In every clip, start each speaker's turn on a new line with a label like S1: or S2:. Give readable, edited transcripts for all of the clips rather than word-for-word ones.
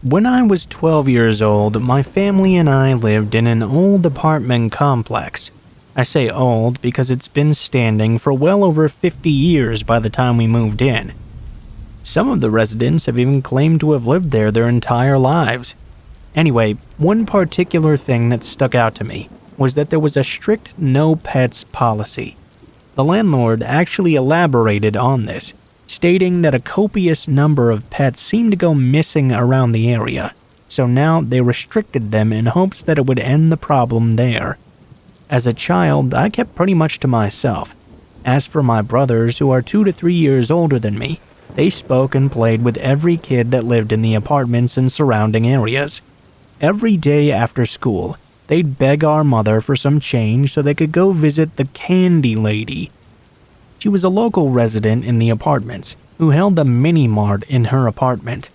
S1: When I was 12 years old, my family and I lived in an old apartment complex. I say old because it's been standing for well over 50 years by the time we moved in. Some of the residents have even claimed to have lived there their entire lives. Anyway, one particular thing that stuck out to me was that there was a strict no pets policy. The landlord actually elaborated on this, stating that a copious number of pets seemed to go missing around the area, so now they restricted them in hopes that it would end the problem there. As a child, I kept pretty much to myself. As for my brothers, who are 2 to 3 years older than me, they spoke and played with every kid that lived in the apartments and surrounding areas. Every day after school, they'd beg our mother for some change so they could go visit the candy lady. She was a local resident in the apartments who held a mini-mart in her apartment.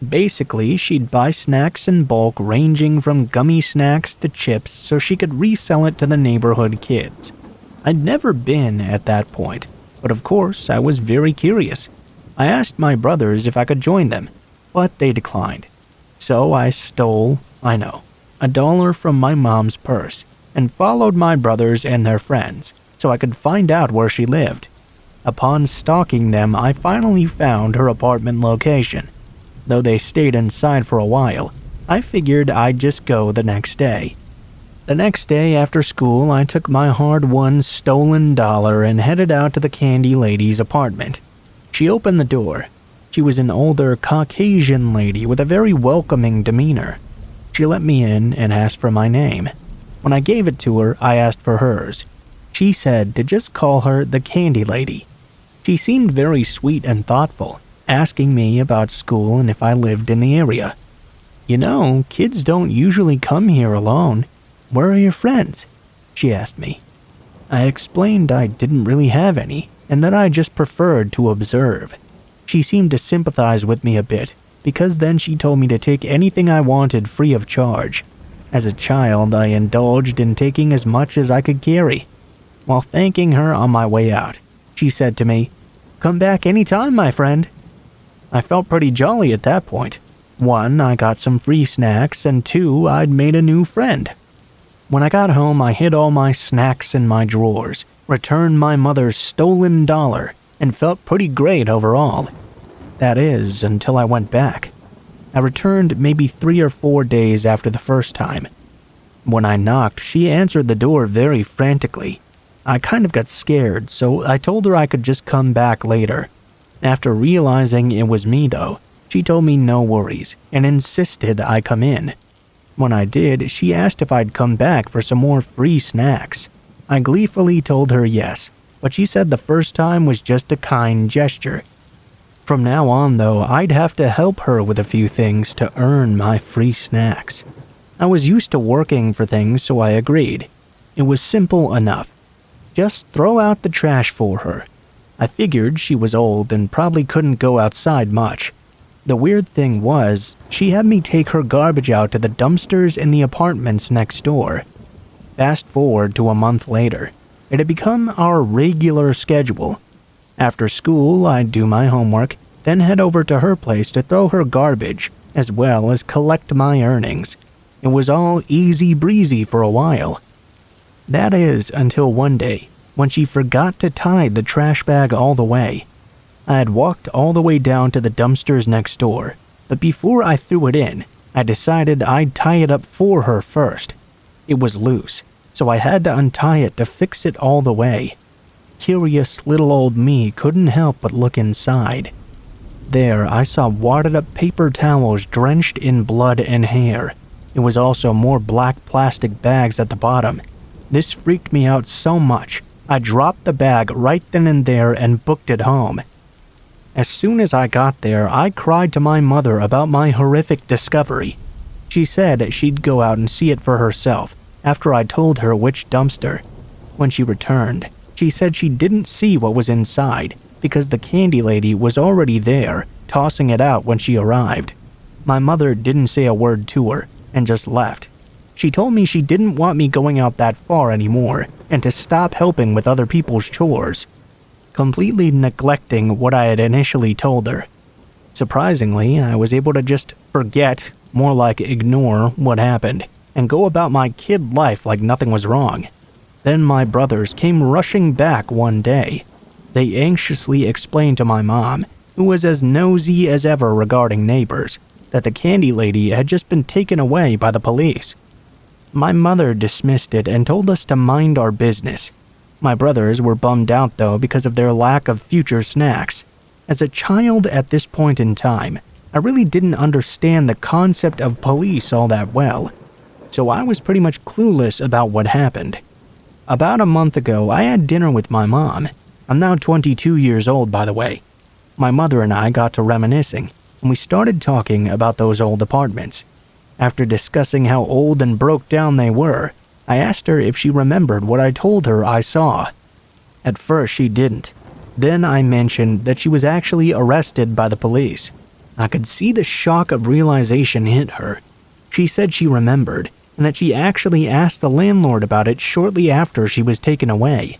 S1: Basically, she'd buy snacks in bulk ranging from gummy snacks to chips so she could resell it to the neighborhood kids. I'd never been at that point, but of course I was very curious. I asked my brothers if I could join them, but they declined. So I stole, $1 from my mom's purse and followed my brothers and their friends so I could find out where she lived. Upon stalking them, I finally found her apartment location. Though they stayed inside for a while, I figured I'd just go the next day. The next day after school, I took my hard-won stolen dollar and headed out to the candy lady's apartment. She opened the door. She was an older Caucasian lady with a very welcoming demeanor. She let me in and asked for my name. When I gave it to her, I asked for hers. She said to just call her the candy lady. She seemed very sweet and thoughtful, asking me about school and if I lived in the area. You know, kids don't usually come here alone. Where are your friends? She asked me. I explained I didn't really have any, and that I just preferred to observe. She seemed to sympathize with me a bit, because then she told me to take anything I wanted free of charge. As a child, I indulged in taking as much as I could carry. While thanking her on my way out, she said to me, "Come back anytime, my friend." I felt pretty jolly at that point. 1, I got some free snacks, and 2, I'd made a new friend. When I got home, I hid all my snacks in my drawers, returned my mother's stolen dollar, and felt pretty great overall. That is, until I went back. I returned maybe 3 or 4 days after the first time. When I knocked, she answered the door very frantically. I kind of got scared, so I told her I could just come back later. After realizing it was me though, she told me no worries and insisted I come in. When I did, she asked if I'd come back for some more free snacks. I gleefully told her yes, but she said the first time was just a kind gesture. From now on though, I'd have to help her with a few things to earn my free snacks. I was used to working for things, so I agreed. It was simple enough. Just throw out the trash for her. I figured she was old and probably couldn't go outside much. The weird thing was, she had me take her garbage out to the dumpsters in the apartments next door. Fast forward to a month later, it had become our regular schedule. After school, I'd do my homework, then head over to her place to throw her garbage, as well as collect my earnings. It was all easy breezy for a while. That is, until one day, when she forgot to tie the trash bag all the way. I had walked all the way down to the dumpsters next door, but before I threw it in, I decided I'd tie it up for her first. It was loose, so I had to untie it to fix it all the way. Curious little old me couldn't help but look inside. There, I saw wadded-up paper towels drenched in blood and hair. It was also more black plastic bags at the bottom. This freaked me out so much, I dropped the bag right then and there and booked it home. As soon as I got there, I cried to my mother about my horrific discovery. She said she'd go out and see it for herself after I told her which dumpster. When she returned, she said she didn't see what was inside because the candy lady was already there, tossing it out when she arrived. My mother didn't say a word to her and just left. She told me she didn't want me going out that far anymore and to stop helping with other people's chores, completely neglecting what I had initially told her. Surprisingly, I was able to just forget, more like ignore what happened, and go about my kid life like nothing was wrong. Then my brothers came rushing back one day. They anxiously explained to my mom, who was as nosy as ever regarding neighbors, that the candy lady had just been taken away by the police. My mother dismissed it and told us to mind our business. My brothers were bummed out though because of their lack of future snacks. As a child at this point in time, I really didn't understand the concept of police all that well, so I was pretty much clueless about what happened. About a month ago, I had dinner with my mom. I'm now 22 years old, by the way. My mother and I got to reminiscing, and we started talking about those old apartments. After discussing how old and broke down they were, I asked her if she remembered what I told her I saw. At first, she didn't. Then I mentioned that she was actually arrested by the police. I could see the shock of realization hit her. She said she remembered, and that she actually asked the landlord about it shortly after she was taken away.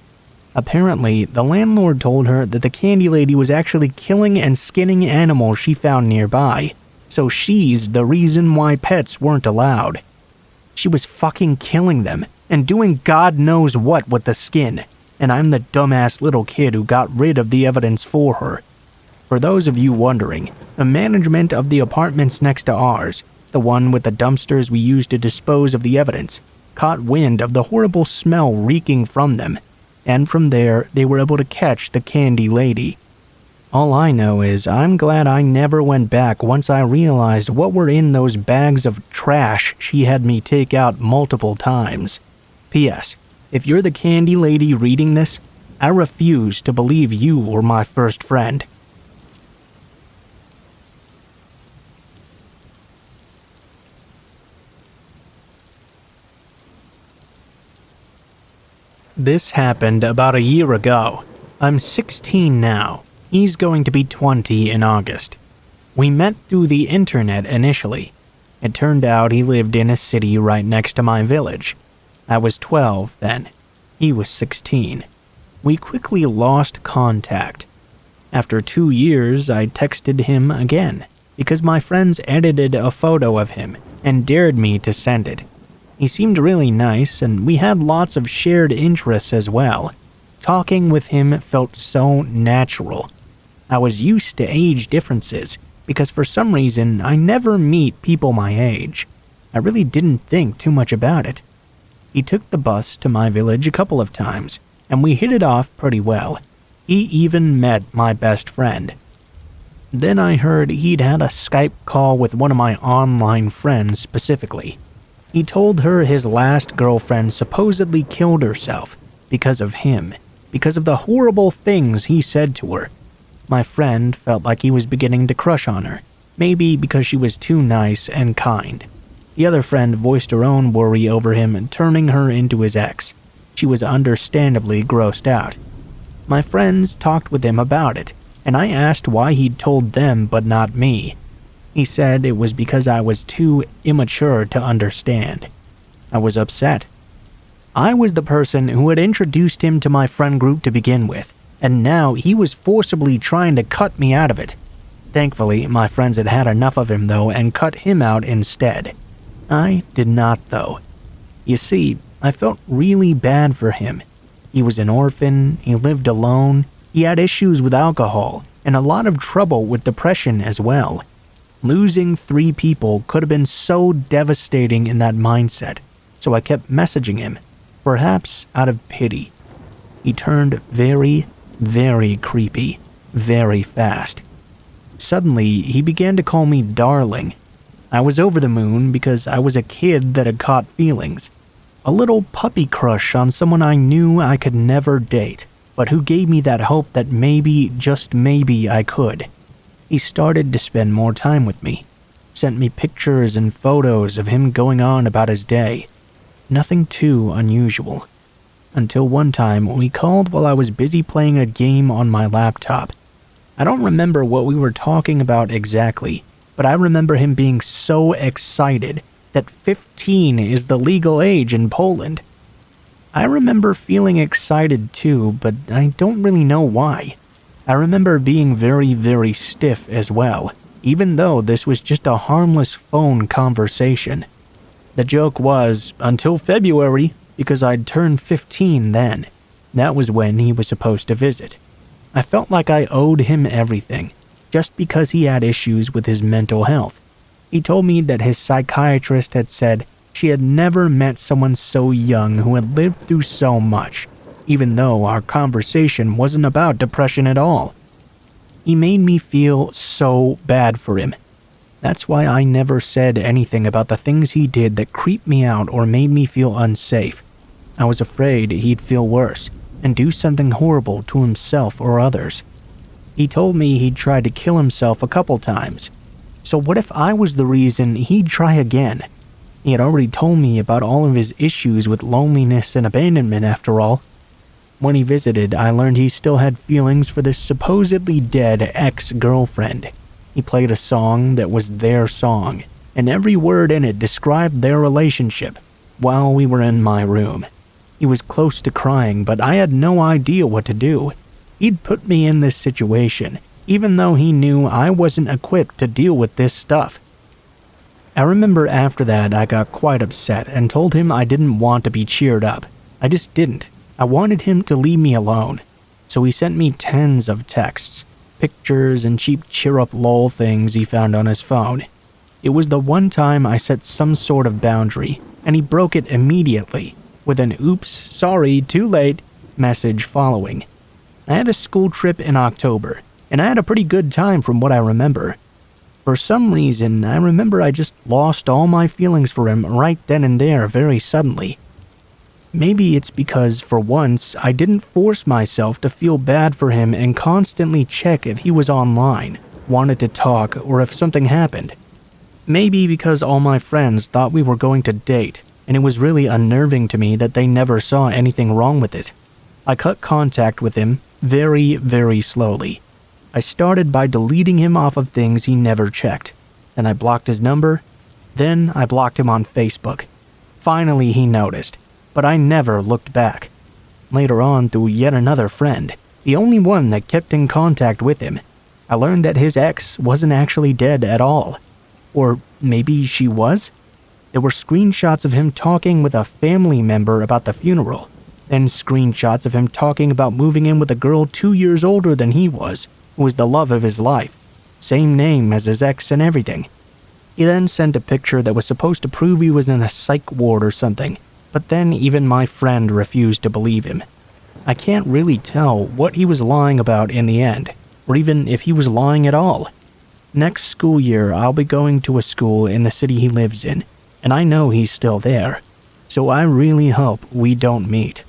S1: Apparently, the landlord told her that the candy lady was actually killing and skinning animals she found nearby, so she's the reason why pets weren't allowed. She was fucking killing them, and doing God knows what with the skin, and I'm the dumbass little kid who got rid of the evidence for her. For those of you wondering, the management of the apartments next to ours, the one with the dumpsters we used to dispose of the evidence, caught wind of the horrible smell reeking from them, and from there they were able to catch the candy lady. All I know is I'm glad I never went back once I realized what were in those bags of trash she had me take out multiple times. P.S. If you're the candy lady reading this, I refuse to believe you were my first friend. This happened about a year ago. I'm 16 now. He's going to be 20 in August. We met through the internet initially. It turned out he lived in a city right next to my village. I was 12 then. He was 16. We quickly lost contact. After 2 years, I texted him again because my friends edited a photo of him and dared me to send it. He seemed really nice, and we had lots of shared interests as well. Talking with him felt so natural. I was used to age differences, because for some reason I never meet people my age. I really didn't think too much about it. He took the bus to my village a couple of times, and we hit it off pretty well. He even met my best friend. Then I heard he'd had a Skype call with one of my online friends specifically. He told her his last girlfriend supposedly killed herself because of him, because of the horrible things he said to her. My friend felt like he was beginning to crush on her, maybe because she was too nice and kind. The other friend voiced her own worry over him turning her into his ex. She was understandably grossed out. My friends talked with him about it, and I asked why he'd told them but not me. He said it was because I was too immature to understand. I was upset. I was the person who had introduced him to my friend group to begin with, and now he was forcibly trying to cut me out of it. Thankfully, my friends had had enough of him though and cut him out instead. I did not though. You see, I felt really bad for him. He was an orphan, he lived alone, he had issues with alcohol, and a lot of trouble with depression as well. Losing 3 people could have been so devastating in that mindset, so I kept messaging him, perhaps out of pity. He turned very, very creepy, very fast. Suddenly, he began to call me darling. I was over the moon because I was a kid that had caught feelings. A little puppy crush on someone I knew I could never date, but who gave me that hope that maybe, just maybe, I could. He started to spend more time with me, sent me pictures and photos of him going on about his day. Nothing too unusual. Until one time we called while I was busy playing a game on my laptop. I don't remember what we were talking about exactly, but I remember him being so excited that 15 is the legal age in Poland. I remember feeling excited too, but I don't really know why. I remember being very, very stiff as well. even though this was just a harmless phone conversation. The joke was, until February, because I'd turned 15 then. That was when he was supposed to visit. I felt like I owed him everything, just because he had issues with his mental health. He told me that his psychiatrist had said she had never met someone so young who had lived through so much, even though our conversation wasn't about depression at all. He made me feel so bad for him. That's why I never said anything about the things he did that creeped me out or made me feel unsafe. I was afraid he'd feel worse and do something horrible to himself or others. He told me he'd tried to kill himself a couple times. So what if I was the reason he'd try again? He had already told me about all of his issues with loneliness and abandonment after all. When he visited, I learned he still had feelings for this supposedly dead ex-girlfriend. He played a song that was their song, and every word in it described their relationship while we were in my room. He was close to crying, but I had no idea what to do. He'd put me in this situation, even though he knew I wasn't equipped to deal with this stuff. I remember after that I got quite upset and told him I didn't want to be cheered up. I just didn't. I wanted him to leave me alone. So he sent me tens of texts, pictures, and cheap cheer-up lol things he found on his phone. It was the one time I set some sort of boundary, and he broke it immediately, with an "oops, sorry, too late" message following. I had a school trip in October, and I had a pretty good time from what I remember. For some reason, I remember I just lost all my feelings for him right then and there very suddenly. Maybe it's because, for once, I didn't force myself to feel bad for him and constantly check if he was online, wanted to talk, or if something happened. Maybe because all my friends thought we were going to date, and it was really unnerving to me that they never saw anything wrong with it. I cut contact with him very, very slowly. I started by deleting him off of things he never checked. Then I blocked his number. Then I blocked him on Facebook. Finally, he noticed, but I never looked back. Later on, through yet another friend, the only one that kept in contact with him, I learned that his ex wasn't actually dead at all. Or maybe she was? There were screenshots of him talking with a family member about the funeral, then screenshots of him talking about moving in with a girl 2 years older than he was, who was the love of his life, same name as his ex and everything. He then sent a picture that was supposed to prove he was in a psych ward or something, but then even my friend refused to believe him. I can't really tell what he was lying about in the end, or even if he was lying at all. Next school year, I'll be going to a school in the city he lives in, and I know he's still there, so I really hope we don't meet.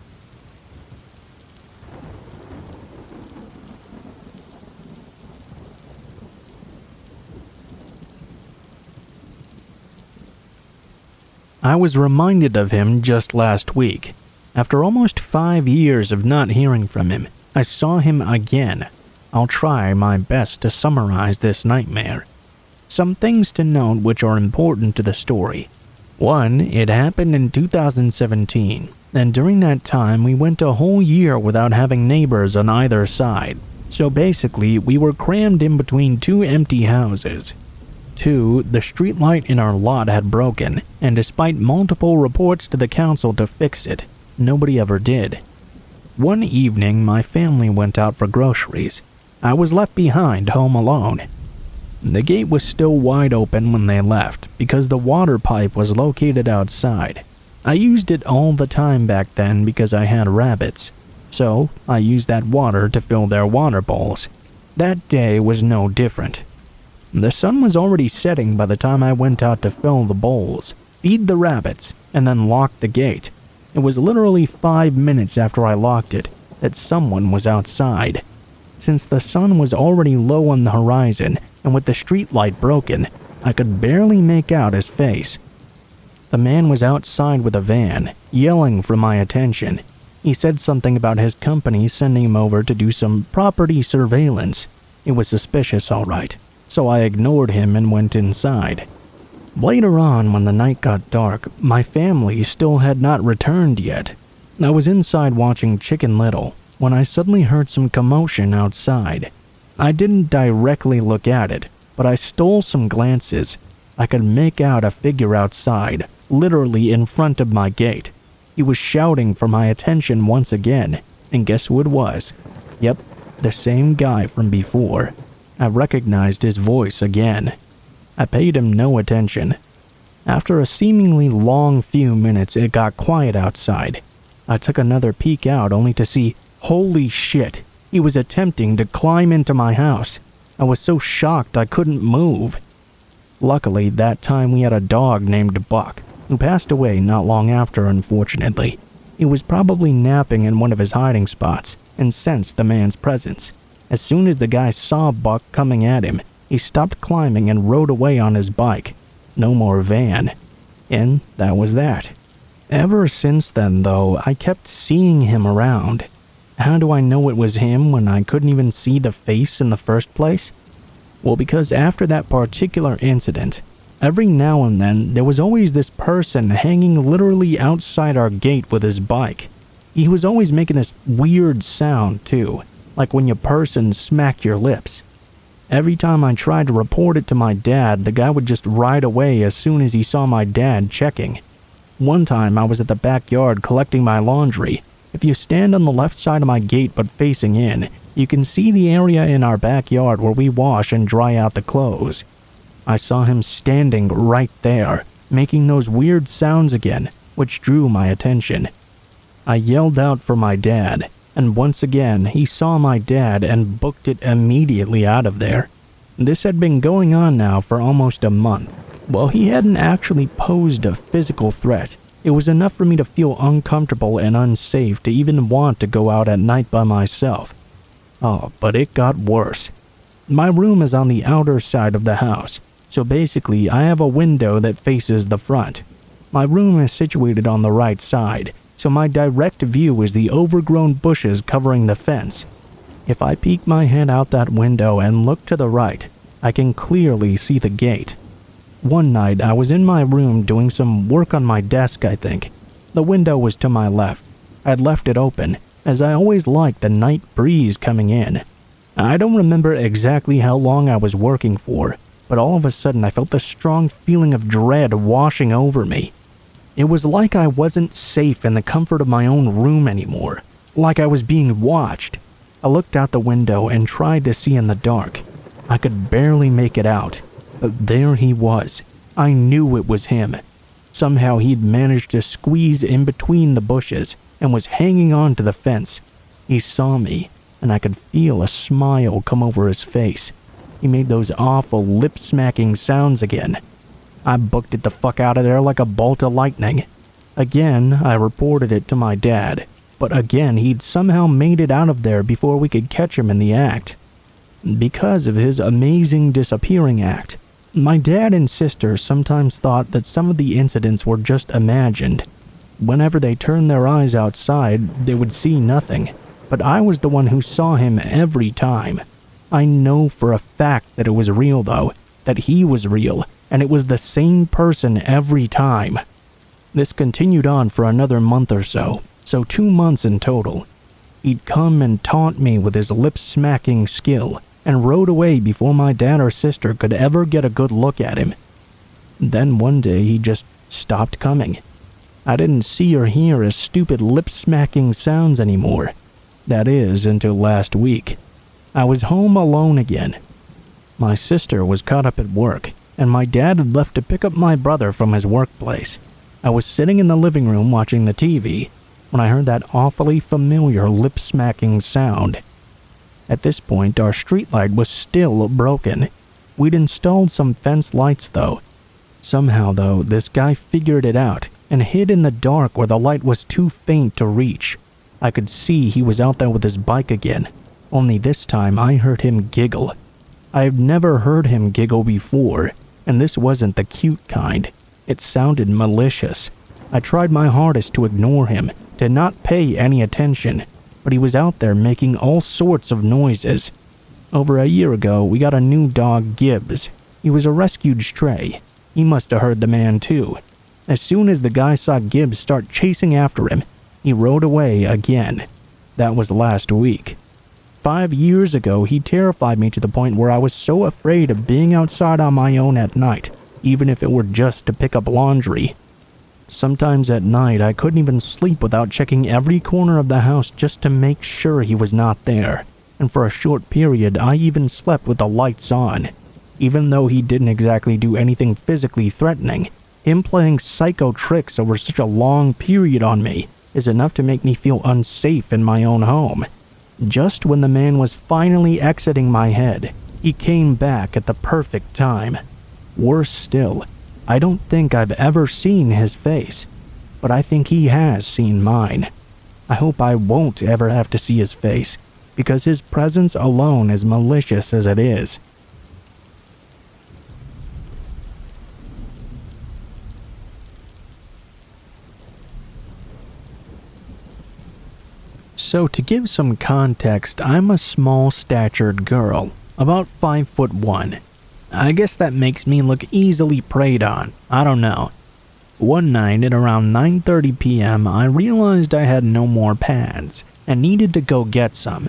S1: I was reminded of him just last week. After almost 5 years of not hearing from him, I saw him again. I'll try my best to summarize this nightmare. Some things to note which are important to the story. 1. It happened in 2017, and during that time we went a whole year without having neighbors on either side. So basically, we were crammed in between 2 empty houses. 2. The streetlight in our lot had broken, and despite multiple reports to the council to fix it, nobody ever did. One evening, my family went out for groceries. I was left behind home alone. The gate was still wide open when they left, because the water pipe was located outside. I used it all the time back then because I had rabbits, so I used that water to fill their water bowls. That day was no different. The sun was already setting by the time I went out to fill the bowls, feed the rabbits, and then lock the gate. It was literally 5 minutes after I locked it that someone was outside. Since the sun was already low on the horizon, and with the street light broken, I could barely make out his face. The man was outside with a van, yelling for my attention. He said something about his company sending him over to do some property surveillance. It was suspicious, all right, so I ignored him and went inside. Later on, when the night got dark, my family still had not returned yet. I was inside watching Chicken Little when I suddenly heard some commotion outside. I didn't directly look at it, but I stole some glances. I could make out a figure outside, literally in front of my gate. He was shouting for my attention once again, and guess who it was? Yep, the same guy from before. I recognized his voice again. I paid him no attention. After a seemingly long few minutes, it got quiet outside. I took another peek out only to see, holy shit, he was attempting to climb into my house. I was so shocked I couldn't move. Luckily, that time we had a dog named Buck, who passed away not long after, unfortunately. He was probably napping in one of his hiding spots and sensed the man's presence. As soon as the guy saw Buck coming at him, he stopped climbing and rode away on his bike. No more van. And that was that. Ever since then, though, I kept seeing him around. How do I know it was him when I couldn't even see the face in the first place? Well, because after that particular incident, every now and then there was always this person hanging literally outside our gate with his bike. He was always making this weird sound too, like when you purse and smack your lips. Every time I tried to report it to my dad, the guy would just ride away as soon as he saw my dad checking. One time I was at the backyard collecting my laundry. If you stand on the left side of my gate but facing in, you can see the area in our backyard where we wash and dry out the clothes. I saw him standing right there, making those weird sounds again, which drew my attention. I yelled out for my dad, and once again he saw my dad and booked it immediately out of there. This had been going on now for almost a month. While he hadn't actually posed a physical threat, it was enough for me to feel uncomfortable and unsafe to even want to go out at night by myself. Oh, but it got worse. My room is on the outer side of the house, so basically I have a window that faces the front. My room is situated on the right side, so my direct view is the overgrown bushes covering the fence. If I peek my head out that window and look to the right, I can clearly see the gate. One night I was in my room doing some work on my desk, I think. The window was to my left. I'd left it open, as I always liked the night breeze coming in. I don't remember exactly how long I was working for, but all of a sudden I felt this strong feeling of dread washing over me. It was like I wasn't safe in the comfort of my own room anymore, like I was being watched. I looked out the window and tried to see in the dark. I could barely make it out, but there he was. I knew it was him. Somehow he'd managed to squeeze in between the bushes and was hanging on to the fence. He saw me, and I could feel a smile come over his face. He made those awful lip-smacking sounds again. I booked it the fuck out of there like a bolt of lightning. Again, I reported it to my dad, but again he'd somehow made it out of there before we could catch him in the act. Because of his amazing disappearing act, my dad and sister sometimes thought that some of the incidents were just imagined. Whenever they turned their eyes outside, they would see nothing, but I was the one who saw him every time. I know for a fact that it was real though, that he was real, and it was the same person every time. This continued on for another month or so 2 months in total. He'd come and taunt me with his lip-smacking skill, and rode away before my dad or sister could ever get a good look at him. Then one day he just stopped coming. I didn't see or hear his stupid lip-smacking sounds anymore. That is, until last week. I was home alone again. My sister was caught up at work, and my dad had left to pick up my brother from his workplace. I was sitting in the living room watching the TV when I heard that awfully familiar lip-smacking sound. At this point, our streetlight was still broken. We'd installed some fence lights though. Somehow though, this guy figured it out and hid in the dark where the light was too faint to reach. I could see he was out there with his bike again, only this time I heard him giggle. I've never heard him giggle before, and this wasn't the cute kind. It sounded malicious. I tried my hardest to ignore him, to not pay any attention, but he was out there making all sorts of noises. Over a year ago, we got a new dog, Gibbs. He was a rescued stray. He must have heard the man too. As soon as the guy saw Gibbs start chasing after him, he rode away again. That was last week. 5 years ago, he terrified me to the point where I was so afraid of being outside on my own at night, even if it were just to pick up laundry. Sometimes at night, I couldn't even sleep without checking every corner of the house just to make sure he was not there. And for a short period, I even slept with the lights on. Even though he didn't exactly do anything physically threatening, him playing psycho tricks over such a long period on me is enough to make me feel unsafe in my own home. Just when the man was finally exiting my head, he came back at the perfect time. Worse still, I don't think I've ever seen his face, but I think he has seen mine. I hope I won't ever have to see his face, because his presence alone is malicious as it is. So to give some context, I'm a small-statured girl, about 5'1". I guess that makes me look easily preyed on, I don't know. One night at around 9:30 p.m., I realized I had no more pads and needed to go get some.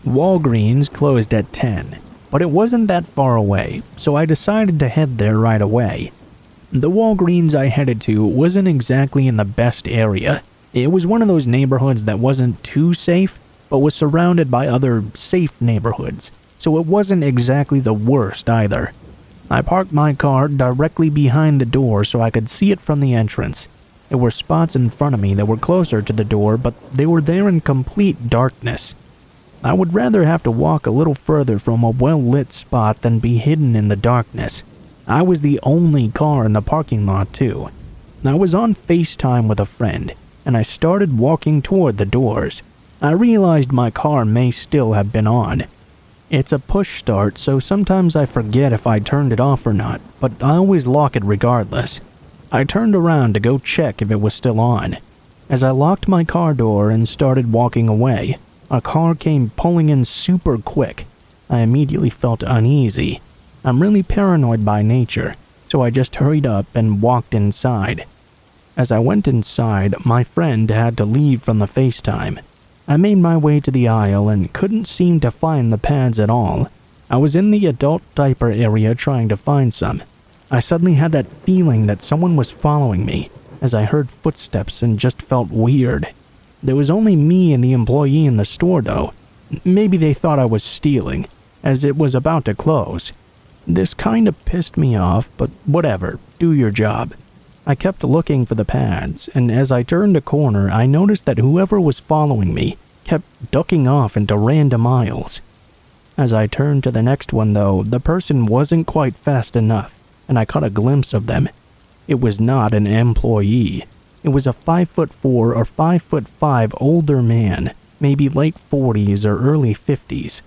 S1: Walgreens closed at 10, but it wasn't that far away, so I decided to head there right away. The Walgreens I headed to wasn't exactly in the best area. It was one of those neighborhoods that wasn't too safe, but was surrounded by other safe neighborhoods, so it wasn't exactly the worst either. I parked my car directly behind the door so I could see it from the entrance. There were spots in front of me that were closer to the door, but they were there in complete darkness. I would rather have to walk a little further from a well-lit spot than be hidden in the darkness. I was the only car in the parking lot too. I was on FaceTime with a friend, and I started walking toward the doors. I realized my car may still have been on. It's a push start, so sometimes I forget if I turned it off or not, but I always lock it regardless. I turned around to go check if it was still on. As I locked my car door and started walking away, a car came pulling in super quick. I immediately felt uneasy. I'm really paranoid by nature, so I just hurried up and walked inside. As I went inside, my friend had to leave from the FaceTime. I made my way to the aisle and couldn't seem to find the pads at all. I was in the adult diaper area trying to find some. I suddenly had that feeling that someone was following me, as I heard footsteps and just felt weird. There was only me and the employee in the store though. Maybe they thought I was stealing, as it was about to close. This kinda pissed me off, but whatever, do your job. I kept looking for the pads, and as I turned a corner, I noticed that whoever was following me kept ducking off into random aisles. As I turned to the next one though, the person wasn't quite fast enough, and I caught a glimpse of them. It was not an employee. It was a 5'4" or 5'5" older man, maybe late 40s or early 50s.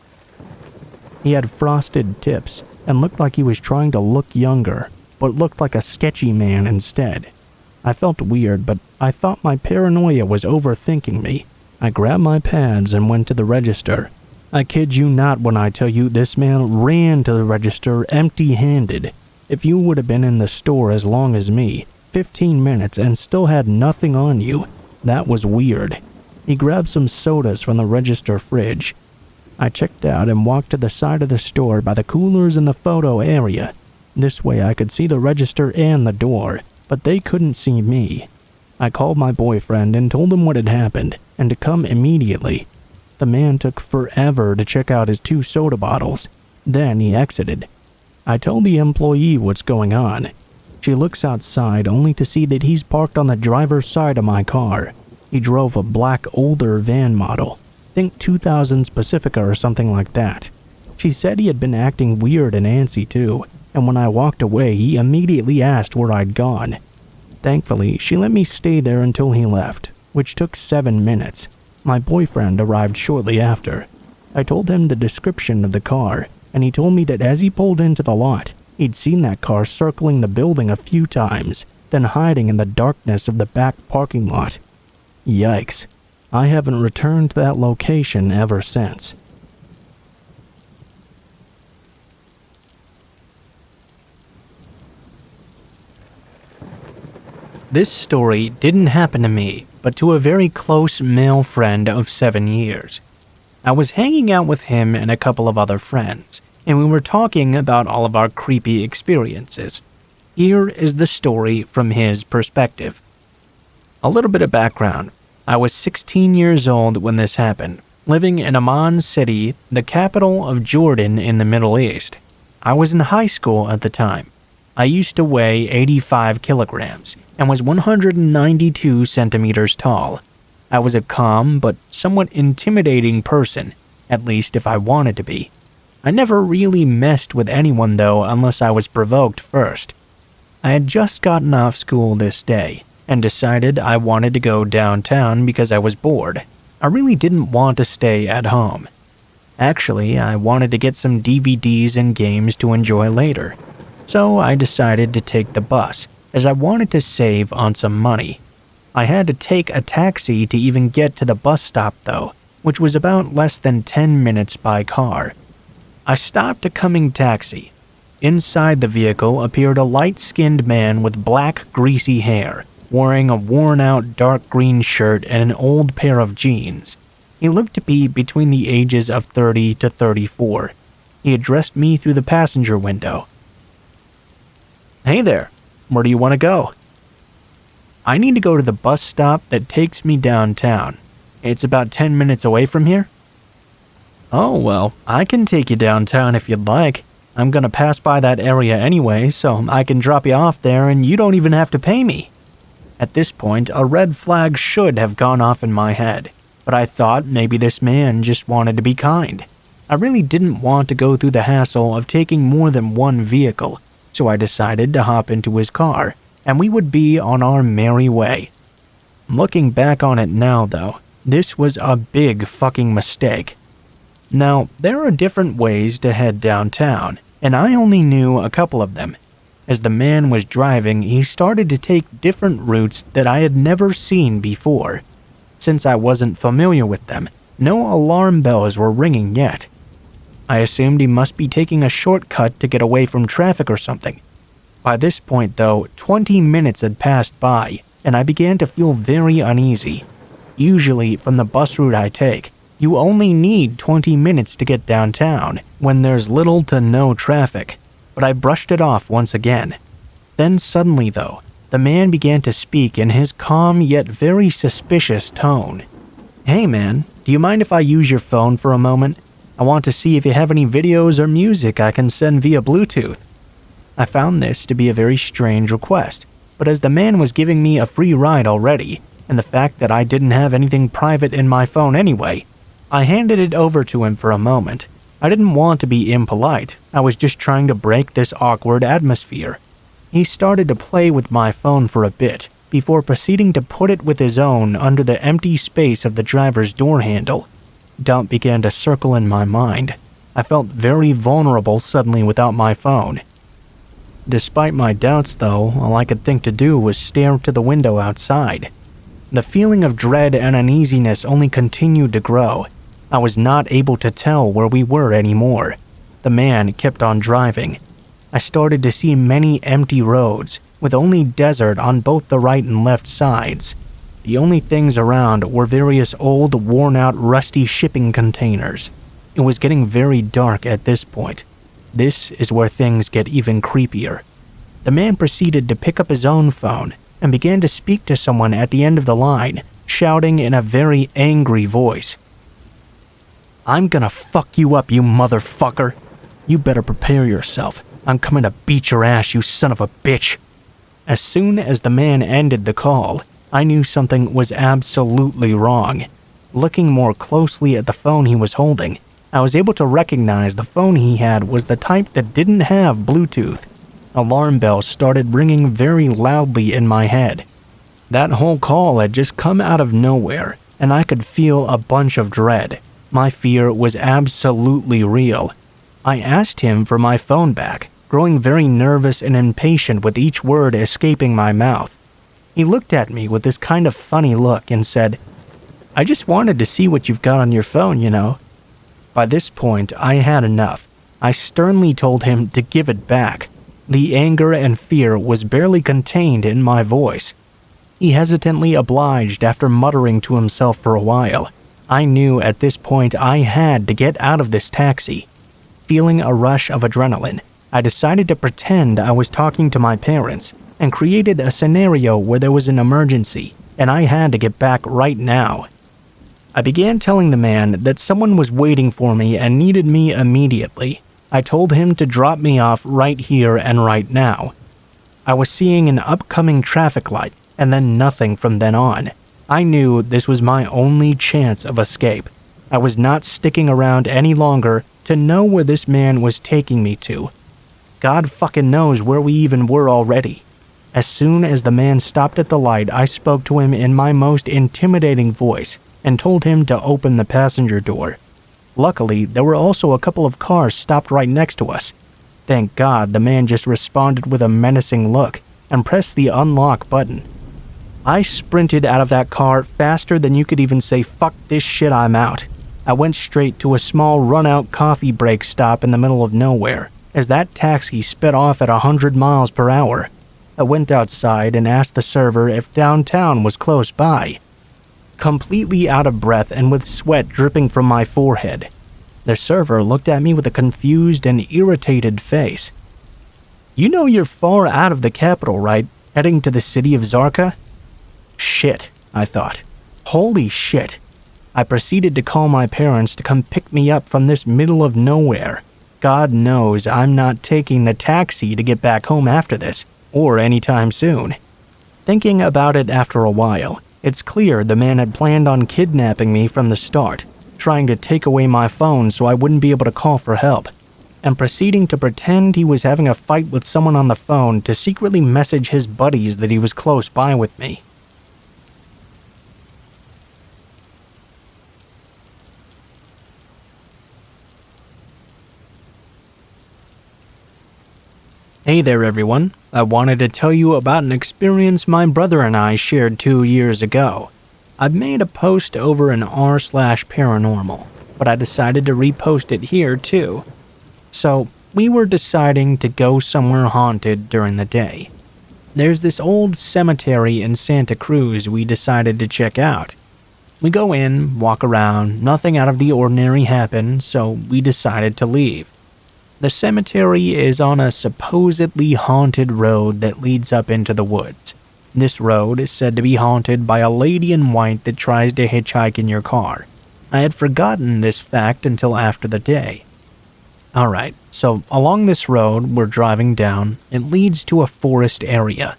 S1: He had frosted tips and looked like he was trying to look younger, but looked like a sketchy man instead. I felt weird, but I thought my paranoia was overthinking me. I grabbed my pads and went to the register. I kid you not when I tell you this man ran to the register empty-handed. If you would have been in the store as long as me, 15 minutes and still had nothing on you, that was weird. He grabbed some sodas from the register fridge. I checked out and walked to the side of the store by the coolers in the photo area. This way I could see the register and the door, but they couldn't see me. I called my boyfriend and told him what had happened, and to come immediately. The man took forever to check out his 2 soda bottles. Then he exited. I told the employee what's going on. She looks outside only to see that he's parked on the driver's side of my car. He drove a black older van model. Think 2000s Pacifica or something like that. She said he had been acting weird and antsy too, and when I walked away, he immediately asked where I'd gone. Thankfully, she let me stay there until he left, which took 7 minutes. My boyfriend arrived shortly after. I told him the description of the car, and he told me that as he pulled into the lot, he'd seen that car circling the building a few times, then hiding in the darkness of the back parking lot. Yikes. I haven't returned to that location ever since. This story didn't happen to me, but to a very close male friend of 7 years. I was hanging out with him and a couple of other friends, and we were talking about all of our creepy experiences. Here is the story from his perspective. A little bit of background. I was 16 years old when this happened, living in Amman City, the capital of Jordan in the Middle East. I was in high school at the time. I used to weigh 85 kilograms and was 192 centimeters tall. I was a calm but somewhat intimidating person, at least if I wanted to be. I never really messed with anyone though unless I was provoked first. I had just gotten off school this day and decided I wanted to go downtown because I was bored. I really didn't want to stay at home. Actually, I wanted to get some DVDs and games to enjoy later. So I decided to take the bus, as I wanted to save on some money. I had to take a taxi to even get to the bus stop though, which was about less than 10 minutes by car. I stopped a coming taxi. Inside the vehicle appeared a light-skinned man with black, greasy hair, wearing a worn-out dark green shirt and an old pair of jeans. He looked to be between the ages of 30 to 34. He addressed me through the passenger window. "Hey there, where do you want to go?" "I need to go to the bus stop that takes me downtown. It's about 10 minutes away from here." "Oh, well, I can take you downtown if you'd like. I'm gonna pass by that area anyway, so I can drop you off there and you don't even have to pay me." At this point, a red flag should have gone off in my head, but I thought maybe this man just wanted to be kind. I really didn't want to go through the hassle of taking more than one vehicle, so I decided to hop into his car, and we would be on our merry way. Looking back on it now, though, this was a big fucking mistake. Now, there are different ways to head downtown, and I only knew a couple of them. As the man was driving, he started to take different routes that I had never seen before. Since I wasn't familiar with them, no alarm bells were ringing yet. I assumed he must be taking a shortcut to get away from traffic or something. By this point, though, 20 minutes had passed by, and I began to feel very uneasy. Usually, from the bus route I take, you only need 20 minutes to get downtown when there's little to no traffic, but I brushed it off once again. Then suddenly, though, the man began to speak in his calm yet very suspicious tone. "Hey man, do you mind if I use your phone for a moment? I want to see if you have any videos or music I can send via Bluetooth." I found this to be a very strange request, but as the man was giving me a free ride already, and the fact that I didn't have anything private in my phone anyway, I handed it over to him for a moment. I didn't want to be impolite, I was just trying to break this awkward atmosphere. He started to play with my phone for a bit, before proceeding to put it with his own under the empty space of the driver's door handle. Doubt began to circle in my mind. I felt very vulnerable suddenly without my phone. Despite my doubts though, all I could think to do was stare to the window outside. The feeling of dread and uneasiness only continued to grow. I was not able to tell where we were anymore. The man kept on driving. I started to see many empty roads, with only desert on both the right and left sides. The only things around were various old, worn-out, rusty shipping containers. It was getting very dark at this point. This is where things get even creepier. The man proceeded to pick up his own phone and began to speak to someone at the end of the line, shouting in a very angry voice. "I'm gonna fuck you up, you motherfucker. You better prepare yourself. I'm coming to beat your ass, you son of a bitch." As soon as the man ended the call, I knew something was absolutely wrong. Looking more closely at the phone he was holding, I was able to recognize the phone he had was the type that didn't have Bluetooth. Alarm bells started ringing very loudly in my head. That whole call had just come out of nowhere, and I could feel a bunch of dread. My fear was absolutely real. I asked him for my phone back, growing very nervous and impatient with each word escaping my mouth. He looked at me with this kind of funny look and said, "I just wanted to see what you've got on your phone, you know." By this point, I had enough. I sternly told him to give it back. The anger and fear was barely contained in my voice. He hesitantly obliged after muttering to himself for a while. I knew at this point I had to get out of this taxi. Feeling a rush of adrenaline, I decided to pretend I was talking to my parents and created a scenario where there was an emergency and I had to get back right now. I began telling the man that someone was waiting for me and needed me immediately. I told him to drop me off right here and right now. I was seeing an upcoming traffic light and then nothing from then on. I knew this was my only chance of escape. I was not sticking around any longer to know where this man was taking me to. God fucking knows where we even were already. As soon as the man stopped at the light, I spoke to him in my most intimidating voice and told him to open the passenger door. Luckily, there were also a couple of cars stopped right next to us. Thank God the man just responded with a menacing look and pressed the unlock button. I sprinted out of that car faster than you could even say, "Fuck this shit, I'm out." I went straight to a small run-out coffee break stop in the middle of nowhere, as that taxi sped off at 100 miles per hour. I went outside and asked the server if downtown was close by. Completely out of breath and with sweat dripping from my forehead, the server looked at me with a confused and irritated face. "You know you're far out of the capital, right? Heading to the city of Zarka?" Shit, I thought. Holy shit. I proceeded to call my parents to come pick me up from this middle of nowhere. God knows I'm not taking the taxi to get back home after this, or anytime soon. Thinking about it after a while, it's clear the man had planned on kidnapping me from the start, trying to take away my phone so I wouldn't be able to call for help, and proceeding to pretend he was having a fight with someone on the phone to secretly message his buddies that he was close by with me. Hey there everyone, I wanted to tell you about an experience my brother and I shared 2 years ago. I've made a post over an r/paranormal, but I decided to repost it here too. So, we were deciding to go somewhere haunted during the day. There's this old cemetery in Santa Cruz we decided to check out. We go in, walk around, nothing out of the ordinary happened, so we decided to leave. The cemetery is on a supposedly haunted road that leads up into the woods. This road is said to be haunted by a lady in white that tries to hitchhike in your car. I had forgotten this fact until after the day. Alright, so along this road we're driving down, it leads to a forest area.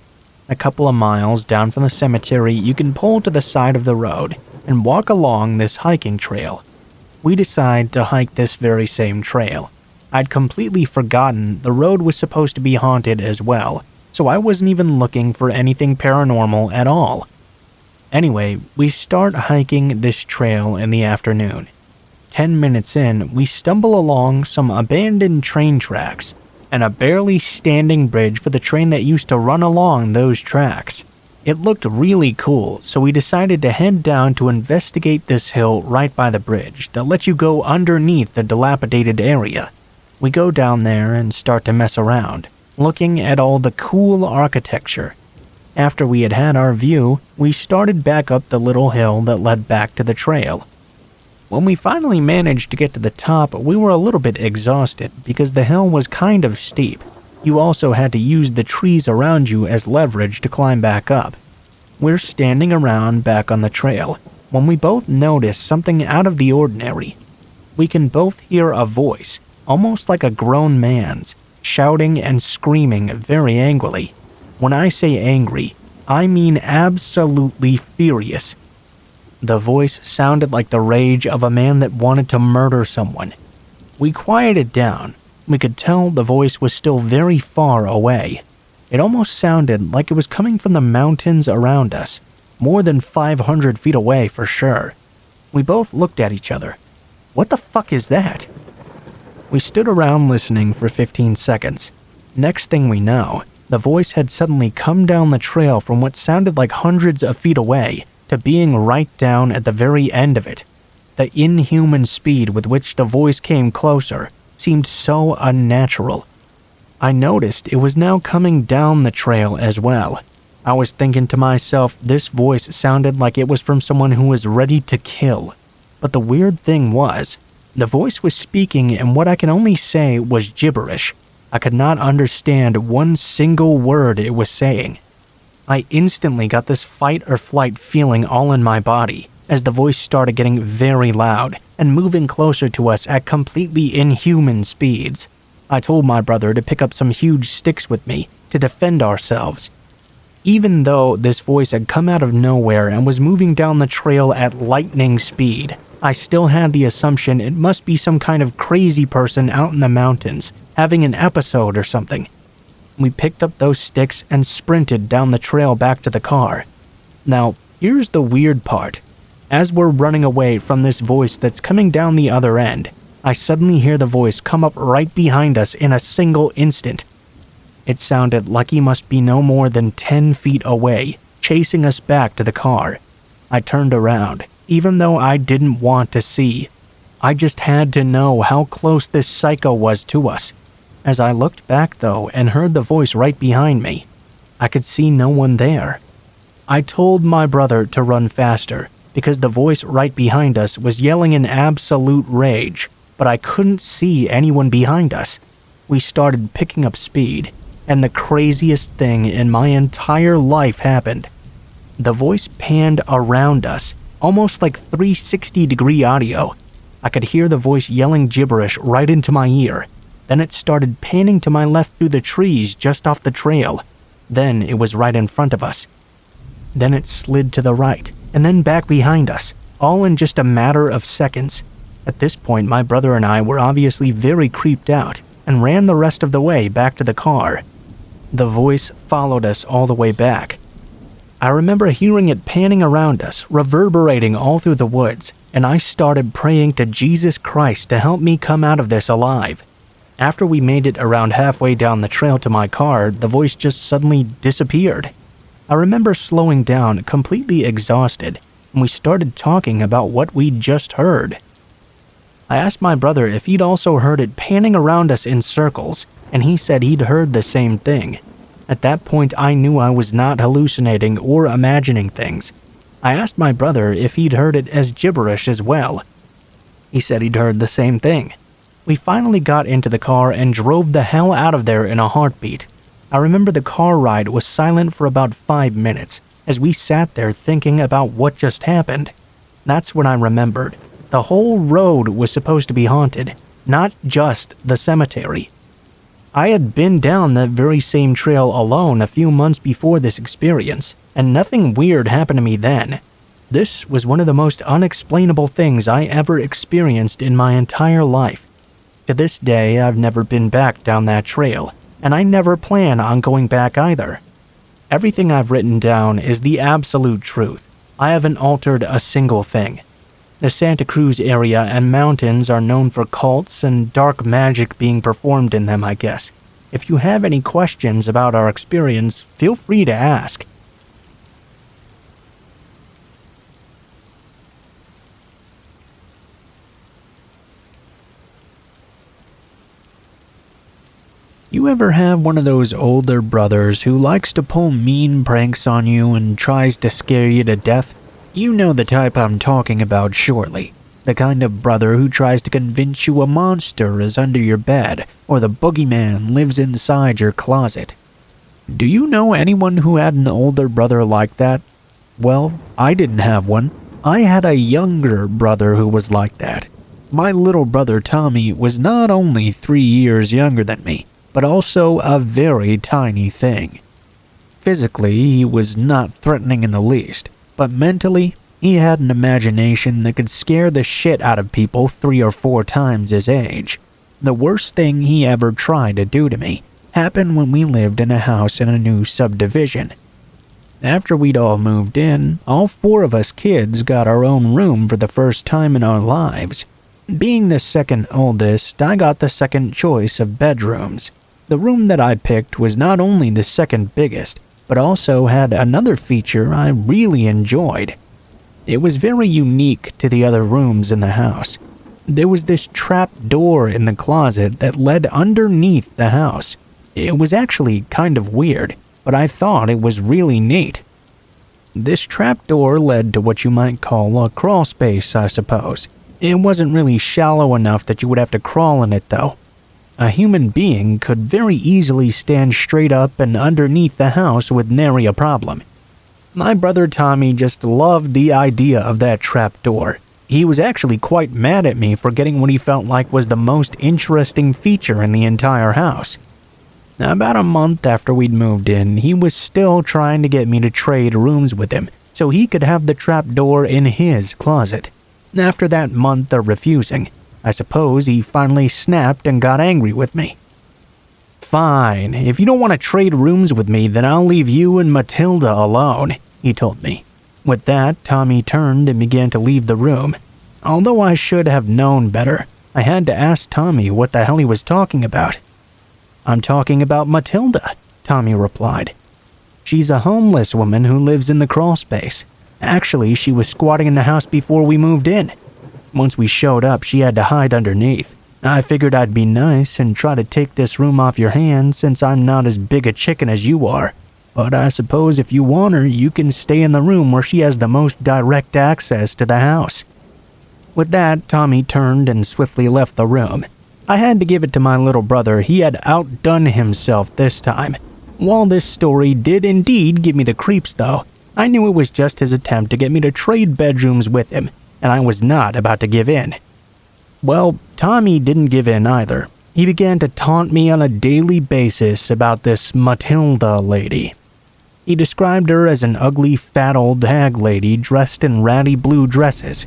S1: A couple of miles down from the cemetery, you can pull to the side of the road and walk along this hiking trail. We decide to hike this very same trail. I'd completely forgotten the road was supposed to be haunted as well, so I wasn't even looking for anything paranormal at all. Anyway, we start hiking this trail in the afternoon. 10 minutes in, we stumble along some abandoned train tracks and a barely standing bridge for the train that used to run along those tracks. It looked really cool, so we decided to head down to investigate this hill right by the bridge that lets you go underneath the dilapidated area. We go down there and start to mess around, looking at all the cool architecture. After we had had our view, we started back up the little hill that led back to the trail. When we finally managed to get to the top, we were a little bit exhausted because the hill was kind of steep. You also had to use the trees around you as leverage to climb back up. We're standing around back on the trail when we both notice something out of the ordinary. We can both hear a voice, almost like a grown man's, shouting and screaming very angrily. When I say angry, I mean absolutely furious. The voice sounded like the rage of a man that wanted to murder someone. We quieted down. We could tell the voice was still very far away. It almost sounded like it was coming from the mountains around us, more than 500 feet away for sure. We both looked at each other. What the fuck is that? We stood around listening for 15 seconds. Next thing we know, the voice had suddenly come down the trail from what sounded like hundreds of feet away to being right down at the very end of it. The inhuman speed with which the voice came closer seemed so unnatural. I noticed it was now coming down the trail as well. I was thinking to myself, this voice sounded like it was from someone who was ready to kill. But the weird thing was, the voice was speaking and what I can only say was gibberish. I could not understand one single word it was saying. I instantly got this fight or flight feeling all in my body as the voice started getting very loud and moving closer to us at completely inhuman speeds. I told my brother to pick up some huge sticks with me to defend ourselves. Even though this voice had come out of nowhere and was moving down the trail at lightning speed, I still had the assumption it must be some kind of crazy person out in the mountains, having an episode or something. We picked up those sticks and sprinted down the trail back to the car. Now, here's the weird part. As we're running away from this voice that's coming down the other end, I suddenly hear the voice come up right behind us in a single instant. It sounded like he must be no more than 10 feet away, chasing us back to the car. I turned around, even though I didn't want to see. I just had to know how close this psycho was to us. As I looked back though and heard the voice right behind me, I could see no one there. I told my brother to run faster because the voice right behind us was yelling in absolute rage, but I couldn't see anyone behind us. We started picking up speed, and the craziest thing in my entire life happened. The voice panned around us, almost like 360-degree audio. I could hear the voice yelling gibberish right into my ear. Then it started panning to my left through the trees just off the trail. Then it was right in front of us. Then it slid to the right, and then back behind us, all in just a matter of seconds. At this point, my brother and I were obviously very creeped out and ran the rest of the way back to the car. The voice followed us all the way back. I remember hearing it panning around us, reverberating all through the woods, and I started praying to Jesus Christ to help me come out of this alive. After we made it around halfway down the trail to my car, the voice just suddenly disappeared. I remember slowing down, completely exhausted, and we started talking about what we'd just heard. I asked my brother if he'd also heard it panning around us in circles, and he said he'd heard the same thing. At that point, I knew I was not hallucinating or imagining things. I asked my brother if he'd heard it as gibberish as well. He said he'd heard the same thing. We finally got into the car and drove the hell out of there in a heartbeat. I remember the car ride was silent for about 5 minutes as we sat there thinking about what just happened. That's when I remembered. The whole road was supposed to be haunted, not just the cemetery. I had been down that very same trail alone a few months before this experience, and nothing weird happened to me then. This was one of the most unexplainable things I ever experienced in my entire life. To this day, I've never been back down that trail, and I never plan on going back either. Everything I've written down is the absolute truth. I haven't altered a single thing. The Santa Cruz area and mountains are known for cults and dark magic being performed in them, I guess. If you have any questions about our experience, feel free to ask. You ever have one of those older brothers who likes to pull mean pranks on you and tries to scare you to death? You know the type I'm talking about surely. The kind of brother who tries to convince you a monster is under your bed or the boogeyman lives inside your closet. Do you know anyone who had an older brother like that? Well, I didn't have one. I had a younger brother who was like that. My little brother Tommy was not only 3 years younger than me, but also a very tiny thing. Physically, he was not threatening in the least, but mentally, he had an imagination that could scare the shit out of people 3 or 4 times his age. The worst thing he ever tried to do to me happened when we lived in a house in a new subdivision. After we'd all moved in, all 4 of us kids got our own room for the first time in our lives. Being the second oldest, I got the second choice of bedrooms. The room that I picked was not only the second biggest, but also had another feature I really enjoyed. It was very unique to the other rooms in the house. There was this trap door in the closet that led underneath the house. It was actually kind of weird, but I thought it was really neat. This trapdoor led to what you might call a crawl space, I suppose. It wasn't really shallow enough that you would have to crawl in it, though. A human being could very easily stand straight up and underneath the house with nary a problem. My brother Tommy just loved the idea of that trapdoor. He was actually quite mad at me for getting what he felt like was the most interesting feature in the entire house. About a month after we'd moved in, he was still trying to get me to trade rooms with him so he could have the trapdoor in his closet. After that month of refusing, I suppose he finally snapped and got angry with me. "Fine, if you don't want to trade rooms with me, then I'll leave you and Matilda alone," he told me. With that, Tommy turned and began to leave the room. Although I should have known better, I had to ask Tommy what the hell he was talking about. "I'm talking about Matilda," Tommy replied. "She's a homeless woman who lives in the crawl space. Actually, she was squatting in the house before we moved in. Once we showed up, she had to hide underneath. I figured I'd be nice and try to take this room off your hands since I'm not as big a chicken as you are. But I suppose if you want her, you can stay in the room where she has the most direct access to the house." With that, Tommy turned and swiftly left the room. I had to give it to my little brother, he had outdone himself this time. While this story did indeed give me the creeps though, I knew it was just his attempt to get me to trade bedrooms with him, and I was not about to give in. Well, Tommy didn't give in either. He began to taunt me on a daily basis about this Matilda lady. He described her as an ugly, fat old hag lady dressed in ratty blue dresses.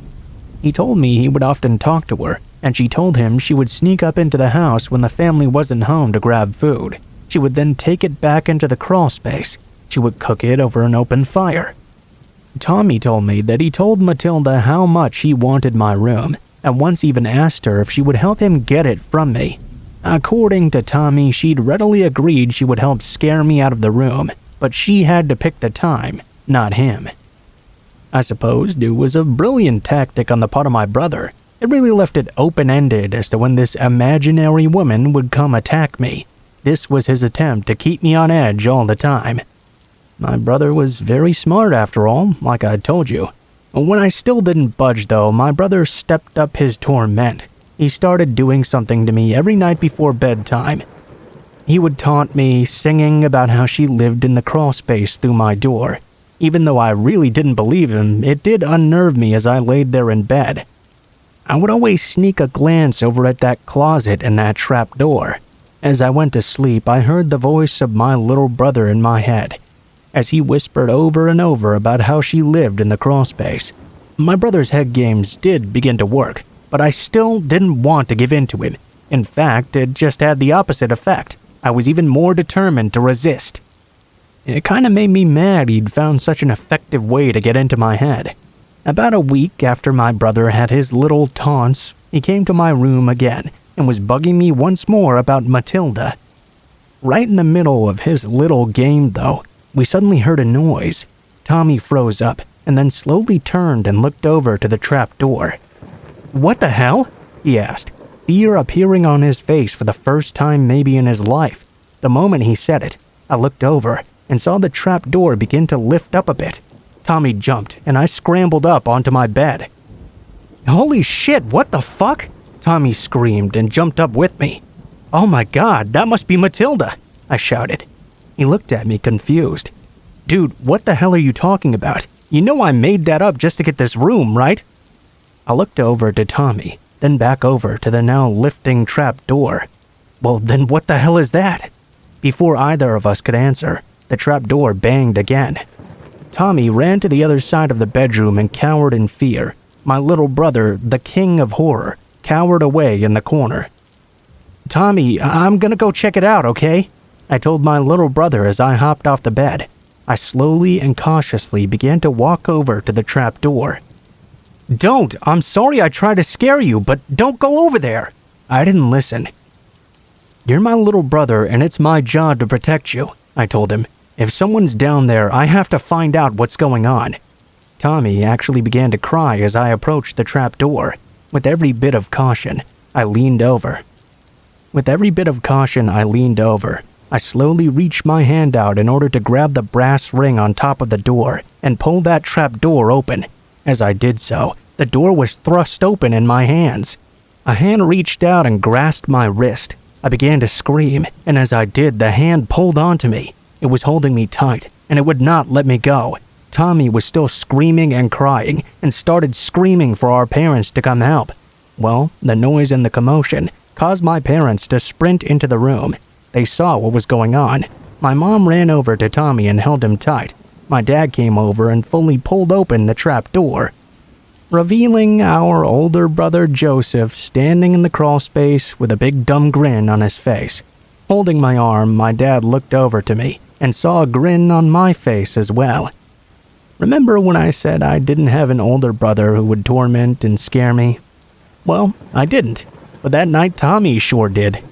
S1: He told me he would often talk to her, and she told him she would sneak up into the house when the family wasn't home to grab food. She would then take it back into the crawl space. She would cook it over an open fire. Tommy told me that he told Matilda how much he wanted my room, and once even asked her if she would help him get it from me. According to Tommy, she'd readily agreed she would help scare me out of the room, but she had to pick the time, not him. I supposed it was a brilliant tactic on the part of my brother. It really left it open-ended as to when this imaginary woman would come attack me. This was his attempt to keep me on edge all the time. My brother was very smart after all, like I told you. When I still didn't budge though, my brother stepped up his torment. He started doing something to me every night before bedtime. He would taunt me, singing about how she lived in the crawl space through my door. Even though I really didn't believe him, it did unnerve me as I laid there in bed. I would always sneak a glance over at that closet and that trap door. As I went to sleep, I heard the voice of my little brother in my head, as he whispered over and over about how she lived in the crawl space. My brother's head games did begin to work, but I still didn't want to give in to him. In fact, it just had the opposite effect. I was even more determined to resist. It kinda made me mad he'd found such an effective way to get into my head. About a week after my brother had his little taunts, he came to my room again and was bugging me once more about Matilda. Right in the middle of his little game, though, we suddenly heard a noise. Tommy froze up and then slowly turned and looked over to the trap door. "What the hell?" he asked, fear appearing on his face for the first time maybe in his life. The moment he said it, I looked over and saw the trap door begin to lift up a bit. Tommy jumped, and I scrambled up onto my bed. "Holy shit, what the fuck?" Tommy screamed and jumped up with me. "Oh my god, that must be Matilda," I shouted. He looked at me confused. "Dude, what the hell are you talking about? You know I made that up just to get this room, right?" I looked over to Tommy, then back over to the now lifting trap door. "Well, then what the hell is that?" Before either of us could answer, the trap door banged again. Tommy ran to the other side of the bedroom and cowered in fear. My little brother, the king of horror, cowered away in the corner. "Tommy, I'm gonna go check it out, okay?" I told my little brother as I hopped off the bed. I slowly and cautiously began to walk over to the trap door. "Don't! I'm sorry I tried to scare you, but don't go over there!" I didn't listen. "You're my little brother and it's my job to protect you," I told him. "If someone's down there, I have to find out what's going on." Tommy actually began to cry as I approached the trap door. With every bit of caution, I leaned over. I slowly reached my hand out in order to grab the brass ring on top of the door and pull that trap door open. As I did so, the door was thrust open in my hands. A hand reached out and grasped my wrist. I began to scream, and as I did, the hand pulled onto me. It was holding me tight, and it would not let me go. Tommy was still screaming and crying, and started screaming for our parents to come help. Well, the noise and the commotion caused my parents to sprint into the room. They saw what was going on. My mom ran over to Tommy and held him tight. My dad came over and fully pulled open the trap door, revealing our older brother Joseph standing in the crawl space with a big dumb grin on his face. Holding my arm, my dad looked over to me and saw a grin on my face as well. Remember when I said I didn't have an older brother who would torment and scare me? Well, I didn't, but that night Tommy sure did.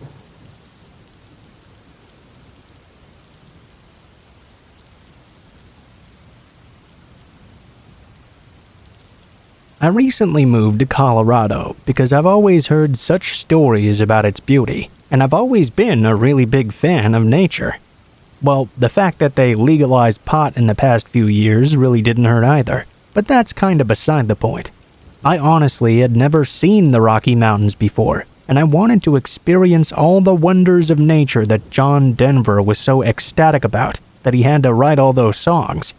S1: I recently moved to Colorado because I've always heard such stories about its beauty, and I've always been a really big fan of nature. Well, the fact that they legalized pot in the past few years really didn't hurt either, but that's kind of beside the point. I honestly had never seen the Rocky Mountains before, and I wanted to experience all the wonders of nature that John Denver was so ecstatic about that he had to write all those songs.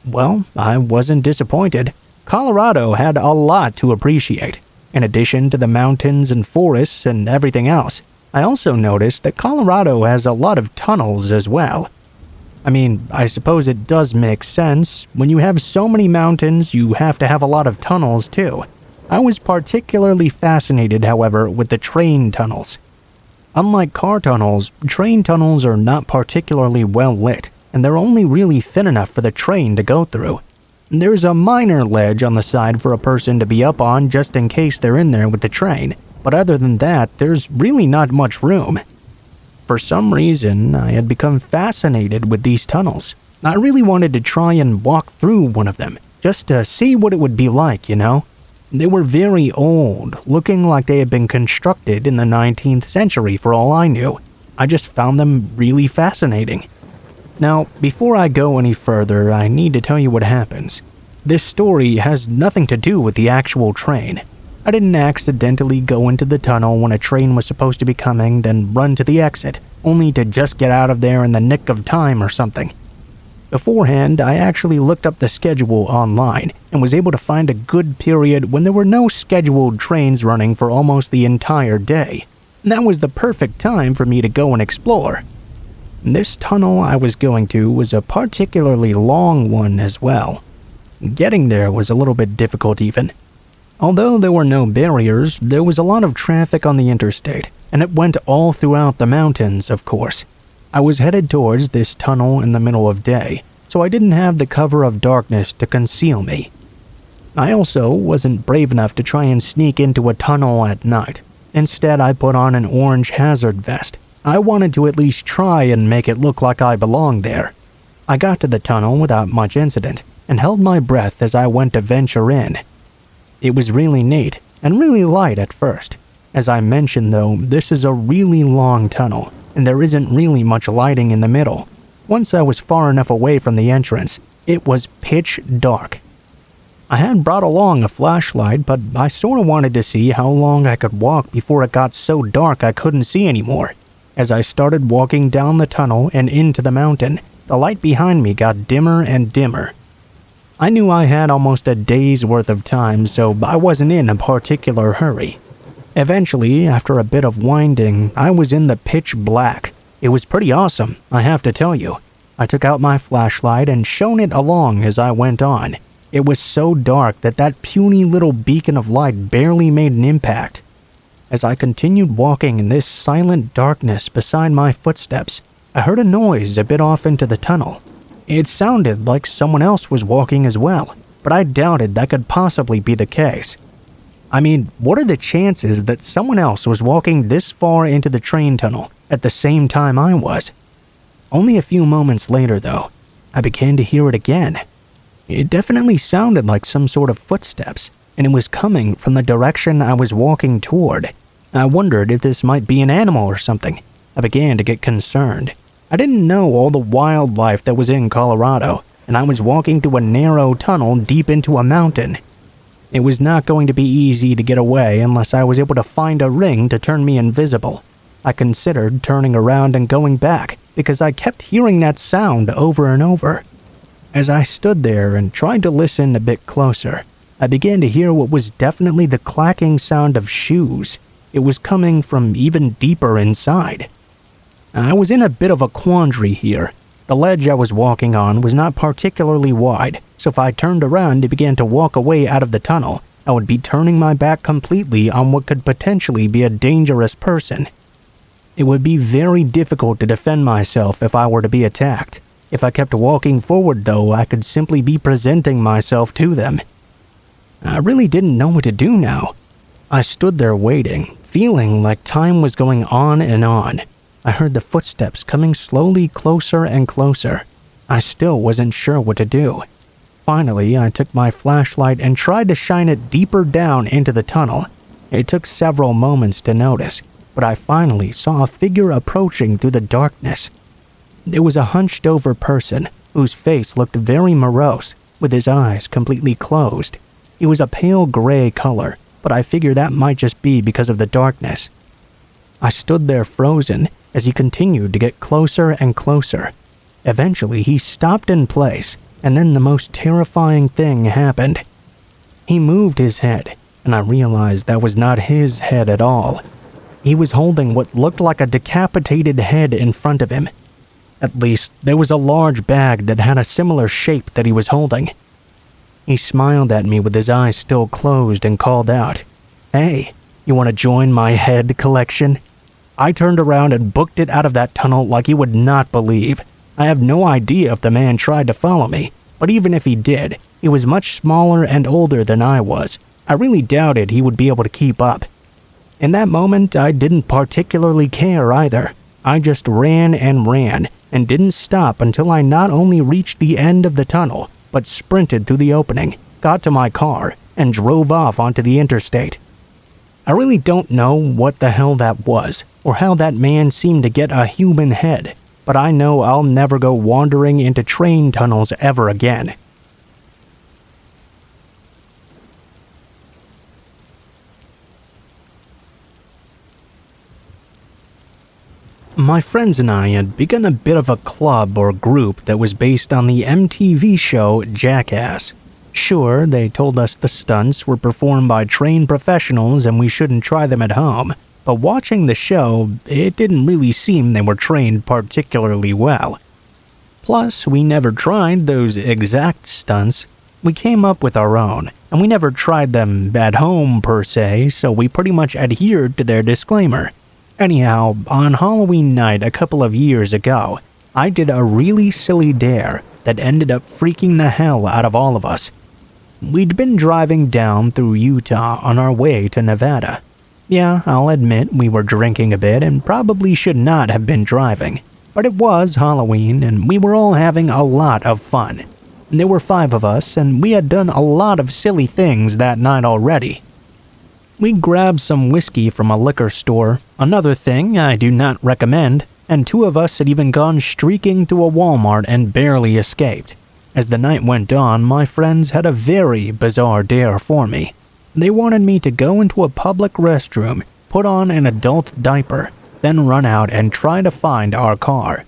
S1: Well, I wasn't disappointed. Colorado had a lot to appreciate. In addition to the mountains and forests and everything else, I also noticed that Colorado has a lot of tunnels as well. I mean, I suppose it does make sense. When you have so many mountains, you have to have a lot of tunnels too. I was particularly fascinated, however, with the train tunnels. Unlike car tunnels, train tunnels are not particularly well lit, and they're only really thin enough for the train to go through. There's a minor ledge on the side for a person to be up on just in case they're in there with the train, but other than that, there's really not much room. For some reason, I had become fascinated with these tunnels. I really wanted to try and walk through one of them, just to see what it would be like, you know? They were very old, looking like they had been constructed in the 19th century for all I knew. I just found them really fascinating. Now, before I go any further, I need to tell you what happens. This story has nothing to do with the actual train. I didn't accidentally go into the tunnel when a train was supposed to be coming, then run to the exit, only to just get out of there in the nick of time or something. Beforehand, I actually looked up the schedule online and was able to find a good period when there were no scheduled trains running for almost the entire day. That was the perfect time for me to go and explore. This tunnel I was going to was a particularly long one as well. Getting there was a little bit difficult even. Although there were no barriers, there was a lot of traffic on the interstate, and it went all throughout the mountains, of course. I was headed towards this tunnel in the middle of day, so I didn't have the cover of darkness to conceal me. I also wasn't brave enough to try and sneak into a tunnel at night. Instead, I put on an orange hazard vest. I wanted to at least try and make it look like I belonged there. I got to the tunnel without much incident, and held my breath as I went to venture in. It was really neat, and really light at first. As I mentioned though, this is a really long tunnel, and there isn't really much lighting in the middle. Once I was far enough away from the entrance, it was pitch dark. I had brought along a flashlight, but I sort of wanted to see how long I could walk before it got so dark I couldn't see anymore. As I started walking down the tunnel and into the mountain, the light behind me got dimmer and dimmer. I knew I had almost a day's worth of time, so I wasn't in a particular hurry. Eventually, after a bit of winding, I was in the pitch black. It was pretty awesome, I have to tell you. I took out my flashlight and shone it along as I went on. It was so dark that puny little beacon of light barely made an impact. As I continued walking in this silent darkness beside my footsteps, I heard a noise a bit off into the tunnel. It sounded like someone else was walking as well, but I doubted that could possibly be the case. I mean, what are the chances that someone else was walking this far into the train tunnel at the same time I was? Only a few moments later, though, I began to hear it again. It definitely sounded like some sort of footsteps, and it was coming from the direction I was walking toward. I wondered if this might be an animal or something. I began to get concerned. I didn't know all the wildlife that was in Colorado, and I was walking through a narrow tunnel deep into a mountain. It was not going to be easy to get away unless I was able to find a ring to turn me invisible. I considered turning around and going back because I kept hearing that sound over and over. As I stood there and tried to listen a bit closer, I began to hear what was definitely the clacking sound of shoes. It was coming from even deeper inside. I was in a bit of a quandary here. The ledge I was walking on was not particularly wide, so if I turned around and began to walk away out of the tunnel, I would be turning my back completely on what could potentially be a dangerous person. It would be very difficult to defend myself if I were to be attacked. If I kept walking forward, though, I could simply be presenting myself to them. I really didn't know what to do now. I stood there waiting, feeling like time was going on and on. I heard the footsteps coming slowly closer and closer. I still wasn't sure what to do. Finally, I took my flashlight and tried to shine it deeper down into the tunnel. It took several moments to notice, but I finally saw a figure approaching through the darkness. It was a hunched-over person whose face looked very morose, with his eyes completely closed. He was a pale gray color, but I figured that might just be because of the darkness. I stood there frozen as he continued to get closer and closer. Eventually, he stopped in place, and then the most terrifying thing happened. He moved his head, and I realized that was not his head at all. He was holding what looked like a decapitated head in front of him. At least, there was a large bag that had a similar shape that he was holding. He smiled at me with his eyes still closed and called out, "Hey, you want to join my head collection?" I turned around and booked it out of that tunnel like you would not believe. I have no idea if the man tried to follow me, but even if he did, he was much smaller and older than I was. I really doubted he would be able to keep up. In that moment, I didn't particularly care either. I just ran and didn't stop until I not only reached the end of the tunnel, but sprinted through the opening, got to my car, and drove off onto the interstate. I really don't know what the hell that was, or how that man seemed to get a human head, but I know I'll never go wandering into train tunnels ever again. My friends and I had begun a bit of a club or group that was based on the MTV show Jackass. Sure, they told us the stunts were performed by trained professionals and we shouldn't try them at home, but watching the show, it didn't really seem they were trained particularly well. Plus, we never tried those exact stunts. We came up with our own, and we never tried them at home per se, so we pretty much adhered to their disclaimer. Anyhow, on Halloween night a couple of years ago, I did a really silly dare that ended up freaking the hell out of all of us. We'd been driving down through Utah on our way to Nevada. Yeah, I'll admit we were drinking a bit and probably should not have been driving, but it was Halloween and we were all having a lot of fun. There were 5 of us and we had done a lot of silly things that night already. We grabbed some whiskey from a liquor store, another thing I do not recommend, and 2 of us had even gone streaking through a Walmart and barely escaped. As the night went on, my friends had a very bizarre dare for me. They wanted me to go into a public restroom, put on an adult diaper, then run out and try to find our car.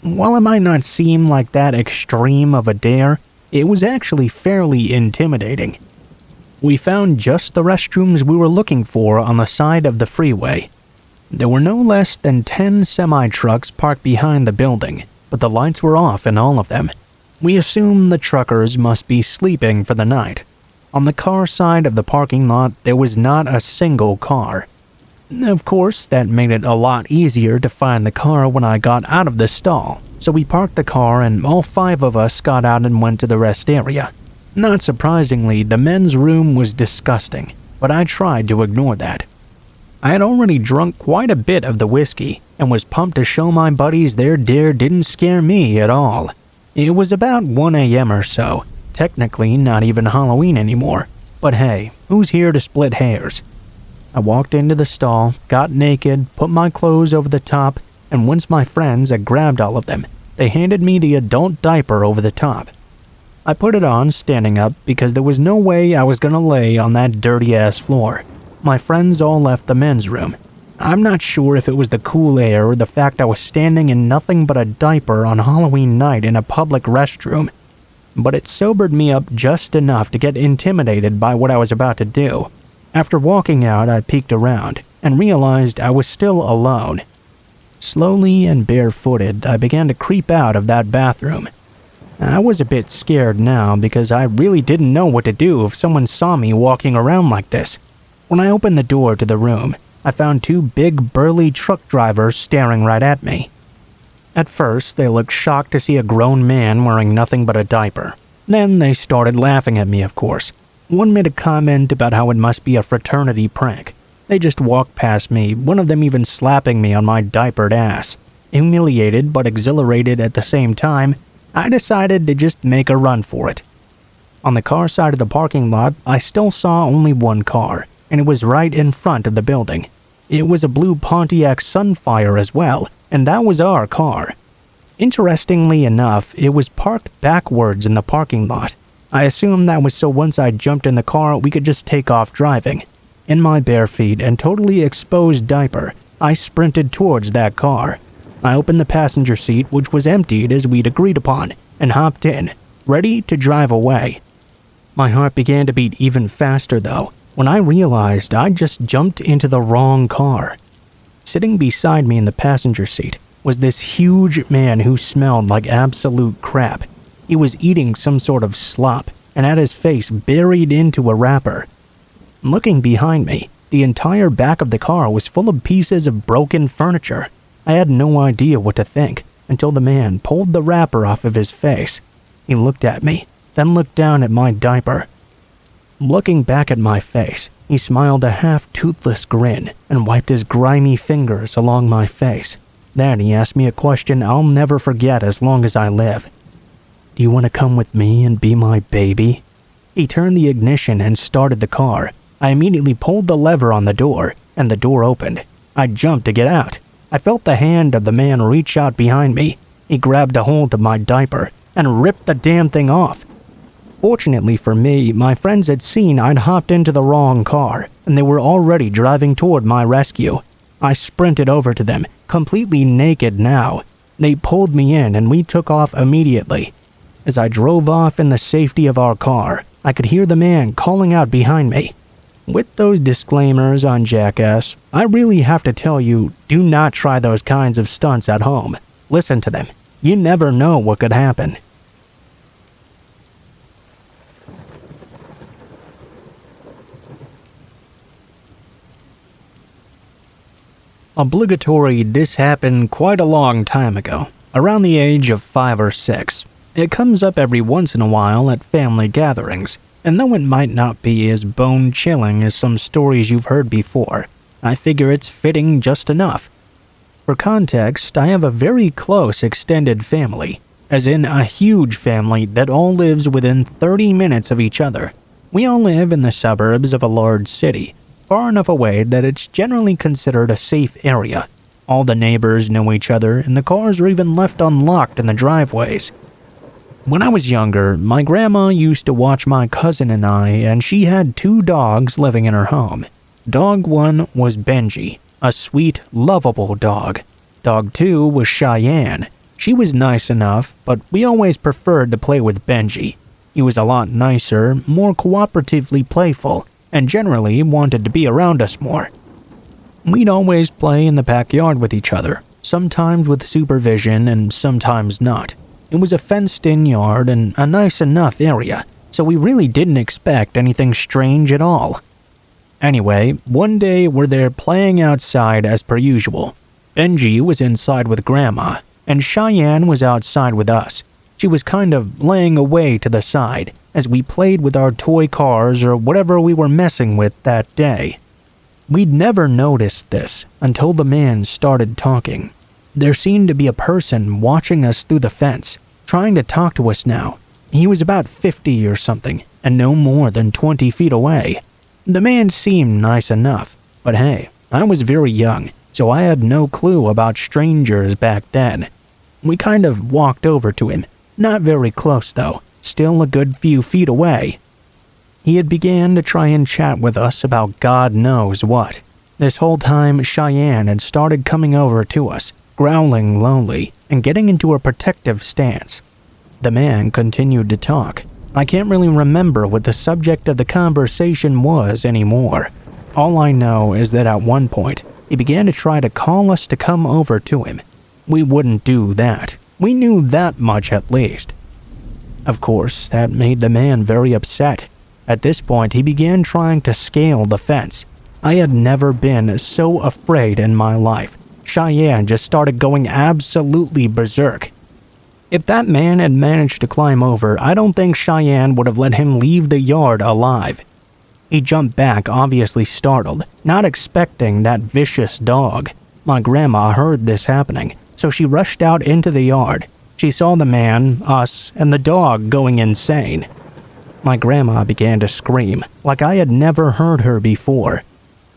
S1: While it might not seem like that extreme of a dare, it was actually fairly intimidating. We found just the restrooms we were looking for on the side of the freeway. There were no less than 10 semi-trucks parked behind the building, but the lights were off in all of them. We assumed the truckers must be sleeping for the night. On the car side of the parking lot, there was not a single car. Of course, that made it a lot easier to find the car when I got out of the stall, so we parked the car and all 5 of us got out and went to the rest area. Not surprisingly, the men's room was disgusting, but I tried to ignore that. I had already drunk quite a bit of the whiskey and was pumped to show my buddies their dare didn't scare me at all. It was about 1 a.m. or so, technically not even Halloween anymore, but hey, who's here to split hairs? I walked into the stall, got naked, put my clothes over the top, and once my friends had grabbed all of them, they handed me the adult diaper over the top. I put it on standing up because there was no way I was gonna lay on that dirty-ass floor. My friends all left the men's room. I'm not sure if it was the cool air or the fact I was standing in nothing but a diaper on Halloween night in a public restroom, but it sobered me up just enough to get intimidated by what I was about to do. After walking out, I peeked around and realized I was still alone. Slowly and barefooted, I began to creep out of that bathroom. I was a bit scared now because I really didn't know what to do if someone saw me walking around like this. When I opened the door to the room, I found two big burly truck drivers staring right at me. At first, they looked shocked to see a grown man wearing nothing but a diaper. Then they started laughing at me, of course. One made a comment about how it must be a fraternity prank. They just walked past me, one of them even slapping me on my diapered ass. Humiliated but exhilarated at the same time, I decided to just make a run for it. On the car side of the parking lot, I still saw only one car, and it was right in front of the building. It was a blue Pontiac Sunfire as well, and that was our car. Interestingly enough, it was parked backwards in the parking lot. I assumed that was so once I jumped in the car, we could just take off driving. In my bare feet and totally exposed diaper, I sprinted towards that car. I opened the passenger seat, which was emptied as we'd agreed upon, and hopped in, ready to drive away. My heart began to beat even faster though, when I realized I'd just jumped into the wrong car. Sitting beside me in the passenger seat was this huge man who smelled like absolute crap. He was eating some sort of slop and had his face buried into a wrapper. Looking behind me, the entire back of the car was full of pieces of broken furniture. I had no idea what to think until the man pulled the wrapper off of his face. He looked at me, then looked down at my diaper. Looking back at my face, he smiled a half-toothless grin and wiped his grimy fingers along my face. Then he asked me a question I'll never forget as long as I live. "Do you want to come with me and be my baby?" He turned the ignition and started the car. I immediately pulled the lever on the door, and the door opened. I jumped to get out. I felt the hand of the man reach out behind me. He grabbed a hold of my diaper and ripped the damn thing off. Fortunately for me, my friends had seen I'd hopped into the wrong car, and they were already driving toward my rescue. I sprinted over to them, completely naked now. They pulled me in and we took off immediately. As I drove off in the safety of our car, I could hear the man calling out behind me. With those disclaimers on Jackass, I really have to tell you, do not try those kinds of stunts at home. Listen to them. You never know what could happen. Obligatory, this happened quite a long time ago, around the age of 5 or 6. It comes up every once in a while at family gatherings, and though it might not be as bone-chilling as some stories you've heard before, I figure it's fitting just enough. For context, I have a very close extended family, as in a huge family that all lives within 30 minutes of each other. We all live in the suburbs of a large city, far enough away that it's generally considered a safe area. All the neighbors know each other, and the cars are even left unlocked in the driveways. When I was younger, my grandma used to watch my cousin and I, and she had 2 dogs living in her home. Dog 1 was Benji, a sweet, lovable dog. Dog 2 was Cheyenne. She was nice enough, but we always preferred to play with Benji. He was a lot nicer, more cooperatively playful, and generally wanted to be around us more. We'd always play in the backyard with each other, sometimes with supervision and sometimes not. It was a fenced-in yard and a nice enough area, so we really didn't expect anything strange at all. Anyway, one day we're there playing outside as per usual. Benji was inside with Grandma, and Cheyenne was outside with us. She was kind of laying away to the side as we played with our toy cars or whatever we were messing with that day. We'd never noticed this until the man started talking. There seemed to be a person watching us through the fence, trying to talk to us now. He was about 50 or something, and no more than 20 feet away. The man seemed nice enough, but hey, I was very young, so I had no clue about strangers back then. We kind of walked over to him, not very close though, still a good few feet away. He had began to try and chat with us about God knows what. This whole time, Cheyenne had started coming over to us, growling lowly and getting into a protective stance. The man continued to talk. I can't really remember what the subject of the conversation was anymore. All I know is that at one point, he began to try to call us to come over to him. We wouldn't do that. We knew that much at least. Of course, that made the man very upset. At this point, he began trying to scale the fence. I had never been so afraid in my life. Cheyenne just started going absolutely berserk. If that man had managed to climb over, I don't think Cheyenne would have let him leave the yard alive. He jumped back, obviously startled, not expecting that vicious dog. My grandma heard this happening, so she rushed out into the yard. She saw the man, us, and the dog going insane. My grandma began to scream, like I had never heard her before.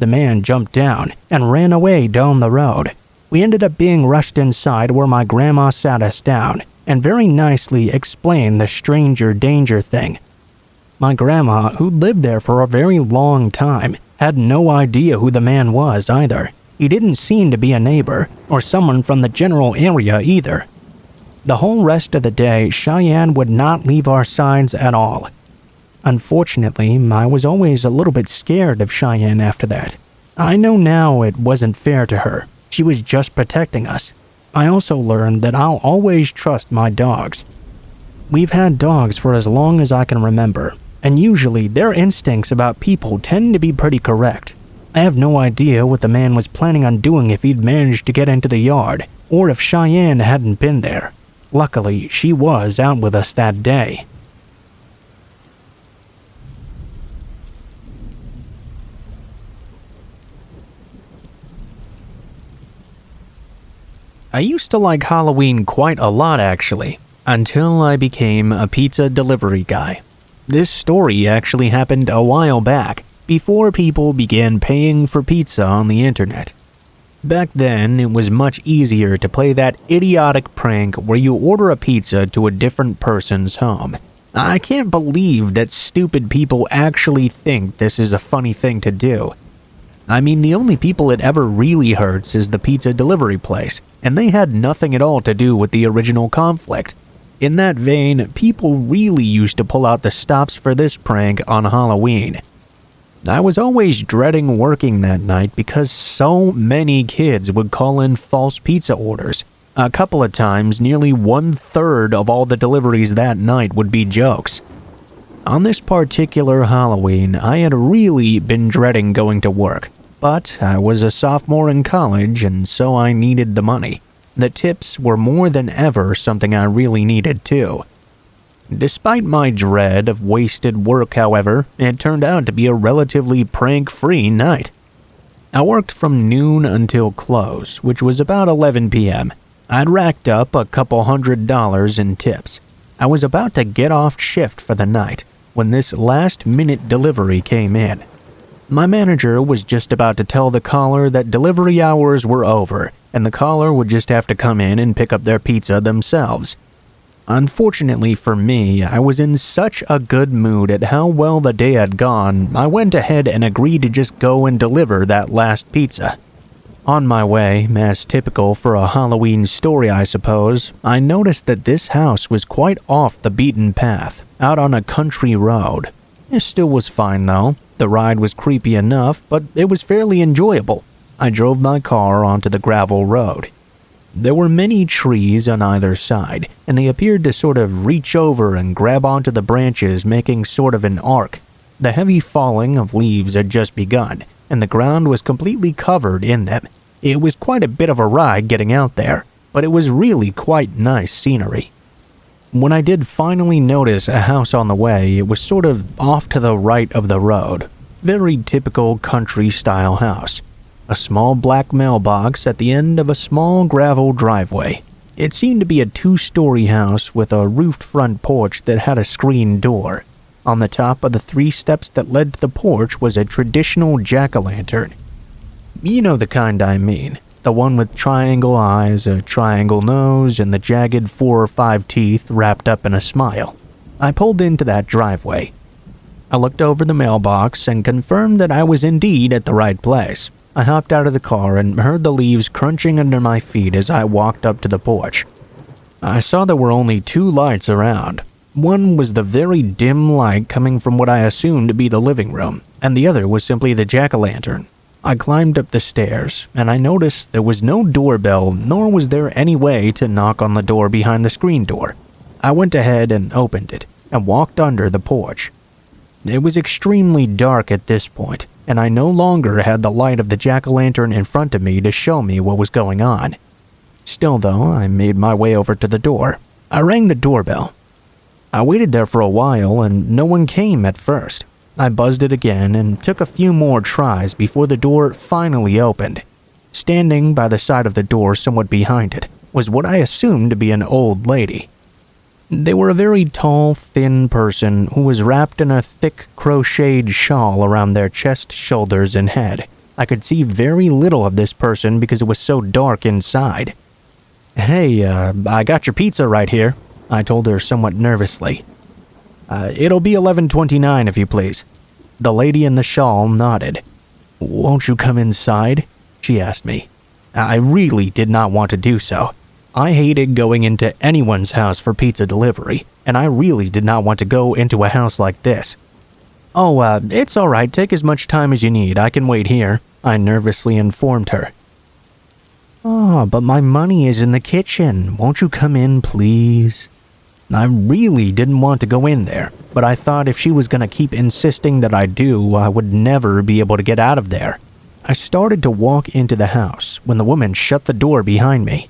S1: The man jumped down and ran away down the road. We ended up being rushed inside where my grandma sat us down and very nicely explained the stranger danger thing. My grandma, who lived there for a very long time, had no idea who the man was either. He didn't seem to be a neighbor or someone from the general area either. The whole rest of the day, Cheyenne would not leave our sides at all. Unfortunately, I was always a little bit scared of Cheyenne after that. I know now it wasn't fair to her. She was just protecting us. I also learned that I'll always trust my dogs. We've had dogs for as long as I can remember, and usually their instincts about people tend to be pretty correct. I have no idea what the man was planning on doing if he'd managed to get into the yard, or if Cheyenne hadn't been there. Luckily, she was out with us that day. I used to like Halloween quite a lot actually, until I became a pizza delivery guy. This story actually happened a while back, before people began paying for pizza on the internet. Back then, it was much easier to play that idiotic prank where you order a pizza to a different person's home. I can't believe that stupid people actually think this is a funny thing to do. I mean, the only people it ever really hurts is the pizza delivery place, and they had nothing at all to do with the original conflict. In that vein, people really used to pull out the stops for this prank on Halloween. I was always dreading working that night because so many kids would call in false pizza orders. A couple of times, nearly 1/3 of all the deliveries that night would be jokes. On this particular Halloween, I had really been dreading going to work. But I was a sophomore in college, and so I needed the money. The tips were more than ever something I really needed too. Despite my dread of wasted work, however, it turned out to be a relatively prank-free night. I worked from noon until close, which was about 11 p.m. I'd racked up a couple $100 in tips. I was about to get off shift for the night when this last-minute delivery came in. My manager was just about to tell the caller that delivery hours were over, and the caller would just have to come in and pick up their pizza themselves. Unfortunately for me, I was in such a good mood at how well the day had gone, I went ahead and agreed to just go and deliver that last pizza. On my way, as typical for a Halloween story I suppose, I noticed that this house was quite off the beaten path, out on a country road. It still was fine though. The ride was creepy enough, but it was fairly enjoyable. I drove my car onto the gravel road. There were many trees on either side, and they appeared to sort of reach over and grab onto the branches, making sort of an arc. The heavy falling of leaves had just begun, and the ground was completely covered in them. It was quite a bit of a ride getting out there, but it was really quite nice scenery. When I did finally notice a house on the way, it was sort of off to the right of the road. Very typical country-style house. A small black mailbox at the end of a small gravel driveway. It seemed to be a 2-story house with a roofed front porch that had a screen door. On the top of the 3 steps that led to the porch was a traditional jack-o'-lantern. You know the kind I mean. the one with triangle eyes, a triangle nose, and the jagged 4 or 5 teeth wrapped up in a smile. I pulled into that driveway. I looked over the mailbox and confirmed that I was indeed at the right place. I hopped out of the car and heard the leaves crunching under my feet as I walked up to the porch. I saw there were only 2 lights around. One was the very dim light coming from what I assumed to be the living room, and the other was simply the jack-o'-lantern. I climbed up the stairs, and I noticed there was no doorbell, nor was there any way to knock on the door behind the screen door. I went ahead and opened it, and walked under the porch. It was extremely dark at this point, and I no longer had the light of the jack-o'-lantern in front of me to show me what was going on. Still though, I made my way over to the door. I rang the doorbell. I waited there for a while and no one came at first. I buzzed it again and took a few more tries before the door finally opened. Standing by the side of the door somewhat behind it was what I assumed to be an old lady. They were a very tall, thin person who was wrapped in a thick crocheted shawl around their chest, shoulders, and head. I could see very little of this person because it was so dark inside. "Hey, I got your pizza right here," I told her somewhat nervously. It'll be 11:29 if you please." The lady in the shawl nodded. "Won't you come inside?" she asked me. I really did not want to do so. I hated going into anyone's house for pizza delivery, and I really did not want to go into a house like this. "Oh, it's alright, take as much time as you need, I can wait here," I nervously informed her. "Oh, but my money is in the kitchen, won't you come in, please?" I really didn't want to go in there, but I thought if she was going to keep insisting that I do, I would never be able to get out of there. I started to walk into the house when the woman shut the door behind me.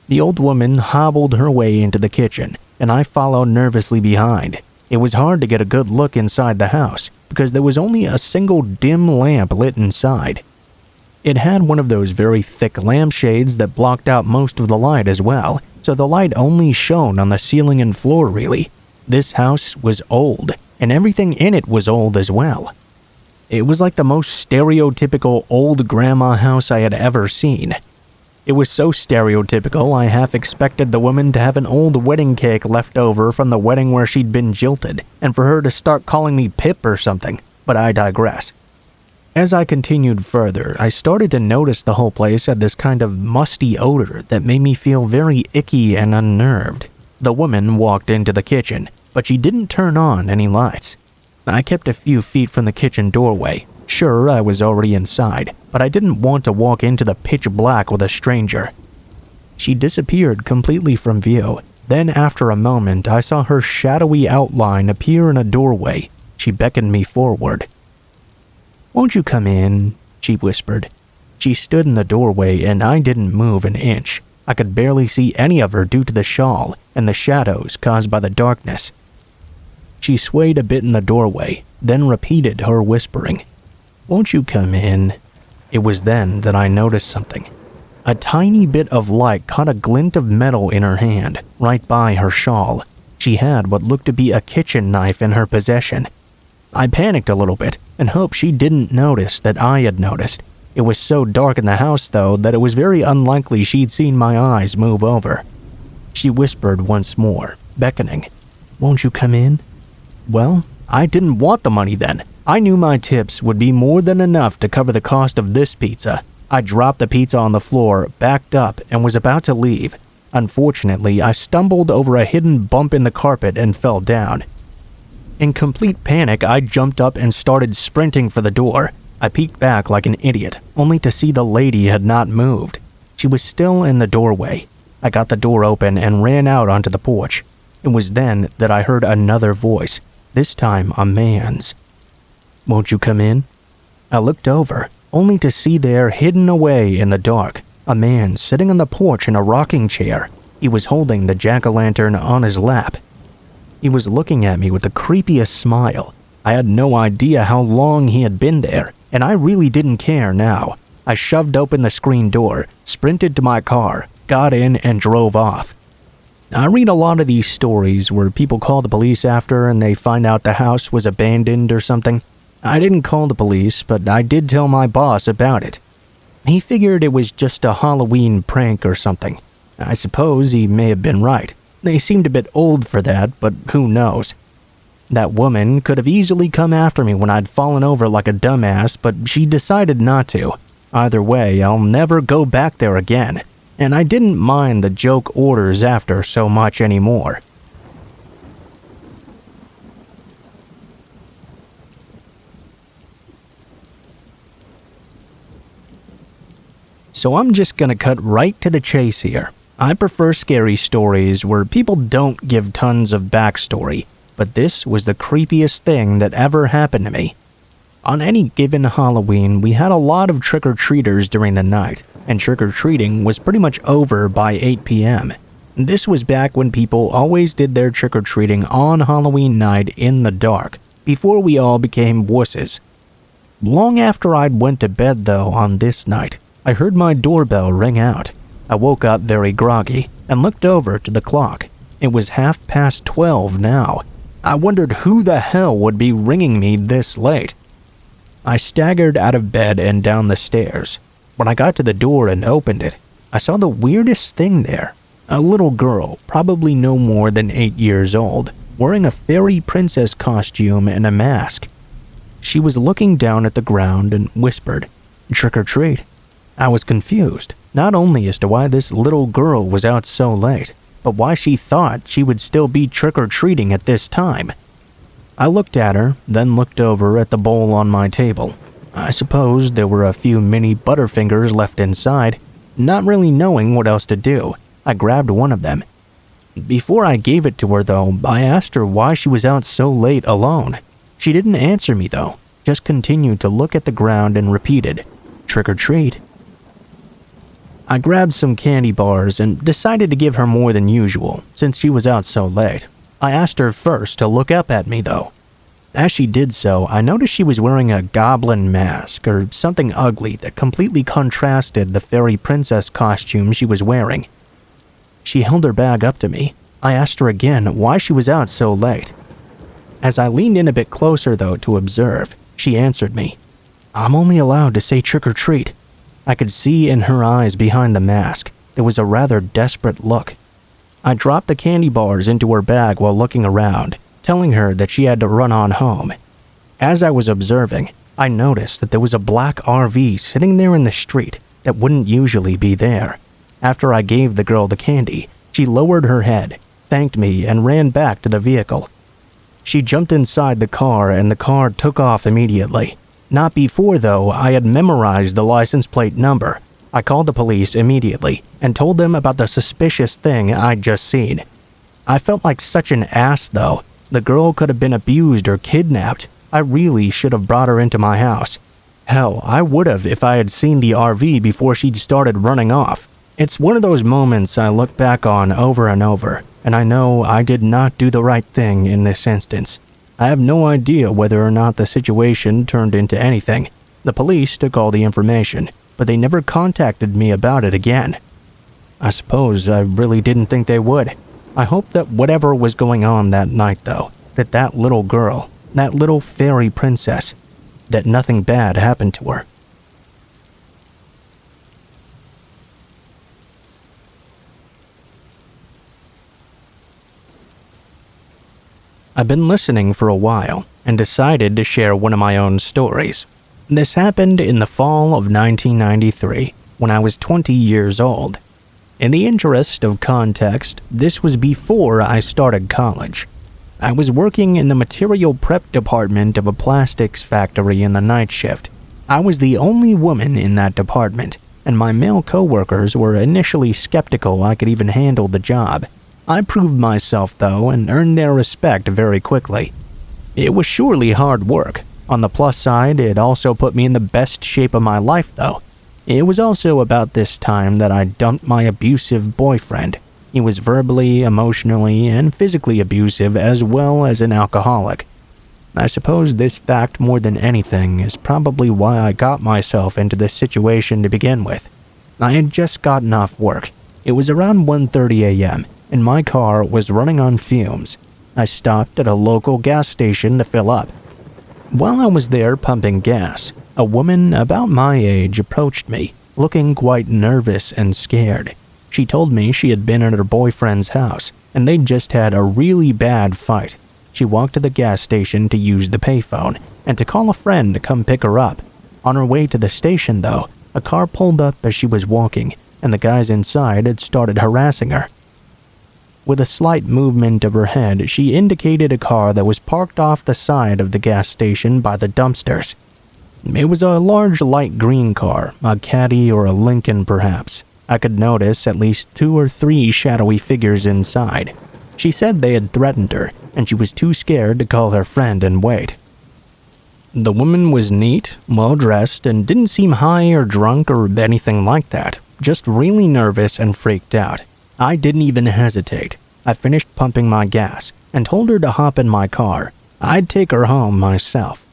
S1: The old woman hobbled her way into the kitchen, and I followed nervously behind. It was hard to get a good look inside the house because there was only a single dim lamp lit inside. It had one of those very thick lampshades that blocked out most of the light as well, so the light only shone on the ceiling and floor really. This house was old, and everything in it was old as well. It was like the most stereotypical old grandma house I had ever seen. It was so stereotypical I half expected the woman to have an old wedding cake left over from the wedding where she'd been jilted, and for her to start calling me Pip or something, but I digress. As I continued further, I started to notice the whole place had this kind of musty odor that made me feel very icky and unnerved. The woman walked into the kitchen, but she didn't turn on any lights. I kept a few feet from the kitchen doorway. Sure, I was already inside, but I didn't want to walk into the pitch black with a stranger. She disappeared completely from view. Then after a moment, I saw her shadowy outline appear in a doorway. She beckoned me forward. "Won't you come in?" she whispered. She stood in the doorway and I didn't move an inch. I could barely see any of her due to the shawl and the shadows caused by the darkness. She swayed a bit in the doorway, then repeated her whispering. "Won't you come in?" It was then that I noticed something. A tiny bit of light caught a glint of metal in her hand, right by her shawl. She had what looked to be a kitchen knife in her possession. I panicked a little bit and hoped she didn't notice that I had noticed. It was so dark in the house, though, that it was very unlikely she'd seen my eyes move over. She whispered once more, beckoning. "Won't you come in?" Well, I didn't want the money then. I knew my tips would be more than enough to cover the cost of this pizza. I dropped the pizza on the floor, backed up, and was about to leave. Unfortunately, I stumbled over a hidden bump in the carpet and fell down. In complete panic, I jumped up and started sprinting for the door. I peeked back like an idiot, only to see the lady had not moved. She was still in the doorway. I got the door open and ran out onto the porch. It was then that I heard another voice, this time a man's. "Won't you come in?" I looked over, only to see there, hidden away in the dark, a man sitting on the porch in a rocking chair. He was holding the jack-o'-lantern on his lap. He was looking at me with the creepiest smile. I had no idea how long he had been there, and I really didn't care now. I shoved open the screen door, sprinted to my car, got in, and drove off. I read a lot of these stories where people call the police after and they find out the house was abandoned or something. I didn't call the police, but I did tell my boss about it. He figured it was just a Halloween prank or something. I suppose he may have been right. They seemed a bit old for that, but who knows. That woman could have easily come after me when I'd fallen over like a dumbass, but she decided not to. Either way, I'll never go back there again, and I didn't mind the joke orders after so much anymore. So I'm just gonna cut right to the chase here. I prefer scary stories where people don't give tons of backstory, but this was the creepiest thing that ever happened to me. On any given Halloween, we had a lot of trick-or-treaters during the night, and trick-or-treating was pretty much over by 8 p.m. This was back when people always did their trick-or-treating on Halloween night in the dark, before we all became wusses. Long after I'd went to bed though on this night, I heard my doorbell ring out. I woke up very groggy and looked over to the clock. It was 12:30 now. I wondered who the hell would be ringing me this late. I staggered out of bed and down the stairs. When I got to the door and opened it, I saw the weirdest thing there. A little girl, probably no more than 8 years old, wearing a fairy princess costume and a mask. She was looking down at the ground and whispered, "Trick or treat." I was confused, not only as to why this little girl was out so late, but why she thought she would still be trick-or-treating at this time. I looked at her, then looked over at the bowl on my table. I suppose there were a few mini Butterfingers left inside. Not really knowing what else to do, I grabbed one of them. Before I gave it to her though, I asked her why she was out so late alone. She didn't answer me though, just continued to look at the ground and repeated, "Trick or treat." I grabbed some candy bars and decided to give her more than usual, since she was out so late. I asked her first to look up at me though. As she did so, I noticed she was wearing a goblin mask or something ugly that completely contrasted the fairy princess costume she was wearing. She held her bag up to me. I asked her again why she was out so late. As I leaned in a bit closer though to observe, she answered me, "I'm only allowed to say trick or treat." I could see in her eyes behind the mask there was a rather desperate look. I dropped the candy bars into her bag while looking around, telling her that she had to run on home. As I was observing, I noticed that there was a black RV sitting there in the street that wouldn't usually be there. After I gave the girl the candy, she lowered her head, thanked me, and ran back to the vehicle. She jumped inside the car and the car took off immediately. Not before, though, I had memorized the license plate number. I called the police immediately and told them about the suspicious thing I'd just seen. I felt like such an ass, though. The girl could have been abused or kidnapped. I really should have brought her into my house. Hell, I would have if I had seen the RV before she'd started running off. It's one of those moments I look back on over and over, and I know I did not do the right thing in this instance. I have no idea whether or not the situation turned into anything. The police took all the information, but they never contacted me about it again. I suppose I really didn't think they would. I hope that whatever was going on that night though, that little girl, that little fairy princess, that nothing bad happened to her. I've been listening for a while and decided to share one of my own stories. This happened in the fall of 1993 when I was 20 years old. In the interest of context, this was before I started college. I was working in the material prep department of a plastics factory in the night shift. I was the only woman in that department, and my male coworkers were initially skeptical I could even handle the job. I proved myself, though, and earned their respect very quickly. It was surely hard work. On the plus side, it also put me in the best shape of my life, though. It was also about this time that I dumped my abusive boyfriend. He was verbally, emotionally, and physically abusive, as well as an alcoholic. I suppose this fact, more than anything, is probably why I got myself into this situation to begin with. I had just gotten off work. It was around 1:30 a.m., and my car was running on fumes. I stopped at a local gas station to fill up. While I was there pumping gas, a woman about my age approached me. looking quite nervous and scared. She told me she had been at her boyfriend's house, and they'd just had a really bad fight. She walked to the gas station to use the payphone, and to call a friend to come pick her up. On her way to the station, though, a car pulled up as she was walking, and the guys inside had started harassing her. With a slight movement of her head, she indicated a car that was parked off the side of the gas station by the dumpsters. It was a large light green car, a Caddy or a Lincoln perhaps. I could notice at least 2 or 3 shadowy figures inside. She said they had threatened her, and she was too scared to call her friend and wait. The woman was neat, well-dressed, and didn't seem high or drunk or anything like that, just really nervous and freaked out. I didn't even hesitate. I finished pumping my gas and told her to hop in my car. I'd take her home myself.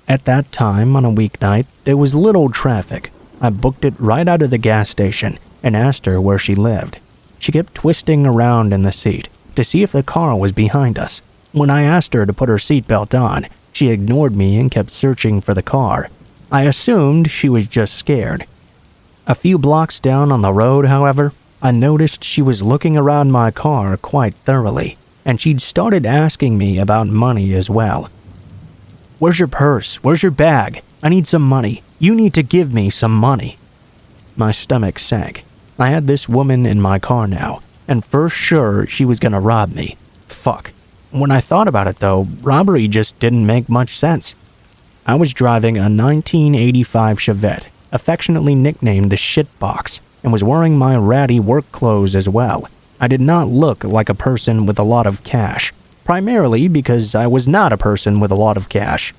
S1: At that time, on a weeknight, there was little traffic. I booked it right out of the gas station and asked her where she lived. She kept twisting around in the seat to see if the car was behind us. When I asked her to put her seatbelt on, she ignored me and kept searching for the car. I assumed she was just scared. A few blocks down on the road, however, I noticed she was looking around my car quite thoroughly, and she'd started asking me about money as well. "Where's your purse? Where's your bag? I need some money. You need to give me some money." My stomach sank. I had this woman in my car now, and for sure she was gonna rob me. Fuck. When I thought about it though, robbery just didn't make much sense. I was driving a 1985 Chevette, affectionately nicknamed the Shitbox, and was wearing my ratty work clothes as well. I did not look like a person with a lot of cash, primarily because I was not a person with a lot of cash.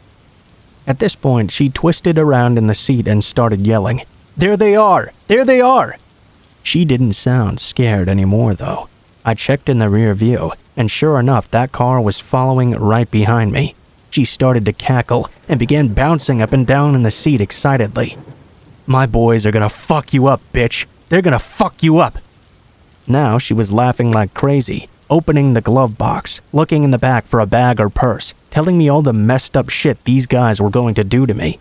S1: At this point, she twisted around in the seat and started yelling, "There they are! There they are!" She didn't sound scared anymore though. I checked in the rear view, and sure enough, that car was following right behind me. She started to cackle and began bouncing up and down in the seat excitedly. "My boys are gonna fuck you up, bitch! They're gonna fuck you up!" Now she was laughing like crazy, opening the glove box, looking in the back for a bag or purse, telling me all the messed up shit these guys were going to do to me.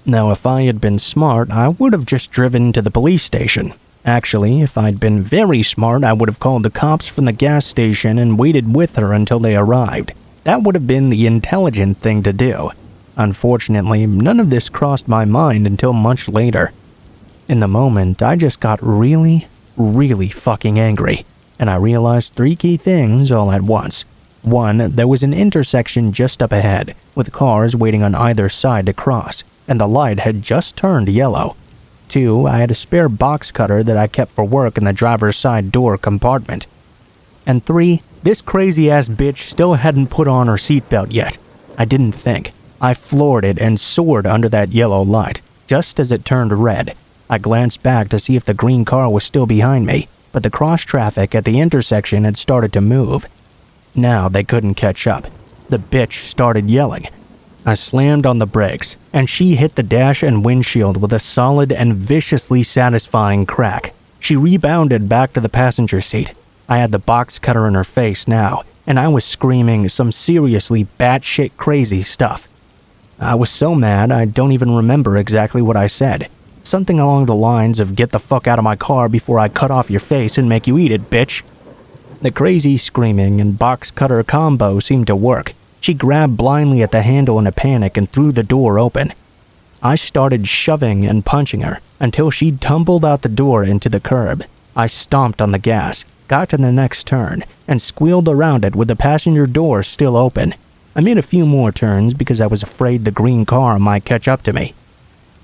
S1: Now, if I had been smart, I would have just driven to the police station. Actually, if I'd been very smart, I would have called the cops from the gas station and waited with her until they arrived. That would have been the intelligent thing to do. Unfortunately, none of this crossed my mind until much later. In the moment, I just got really fucking angry, and I realized 3 key things all at once. 1, there was an intersection just up ahead, with cars waiting on either side to cross, and the light had just turned yellow. 2, I had a spare box cutter that I kept for work in the driver's side door compartment. And 3, this crazy-ass bitch still hadn't put on her seatbelt yet. I didn't think. I floored it and soared under that yellow light, just as it turned red. I glanced back to see if the green car was still behind me, but the cross-traffic at the intersection had started to move. Now they couldn't catch up. The bitch started yelling. I slammed on the brakes, and she hit the dash and windshield with a solid and viciously satisfying crack. She rebounded back to the passenger seat. I had the box cutter in her face now, and I was screaming some seriously batshit crazy stuff. I was so mad I don't even remember exactly what I said. Something along the lines of "Get the fuck out of my car before I cut off your face and make you eat it, bitch." The crazy screaming and box cutter combo seemed to work. She grabbed blindly at the handle in a panic and threw the door open. I started shoving and punching her until she tumbled out the door into the curb. I stomped on the gas, got to the next turn, and squealed around it with the passenger door still open. I made a few more turns because I was afraid the green car might catch up to me.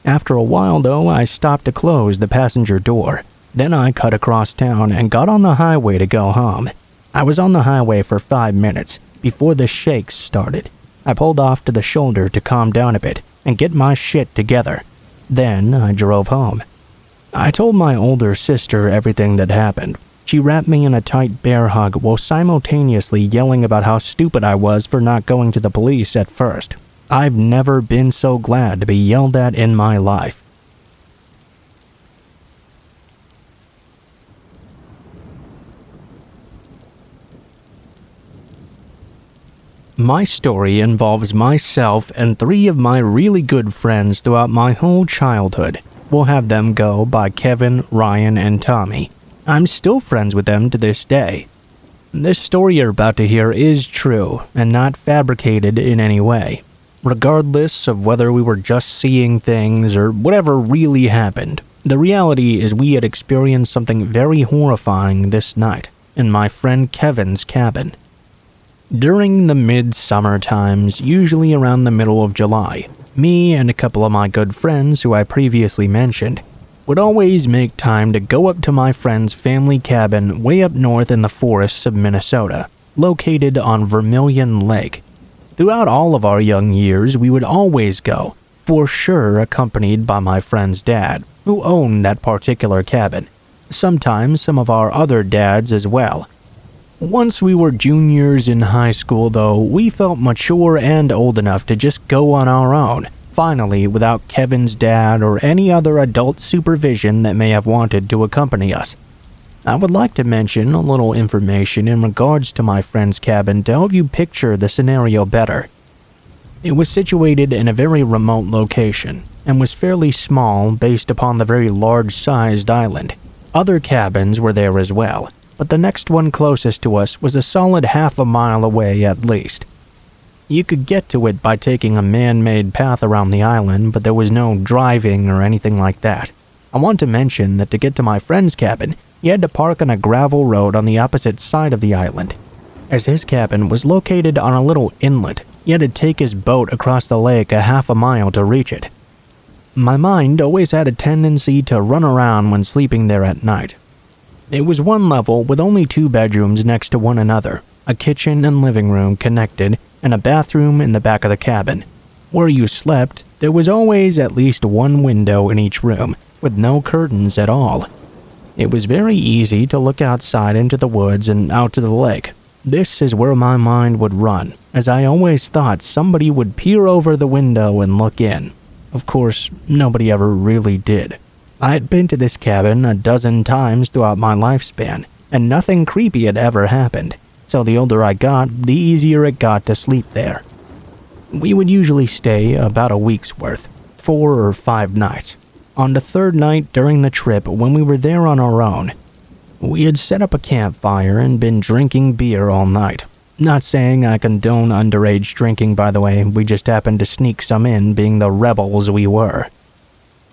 S1: After a while, though, I stopped to close the passenger door. Then I cut across town and got on the highway to go home. I was on the highway for 5 minutes before the shakes started. I pulled off to the shoulder to calm down a bit and get my shit together. Then I drove home. I told my older sister everything that happened. She wrapped me in a tight bear hug while simultaneously yelling about how stupid I was for not going to the police at first. I've never been so glad to be yelled at in my life. My story involves myself and 3 of my really good friends throughout my whole childhood. We'll have them go by Kevin, Ryan, and Tommy. I'm still friends with them to this day. This story you're about to hear is true and not fabricated in any way. Regardless of whether we were just seeing things or whatever really happened, the reality is we had experienced something very horrifying this night in my friend Kevin's cabin. During the midsummer times, usually around the middle of July, me and a couple of my good friends who I previously mentioned would always make time to go up to my friend's family cabin way up north in the forests of Minnesota, located on Vermilion Lake. Throughout all of our young years, we would always go, for sure accompanied by my friend's dad, who owned that particular cabin. Sometimes some of our other dads as well. Once we were juniors in high school, though, we felt mature and old enough to just go on our own, finally without Kevin's dad or any other adult supervision that may have wanted to accompany us. I would like to mention a little information in regards to my friend's cabin to help you picture the scenario better. It was situated in a very remote location and was fairly small based upon the very large-sized island. Other cabins were there as well, but the next one closest to us was a solid half a mile away at least. You could get to it by taking a man-made path around the island, but there was no driving or anything like that. I want to mention that to get to my friend's cabin, he had to park on a gravel road on the opposite side of the island. As his cabin was located on a little inlet, he had to take his boat across the lake a half a mile to reach it. My mind always had a tendency to run around when sleeping there at night. It was one level with only 2 bedrooms next to one another, a kitchen and living room connected, and a bathroom in the back of the cabin. Where you slept, there was always at least one window in each room, with no curtains at all. It was very easy to look outside into the woods and out to the lake. This is where my mind would run, as I always thought somebody would peer over the window and look in. Of course, nobody ever really did. I had been to this cabin a dozen times throughout my lifespan, and nothing creepy had ever happened, so the older I got, the easier it got to sleep there. We would usually stay about a week's worth, 4 or 5 nights. On the 3rd night during the trip, when we were there on our own, we had set up a campfire and been drinking beer all night. Not saying I condone underage drinking, by the way, we just happened to sneak some in, being the rebels we were.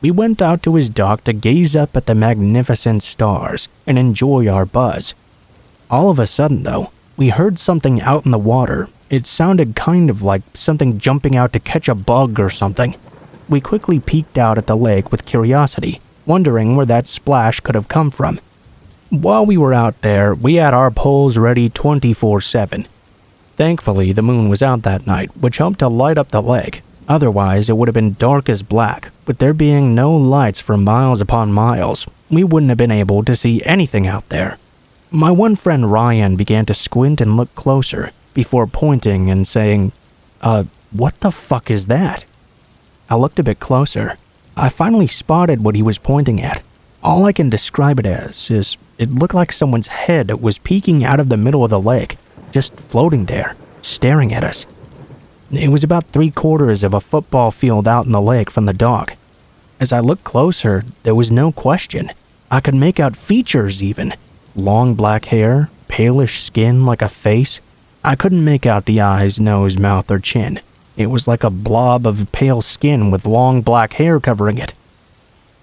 S1: We went out to his dock to gaze up at the magnificent stars and enjoy our buzz. All of a sudden, though, we heard something out in the water. It sounded kind of like something jumping out to catch a bug or something. We quickly peeked out at the lake with curiosity, wondering where that splash could have come from. While we were out there, we had our poles ready 24/7. Thankfully, the moon was out that night, which helped to light up the lake. Otherwise, it would have been dark as black, with there being no lights for miles upon miles. We wouldn't have been able to see anything out there. My one friend Ryan began to squint and look closer, before pointing and saying, what the fuck is that? I looked a bit closer. I finally spotted what he was pointing at. All I can describe it as is it looked like someone's head was peeking out of the middle of the lake, just floating there, staring at us. It was about 3/4 of a football field out in the lake from the dock. As I looked closer, there was no question. I could make out features even. Long black hair, palish skin like a face. I couldn't make out the eyes, nose, mouth, or chin. It was like a blob of pale skin with long black hair covering it.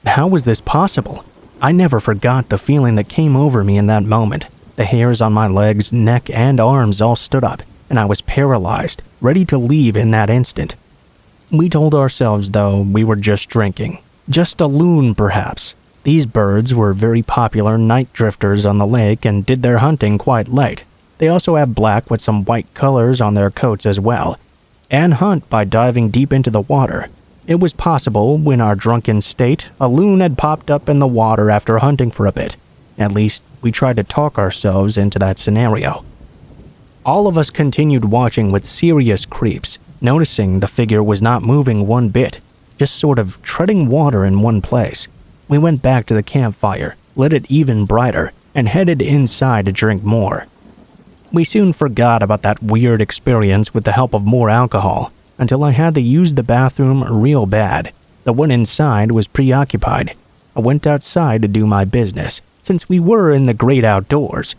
S1: How was this possible? I never forgot the feeling that came over me in that moment. The hairs on my legs, neck, and arms all stood up, and I was paralyzed, ready to leave in that instant. We told ourselves, though, we were just drinking. Just a loon, perhaps. These birds were very popular night drifters on the lake and did their hunting quite late. They also have black with some white colors on their coats as well, and hunt by diving deep into the water. It was possible, in our drunken state, a loon had popped up in the water after hunting for a bit. At least, we tried to talk ourselves into that scenario. All of us continued watching with serious creeps, noticing the figure was not moving one bit, just sort of treading water in one place. We went back to the campfire, lit it even brighter, and headed inside to drink more. We soon forgot about that weird experience with the help of more alcohol, until I had to use the bathroom real bad. The one inside was preoccupied. I went outside to do my business, since we were in the great outdoors.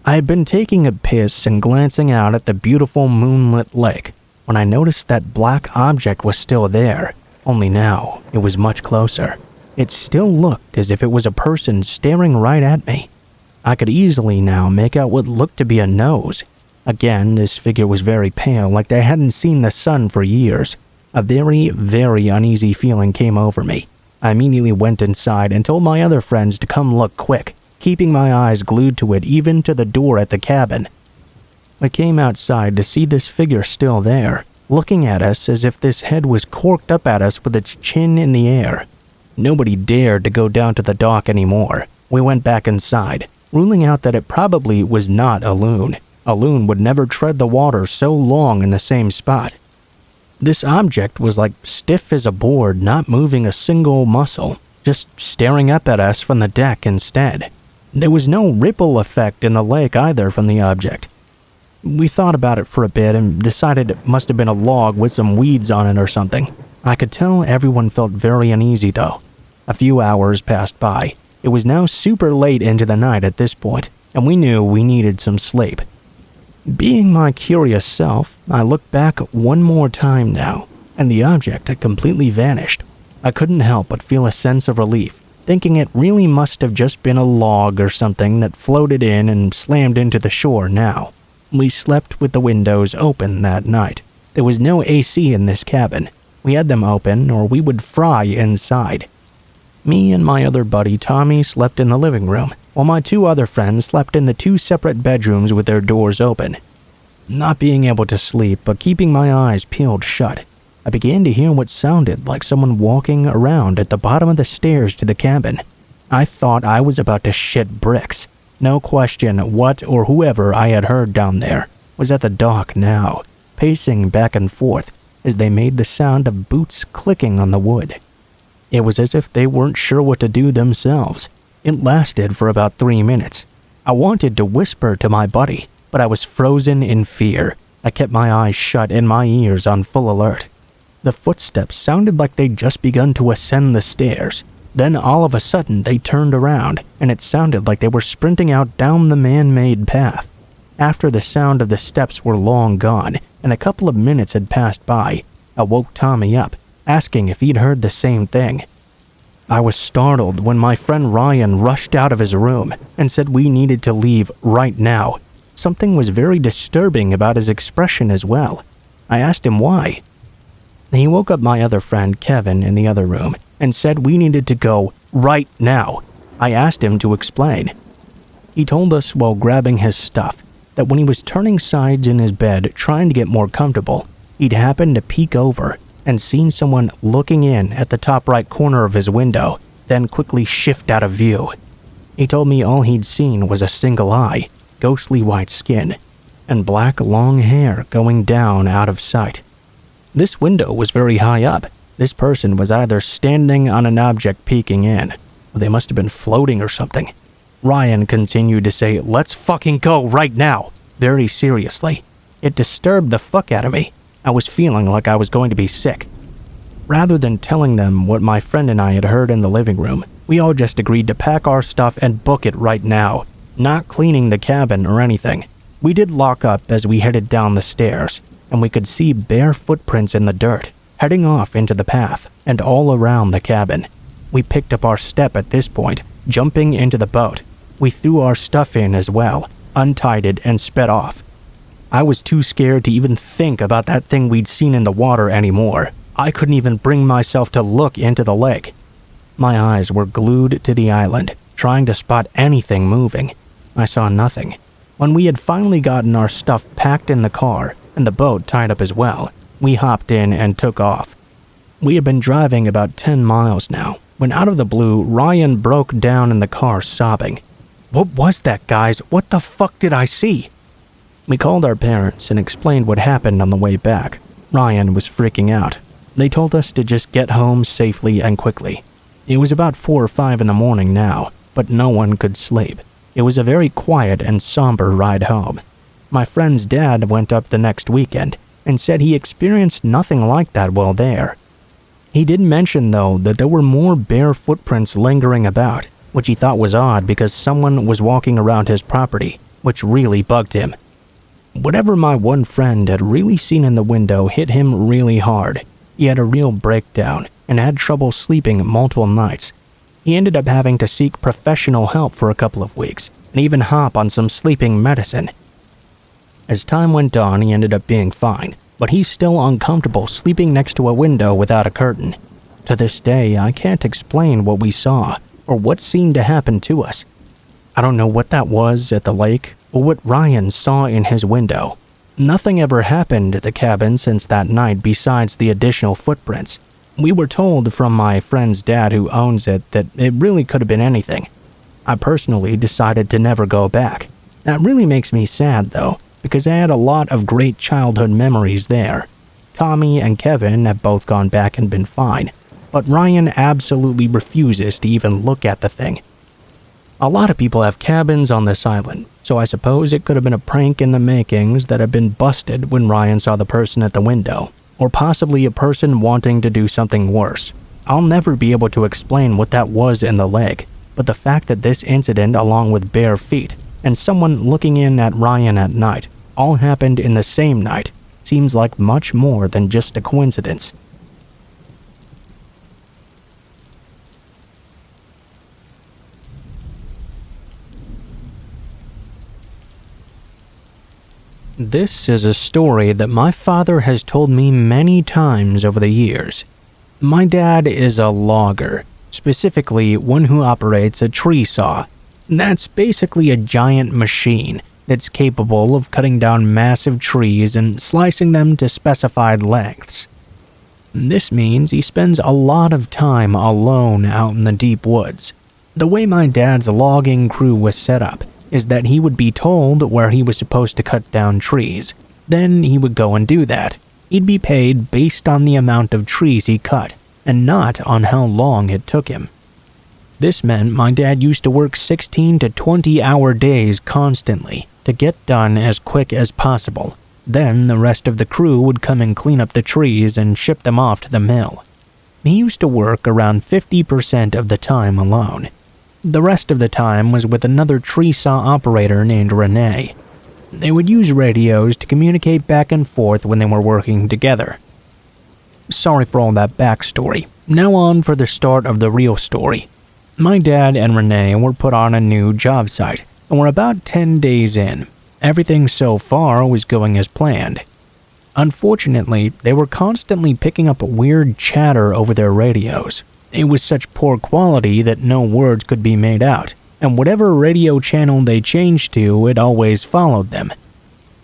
S1: I had been taking a piss and glancing out at the beautiful moonlit lake when I noticed that black object was still there, only now it was much closer. It still looked as if it was a person staring right at me. I could easily now make out what looked to be a nose. Again, this figure was very pale, like they hadn't seen the sun for years. A very, very uneasy feeling came over me. I immediately went inside and told my other friends to come look quick, keeping my eyes glued to it even to the door at the cabin. I came outside to see this figure still there, looking at us as if this head was corked up at us with its chin in the air. Nobody dared to go down to the dock anymore. We went back inside, ruling out that it probably was not a loon. A loon would never tread the water so long in the same spot. This object was like stiff as a board, not moving a single muscle, just staring up at us from the deck instead. There was no ripple effect in the lake either from the object. We thought about it for a bit and decided it must have been a log with some weeds on it or something. I could tell everyone felt very uneasy though. A few hours passed by. It was now super late into the night at this point, and we knew we needed some sleep. Being my curious self, I looked back one more time now, and the object had completely vanished. I couldn't help but feel a sense of relief, thinking it really must have just been a log or something that floated in and slammed into the shore now. We slept with the windows open that night. There was no AC in this cabin. We had them open or we would fry inside. Me and my other buddy Tommy slept in the living room, while my two other friends slept in the two separate bedrooms with their doors open. Not being able to sleep, but keeping my eyes peeled shut, I began to hear what sounded like someone walking around at the bottom of the stairs to the cabin. I thought I was about to shit bricks. No question what or whoever I had heard down there was at the dock now, pacing back and forth as they made the sound of boots clicking on the wood. It was as if they weren't sure what to do themselves. It lasted for about 3 minutes. I wanted to whisper to my buddy, but I was frozen in fear. I kept my eyes shut and my ears on full alert. The footsteps sounded like they'd just begun to ascend the stairs. Then all of a sudden they turned around, and it sounded like they were sprinting out down the man-made path. After the sound of the steps were long gone, and a couple of minutes had passed by, I woke Tommy up, asking if he'd heard the same thing. I was startled when my friend Ryan rushed out of his room and said we needed to leave right now. Something was very disturbing about his expression as well. I asked him why. He woke up my other friend Kevin in the other room and said we needed to go right now. I asked him to explain. He told us while grabbing his stuff that when he was turning sides in his bed trying to get more comfortable, he'd happened to peek over and seen someone looking in at the top right corner of his window, then quickly shift out of view. He told me all he'd seen was a single eye, ghostly white skin, and black long hair going down out of sight. This window was very high up. This person was either standing on an object peeking in, or they must have been floating or something. Ryan continued to say, "Let's fucking go right now," very seriously. It disturbed the fuck out of me. I was feeling like I was going to be sick. Rather than telling them what my friend and I had heard in the living room, we all just agreed to pack our stuff and book it right now, not cleaning the cabin or anything. We did lock up as we headed down the stairs, and we could see bare footprints in the dirt, heading off into the path and all around the cabin. We picked up our step at this point, jumping into the boat. We threw our stuff in as well, untied it, and sped off. I was too scared to even think about that thing we'd seen in the water anymore. I couldn't even bring myself to look into the lake. My eyes were glued to the island, trying to spot anything moving. I saw nothing. When we had finally gotten our stuff packed in the car and the boat tied up as well, we hopped in and took off. We had been driving about 10 miles now, when out of the blue, Ryan broke down in the car sobbing. "What was that, guys? What the fuck did I see?" We called our parents and explained what happened on the way back. Ryan was freaking out. They told us to just get home safely and quickly. It was about 4 or 5 in the morning now, but no one could sleep. It was a very quiet and somber ride home. My friend's dad went up the next weekend and said he experienced nothing like that while there. He did mention, though, that there were more bare footprints lingering about, which he thought was odd because someone was walking around his property, which really bugged him. Whatever my one friend had really seen in the window hit him really hard. He had a real breakdown and had trouble sleeping multiple nights. He ended up having to seek professional help for a couple of weeks and even hop on some sleeping medicine. As time went on, he ended up being fine, but he's still uncomfortable sleeping next to a window without a curtain. To this day, I can't explain what we saw or what seemed to happen to us. I don't know what that was at the lake or what Ryan saw in his window. Nothing ever happened at the cabin since that night besides the additional footprints. We were told from my friend's dad who owns it that it really could have been anything. I personally decided to never go back. That really makes me sad though, because I had a lot of great childhood memories there. Tommy and Kevin have both gone back and been fine, but Ryan absolutely refuses to even look at the thing. A lot of people have cabins on this island, so I suppose it could have been a prank in the makings that had been busted when Ryan saw the person at the window, or possibly a person wanting to do something worse. I'll never be able to explain what that was in the leg, but the fact that this incident, along with bare feet and someone looking in at Ryan at night, all happened in the same night, seems like much more than just a coincidence. This is a story that my father has told me many times over the years. My dad is a logger, specifically one who operates a tree saw. That's basically a giant machine that's capable of cutting down massive trees and slicing them to specified lengths. This means he spends a lot of time alone out in the deep woods. The way my dad's logging crew was set up is that he would be told where he was supposed to cut down trees. Then he would go and do that. He'd be paid based on the amount of trees he cut, and not on how long it took him. This meant my dad used to work 16 to 20-hour days constantly to get done as quick as possible. Then the rest of the crew would come and clean up the trees and ship them off to the mill. He used to work around 50% of the time alone. The rest of the time was with another tree saw operator named Renee. They would use radios to communicate back and forth when they were working together. Sorry for all that backstory. Now on for the start of the real story. My dad and Renee were put on a new job site, and we're about 10 days in. Everything so far was going as planned. Unfortunately, they were constantly picking up weird chatter over their radios. It was such poor quality that no words could be made out, and whatever radio channel they changed to, it always followed them.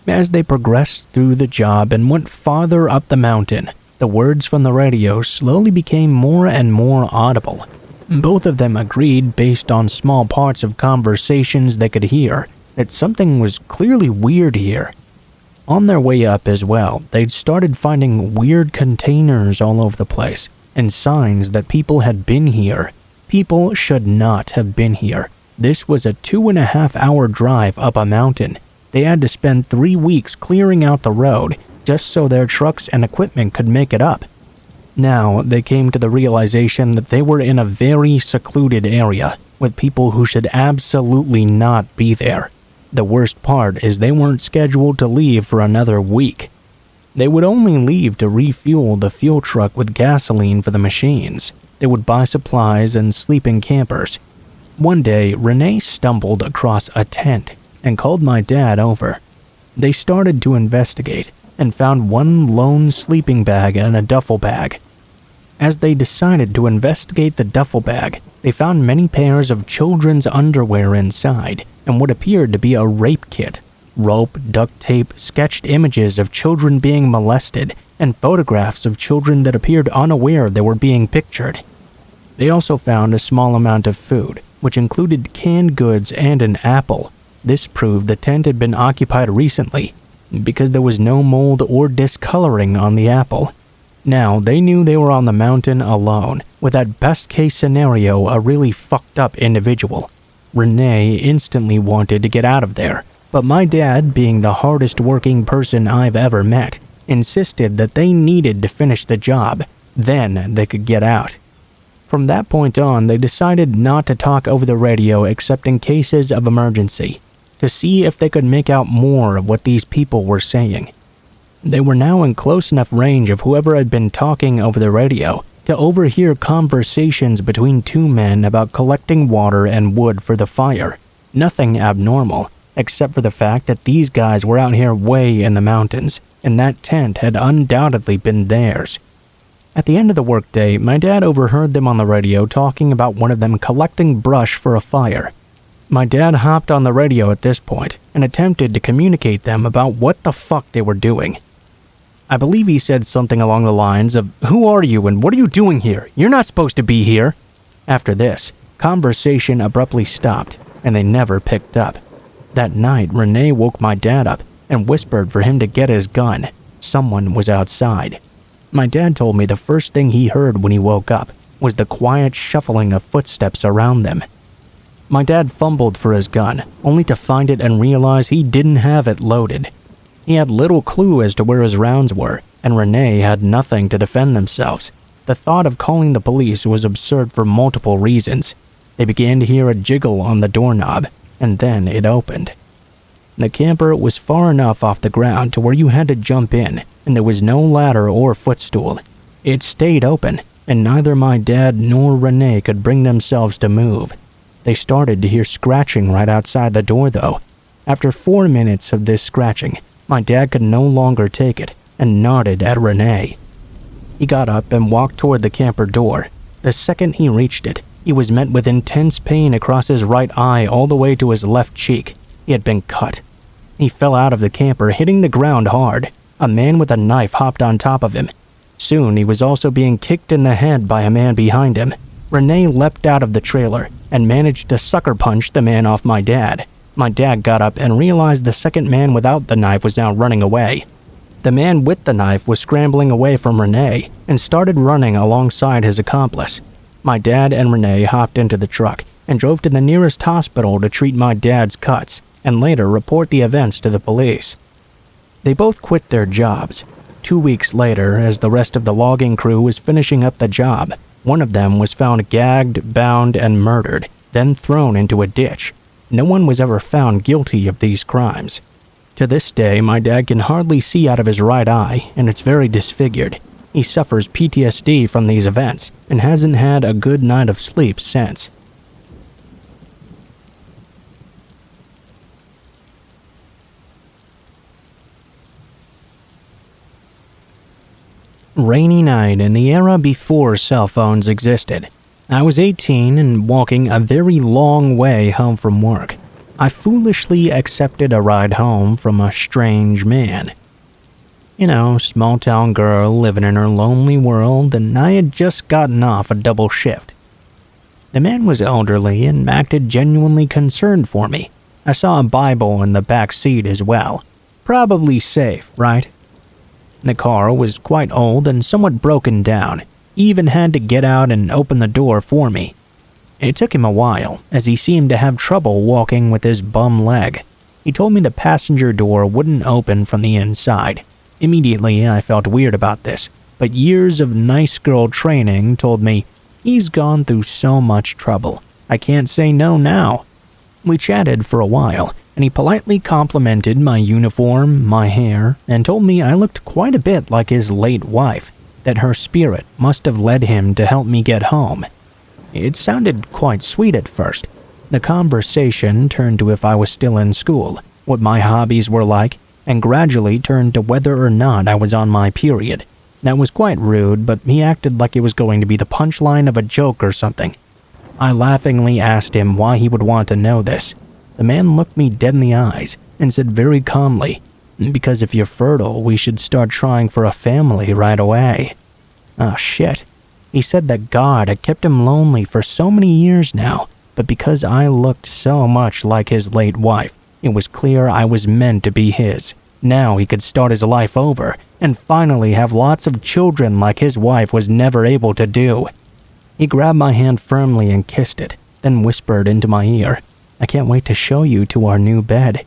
S1: As they progressed through the job and went farther up the mountain, the words from the radio slowly became more and more audible. Both of them agreed, based on small parts of conversations they could hear, that something was clearly weird here. On their way up as well, they'd started finding weird containers all over the place, and signs that people had been here. People should not have been here. This was a 2.5-hour drive up a mountain. They had to spend 3 weeks clearing out the road just so their trucks and equipment could make it up. Now, they came to the realization that they were in a very secluded area with people who should absolutely not be there. The worst part is they weren't scheduled to leave for another week. They would only leave to refuel the fuel truck with gasoline for the machines. They would buy supplies and sleep in campers. One day, Renee stumbled across a tent and called my dad over. They started to investigate and found one lone sleeping bag and a duffel bag. As they decided to investigate the duffel bag, they found many pairs of children's underwear inside and what appeared to be a rape kit. Rope, duct tape, sketched images of children being molested, and photographs of children that appeared unaware they were being pictured. They also found a small amount of food, which included canned goods and an apple. This proved the tent had been occupied recently, because there was no mold or discoloring on the apple. Now, they knew they were on the mountain alone, with that best-case scenario a really fucked up individual. Renee instantly wanted to get out of there, but my dad, being the hardest working person I've ever met, insisted that they needed to finish the job. Then they could get out. From that point on, they decided not to talk over the radio except in cases of emergency, to see if they could make out more of what these people were saying. They were now in close enough range of whoever had been talking over the radio to overhear conversations between two men about collecting water and wood for the fire. Nothing abnormal, except for the fact that these guys were out here way in the mountains, and that tent had undoubtedly been theirs. At the end of the workday, my dad overheard them on the radio talking about one of them collecting brush for a fire. My dad hopped on the radio at this point and attempted to communicate them about what the fuck they were doing. I believe he said something along the lines of, "Who are you and what are you doing here? You're not supposed to be here." After this, conversation abruptly stopped, and they never picked up. That night, Renee woke my dad up and whispered for him to get his gun. Someone was outside. My dad told me the first thing he heard when he woke up was the quiet shuffling of footsteps around them. My dad fumbled for his gun, only to find it and realize he didn't have it loaded. He had little clue as to where his rounds were, and Renee had nothing to defend themselves. The thought of calling the police was absurd for multiple reasons. They began to hear a jiggle on the doorknob, and then it opened. The camper was far enough off the ground to where you had to jump in, and there was no ladder or footstool. It stayed open, and neither my dad nor Renee could bring themselves to move. They started to hear scratching right outside the door, though. After 4 minutes of this scratching, my dad could no longer take it and nodded at Renee. He got up and walked toward the camper door. The second he reached it, he was met with intense pain across his right eye all the way to his left cheek. He had been cut. He fell out of the camper, hitting the ground hard. A man with a knife hopped on top of him. Soon he was also being kicked in the head by a man behind him. Renee leapt out of the trailer and managed to sucker punch the man off my dad. My dad got up and realized the second man without the knife was now running away. The man with the knife was scrambling away from Renee and started running alongside his accomplice. My dad and Renee hopped into the truck and drove to the nearest hospital to treat my dad's cuts and later report the events to the police. They both quit their jobs. 2 weeks later, as the rest of the logging crew was finishing up the job, one of them was found gagged, bound, and murdered, then thrown into a ditch. No one was ever found guilty of these crimes. To this day, my dad can hardly see out of his right eye, and it's very disfigured. He suffers PTSD from these events and hasn't had a good night of sleep since. Rainy night in the era before cell phones existed. I was 18 and walking a very long way home from work. I foolishly accepted a ride home from a strange man. You know, small town girl living in her lonely world, and I had just gotten off a double shift. The man was elderly and acted genuinely concerned for me. I saw a Bible in the back seat as well. Probably safe, right? The car was quite old and somewhat broken down. He even had to get out and open the door for me. It took him a while, as he seemed to have trouble walking with his bum leg. He told me the passenger door wouldn't open from the inside. Immediately, I felt weird about this, but years of nice girl training told me, he's gone through so much trouble. I can't say no now. We chatted for a while, and he politely complimented my uniform, my hair, and told me I looked quite a bit like his late wife, that her spirit must have led him to help me get home. It sounded quite sweet at first. The conversation turned to if I was still in school, what my hobbies were like, and gradually turned to whether or not I was on my period. That was quite rude, but he acted like it was going to be the punchline of a joke or something. I laughingly asked him why he would want to know this. The man looked me dead in the eyes and said very calmly, "Because if you're fertile, we should start trying for a family right away." Oh shit. He said that God had kept him lonely for so many years now, but because I looked so much like his late wife, it was clear I was meant to be his. Now he could start his life over and finally have lots of children like his wife was never able to do. He grabbed my hand firmly and kissed it, then whispered into my ear, "I can't wait to show you to our new bed."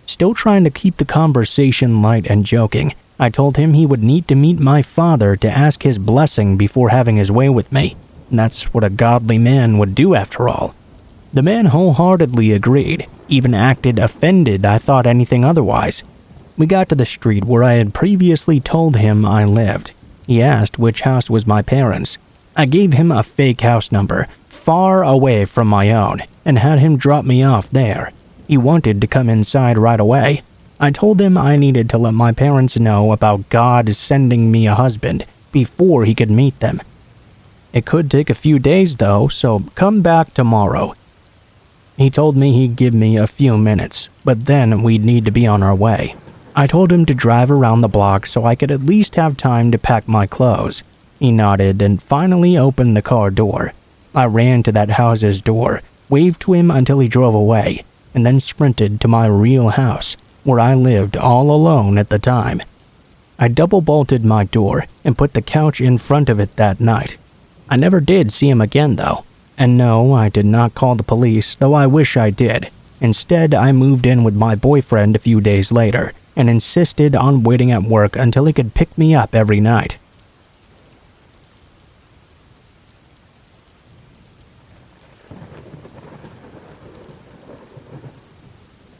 S1: Still trying to keep the conversation light and joking, I told him he would need to meet my father to ask his blessing before having his way with me. That's what a godly man would do after all. The man wholeheartedly agreed, even acted offended I thought anything otherwise. We got to the street where I had previously told him I lived. He asked which house was my parents'. I gave him a fake house number, far away from my own, and had him drop me off there. He wanted to come inside right away. I told him I needed to let my parents know about God sending me a husband before he could meet them. It could take a few days though, so come back tomorrow. He told me he'd give me a few minutes, but then we'd need to be on our way. I told him to drive around the block so I could at least have time to pack my clothes. He nodded and finally opened the car door. I ran to that house's door, waved to him until he drove away, and then sprinted to my real house, where I lived all alone at the time. I double-bolted my door and put the couch in front of it that night. I never did see him again though. And no, I did not call the police, though I wish I did. Instead, I moved in with my boyfriend a few days later and insisted on waiting at work until he could pick me up every night.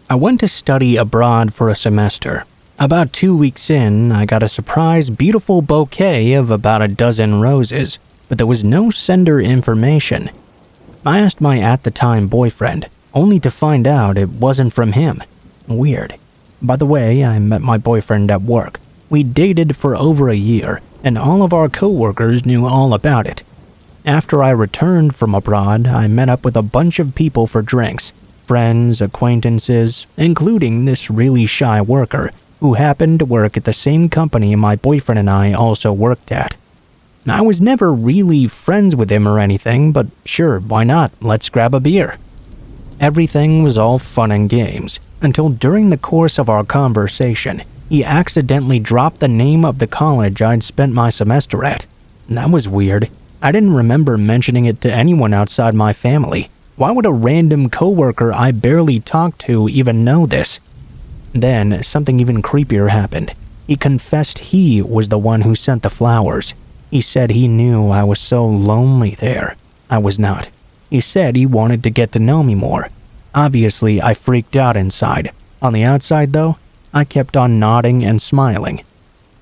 S1: I went to study abroad for a semester. About 2 weeks in, I got a surprise beautiful bouquet of about a dozen roses, but there was no sender information. I asked my at-the-time boyfriend, only to find out it wasn't from him. Weird. By the way, I met my boyfriend at work. We dated for over a year, and all of our coworkers knew all about it. After I returned from abroad, I met up with a bunch of people for drinks. Friends, acquaintances, including this really shy worker, who happened to work at the same company my boyfriend and I also worked at. I was never really friends with him or anything, but sure, why not? Let's grab a beer. Everything was all fun and games, until during the course of our conversation, he accidentally dropped the name of the college I'd spent my semester at. That was weird. I didn't remember mentioning it to anyone outside my family. Why would a random coworker I barely talked to even know this? Then, something even creepier happened. He confessed he was the one who sent the flowers. He said he knew I was so lonely there. I was not. He said he wanted to get to know me more. Obviously, I freaked out inside. On the outside, though, I kept on nodding and smiling.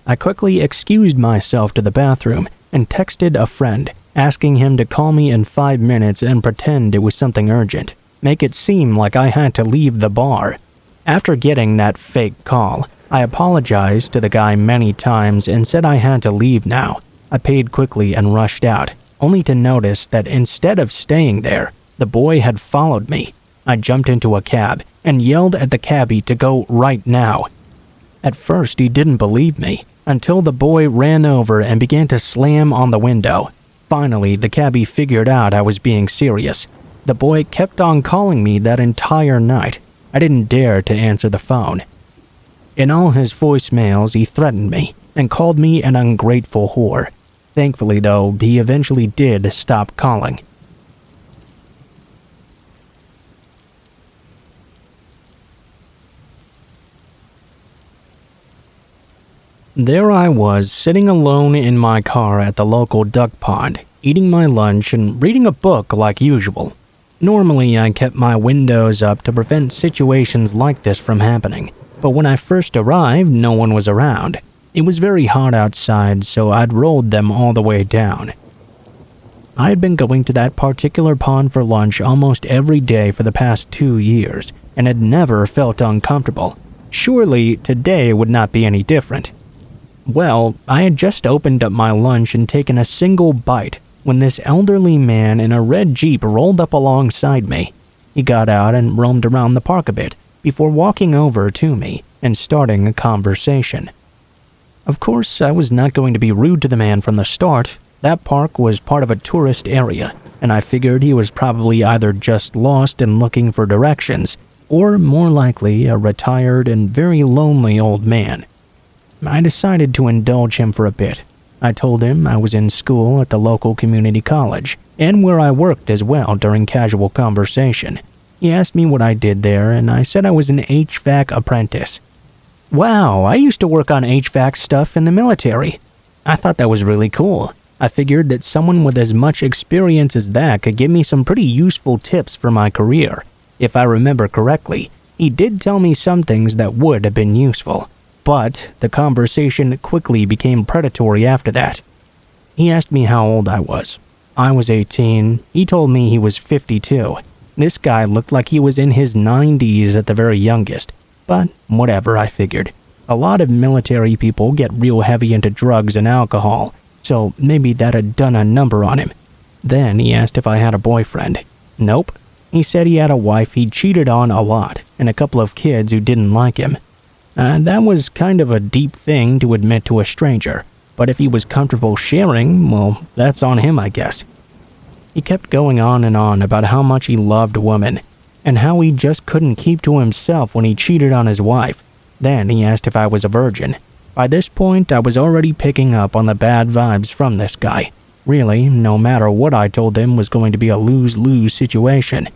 S1: I quickly excused myself to the bathroom and texted a friend, asking him to call me in 5 minutes and pretend it was something urgent. Make it seem like I had to leave the bar. After getting that fake call, I apologized to the guy many times and said I had to leave now. I paid quickly and rushed out, only to notice that instead of staying there, the boy had followed me. I jumped into a cab and yelled at the cabbie to go right now. At first, he didn't believe me, until the boy ran over and began to slam on the window. Finally, the cabbie figured out I was being serious. The boy kept on calling me that entire night. I didn't dare to answer the phone. In all his voicemails, he threatened me and called me an ungrateful whore. Thankfully, though, he eventually did stop calling. There I was, sitting alone in my car at the local duck pond, eating my lunch and reading a book like usual. Normally, I kept my windows up to prevent situations like this from happening, but when I first arrived, no one was around. It was very hot outside, so I'd rolled them all the way down. I had been going to that particular pond for lunch almost every day for the past 2 years, and had never felt uncomfortable. Surely, today would not be any different. Well, I had just opened up my lunch and taken a single bite when this elderly man in a red Jeep rolled up alongside me. He got out and roamed around the park a bit before walking over to me and starting a conversation. Of course, I was not going to be rude to the man from the start. That park was part of a tourist area, and I figured he was probably either just lost and looking for directions, or more likely a retired and very lonely old man. I decided to indulge him for a bit. I told him I was in school at the local community college, and where I worked as well during casual conversation. He asked me what I did there, and I said I was an HVAC apprentice. Wow, I used to work on HVAC stuff in the military. I thought that was really cool. I figured that someone with as much experience as that could give me some pretty useful tips for my career. If I remember correctly, he did tell me some things that would have been useful, but the conversation quickly became predatory after that. He asked me how old I was. I was 18. He told me he was 52. This guy looked like he was in his 90s at the very youngest, but whatever, I figured. A lot of military people get real heavy into drugs and alcohol, so maybe that had done a number on him. Then he asked if I had a boyfriend. Nope. He said he had a wife he'd cheated on a lot and a couple of kids who didn't like him. That was kind of a deep thing to admit to a stranger, but if he was comfortable sharing, well, that's on him, I guess. He kept going on and on about how much he loved women, and how he just couldn't keep to himself when he cheated on his wife. Then he asked if I was a virgin. By this point, I was already picking up on the bad vibes from this guy. Really, no matter what I told him was going to be a lose-lose situation.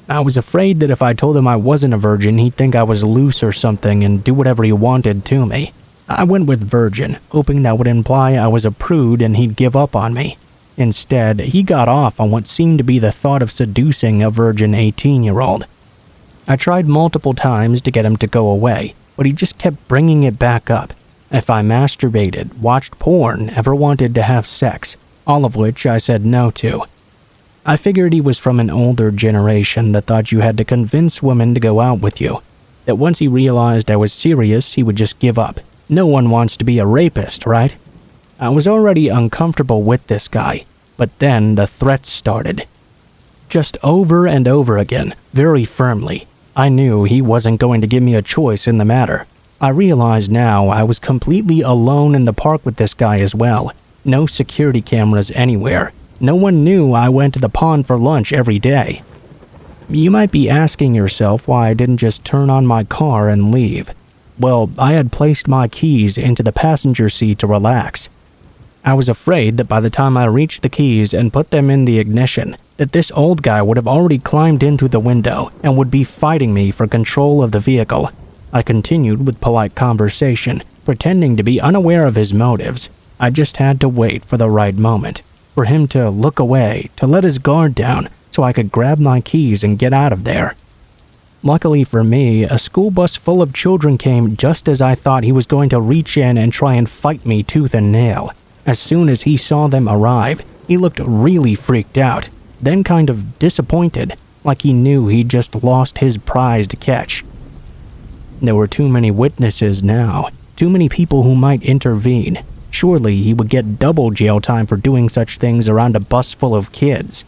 S1: I was afraid that if I told him I wasn't a virgin, he'd think I was loose or something and do whatever he wanted to me. I went with virgin, hoping that would imply I was a prude and he'd give up on me. Instead, he got off on what seemed to be the thought of seducing a virgin 18-year-old. I tried multiple times to get him to go away, but he just kept bringing it back up. If I masturbated, watched porn, ever wanted to have sex, all of which I said no to. I figured he was from an older generation that thought you had to convince women to go out with you. That once he realized I was serious, he would just give up. No one wants to be a rapist, right? I was already uncomfortable with this guy, but then the threats started. Just over and over again, very firmly. I knew he wasn't going to give me a choice in the matter. I realized now I was completely alone in the park with this guy as well. No security cameras anywhere. No one knew I went to the pond for lunch every day. You might be asking yourself why I didn't just turn on my car and leave. Well, I had placed my keys into the passenger seat to relax. I was afraid that by the time I reached the keys and put them in the ignition, that this old guy would have already climbed in through the window and would be fighting me for control of the vehicle. I continued with polite conversation, pretending to be unaware of his motives. I just had to wait for the right moment, for him to look away, to let his guard down, so I could grab my keys and get out of there. Luckily for me, a school bus full of children came just as I thought he was going to reach in and try and fight me tooth and nail. As soon as he saw them arrive, he looked really freaked out, then kind of disappointed, like he knew he'd just lost his prized catch. There were too many witnesses now, too many people who might intervene. Surely he would get double jail time for doing such things around a bus full of kids.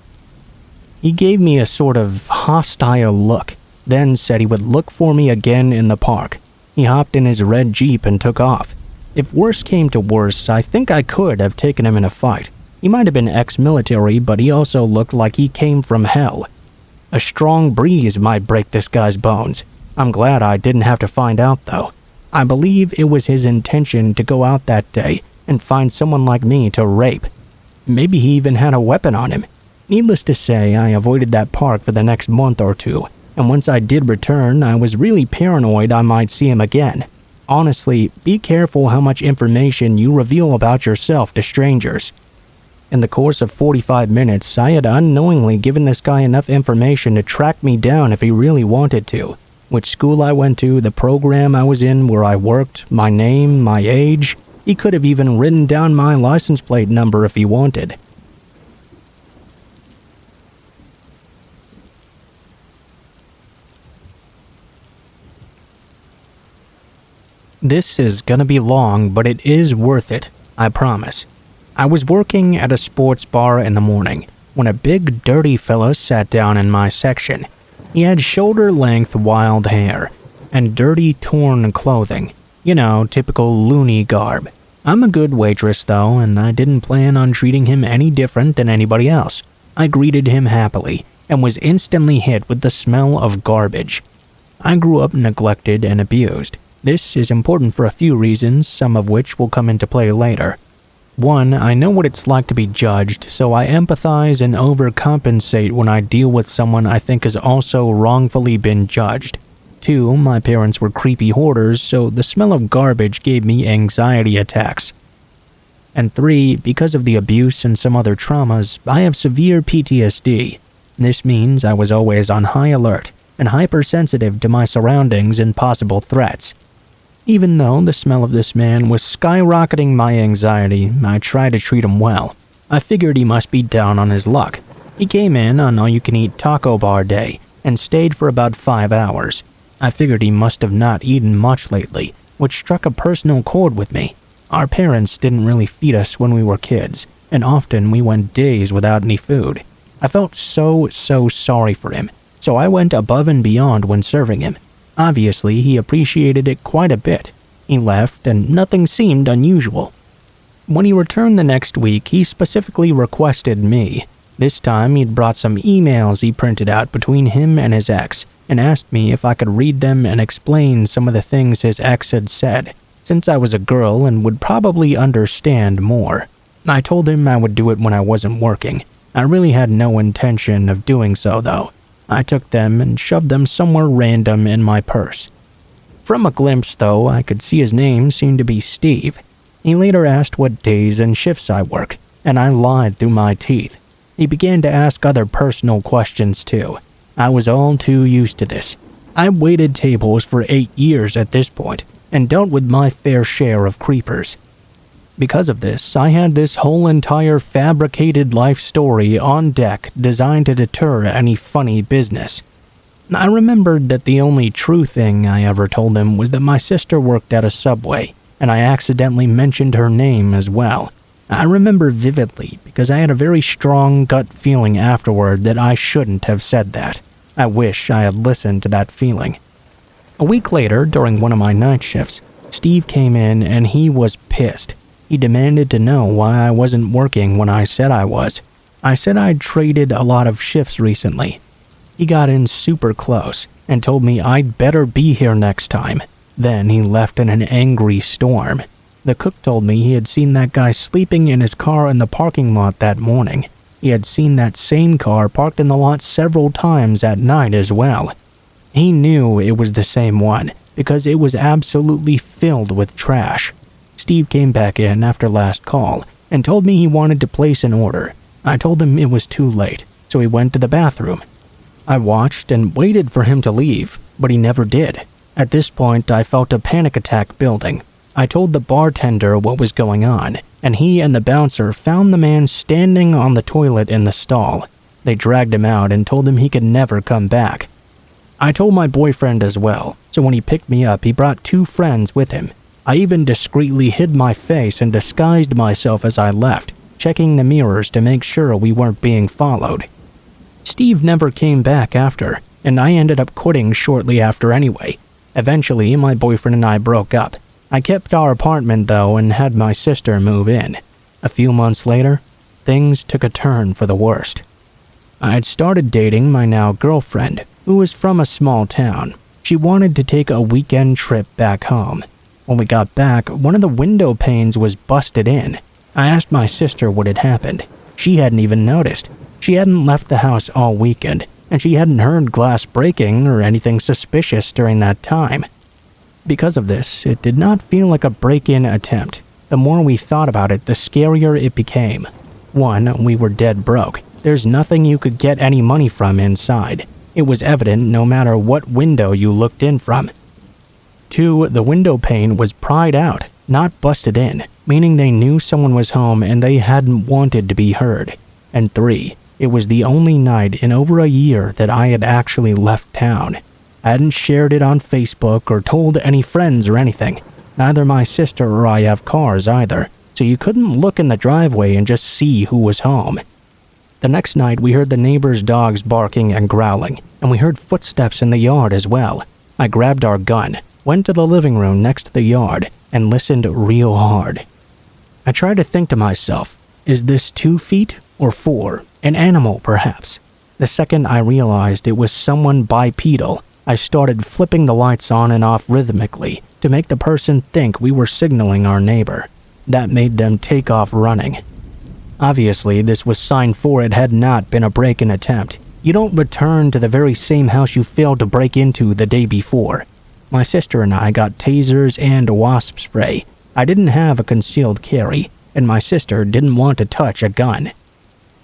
S1: He gave me a sort of hostile look, then said he would look for me again in the park. He hopped in his red Jeep and took off. If worse came to worse, I think I could have taken him in a fight. He might have been ex-military, but he also looked like he came from hell. A strong breeze might break this guy's bones. I'm glad I didn't have to find out, though. I believe it was his intention to go out that day and find someone like me to rape. Maybe he even had a weapon on him. Needless to say, I avoided that park for the next month or two, and once I did return, I was really paranoid I might see him again. Honestly, be careful how much information you reveal about yourself to strangers. In the course of 45 minutes, I had unknowingly given this guy enough information to track me down if he really wanted to. Which school I went to, the program I was in, where I worked, my name, my age. He could have even written down my license plate number if he wanted. This is gonna be long, but it is worth it, I promise. I was working at a sports bar in the morning when a big dirty fella sat down in my section. He had shoulder-length wild hair and dirty torn clothing. You know, typical loony garb. I'm a good waitress though, and I didn't plan on treating him any different than anybody else. I greeted him happily and was instantly hit with the smell of garbage. I grew up neglected and abused. This is important for a few reasons, some of which will come into play later. 1, I know what it's like to be judged, so I empathize and overcompensate when I deal with someone I think has also wrongfully been judged. 2, my parents were creepy hoarders, so the smell of garbage gave me anxiety attacks. And 3, because of the abuse and some other traumas, I have severe PTSD. This means I was always on high alert and hypersensitive to my surroundings and possible threats. Even though the smell of this man was skyrocketing my anxiety, I tried to treat him well. I figured he must be down on his luck. He came in on all-you-can-eat taco bar day and stayed for about 5 hours. I figured he must have not eaten much lately, which struck a personal chord with me. Our parents didn't really feed us when we were kids, and often we went days without any food. I felt so sorry for him, so I went above and beyond when serving him. Obviously, he appreciated it quite a bit. He left, and nothing seemed unusual. When he returned the next week, he specifically requested me. This time, he'd brought some emails he printed out between him and his ex, and asked me if I could read them and explain some of the things his ex had said, since I was a girl and would probably understand more. I told him I would do it when I wasn't working. I really had no intention of doing so, though. I took them and shoved them somewhere random in my purse. From a glimpse, though, I could see his name seemed to be Steve. He later asked what days and shifts I work, and I lied through my teeth. He began to ask other personal questions, too. I was all too used to this. I waited tables for 8 years at this point, and dealt with my fair share of creepers. Because of this, I had this whole entire fabricated life story on deck designed to deter any funny business. I remembered that the only true thing I ever told him was that my sister worked at a Subway, and I accidentally mentioned her name as well. I remember vividly because I had a very strong gut feeling afterward that I shouldn't have said that. I wish I had listened to that feeling. A week later, during one of my night shifts, Steve came in and he was pissed. He demanded to know why I wasn't working when I said I was. I said I'd traded a lot of shifts recently. He got in super close and told me I'd better be here next time. Then he left in an angry storm. The cook told me he had seen that guy sleeping in his car in the parking lot that morning. He had seen that same car parked in the lot several times at night as well. He knew it was the same one because it was absolutely filled with trash. Steve came back in after last call and told me he wanted to place an order. I told him it was too late, so he went to the bathroom. I watched and waited for him to leave, but he never did. At this point, I felt a panic attack building. I told the bartender what was going on, and he and the bouncer found the man standing on the toilet in the stall. They dragged him out and told him he could never come back. I told my boyfriend as well, so when he picked me up, he brought 2 friends with him. I even discreetly hid my face and disguised myself as I left, checking the mirrors to make sure we weren't being followed. Steve never came back after, and I ended up quitting shortly after anyway. Eventually, my boyfriend and I broke up. I kept our apartment though and had my sister move in. A few months later, things took a turn for the worst. I had started dating my now girlfriend, who was from a small town. She wanted to take a weekend trip back home. When we got back, one of the window panes was busted in. I asked my sister what had happened. She hadn't even noticed. She hadn't left the house all weekend, and she hadn't heard glass breaking or anything suspicious during that time. Because of this, it did not feel like a break-in attempt. The more we thought about it, the scarier it became. 1, we were dead broke. There's nothing you could get any money from inside. It was evident no matter what window you looked in from. 2, the window pane was pried out, not busted in, meaning they knew someone was home and they hadn't wanted to be heard. And 3, it was the only night in over a year that I had actually left town. I hadn't shared it on Facebook or told any friends or anything. Neither my sister or I have cars either, so you couldn't look in the driveway and just see who was home. The next night we heard the neighbor's dogs barking and growling, and we heard footsteps in the yard as well. I grabbed our gun, went to the living room next to the yard, and listened real hard. I tried to think to myself, is this 2 feet or 4? An animal, perhaps. The second I realized it was someone bipedal, I started flipping the lights on and off rhythmically to make the person think we were signaling our neighbor. That made them take off running. Obviously, this was sign 4 it had not been a break-in attempt. You don't return to the very same house you failed to break into the day before. My sister and I got tasers and wasp spray. I didn't have a concealed carry, and my sister didn't want to touch a gun.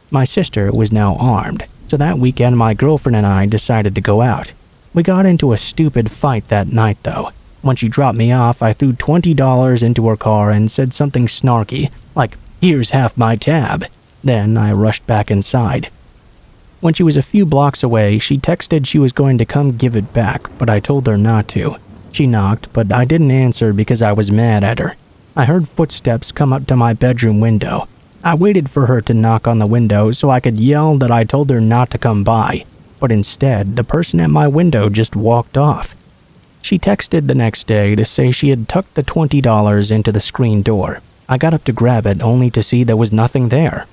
S1: My sister was now armed, so that weekend my girlfriend and I decided to go out. We got into a stupid fight that night though. When she dropped me off, I threw $20 into her car and said something snarky, like, "Here's half my tab." Then I rushed back inside. When she was a few blocks away, she texted she was going to come give it back, but I told her not to. She knocked, but I didn't answer because I was mad at her. I heard footsteps come up to my bedroom window. I waited for her to knock on the window so I could yell that I told her not to come by, but instead, the person at my window just walked off. She texted the next day to say she had tucked the $20 into the screen door. I got up to grab it only to see there was nothing there.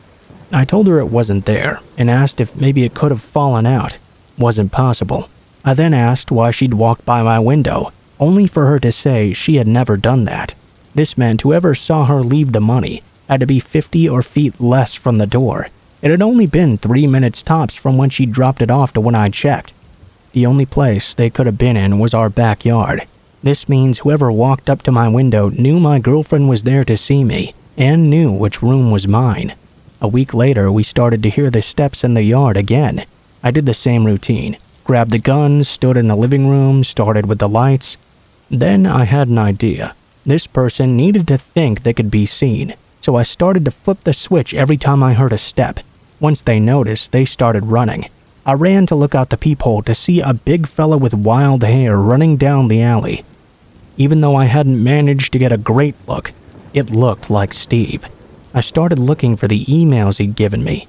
S1: I told her it wasn't there and asked if maybe it could have fallen out. Wasn't possible. I then asked why she'd walked by my window, only for her to say she had never done that. This meant whoever saw her leave the money had to be 50 or feet less from the door. It had only been 3 minutes tops from when she dropped it off to when I checked. The only place they could have been in was our backyard. This means whoever walked up to my window knew my girlfriend was there to see me and knew which room was mine. A week later, we started to hear the steps in the yard again. I did the same routine. Grabbed the gun, stood in the living room, started with the lights. Then I had an idea. This person needed to think they could be seen, so I started to flip the switch every time I heard a step. Once they noticed, they started running. I ran to look out the peephole to see a big fella with wild hair running down the alley. Even though I hadn't managed to get a great look, it looked like Steve. I started looking for the emails he'd given me.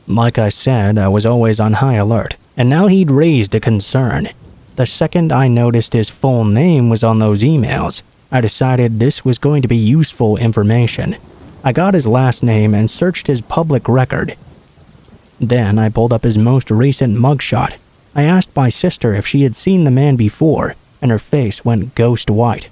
S1: Like I said, I was always on high alert, and now he'd raised a concern. The second I noticed his full name was on those emails, I decided this was going to be useful information. I got his last name and searched his public record. Then I pulled up his most recent mugshot. I asked my sister if she had seen the man before, and her face went ghost white.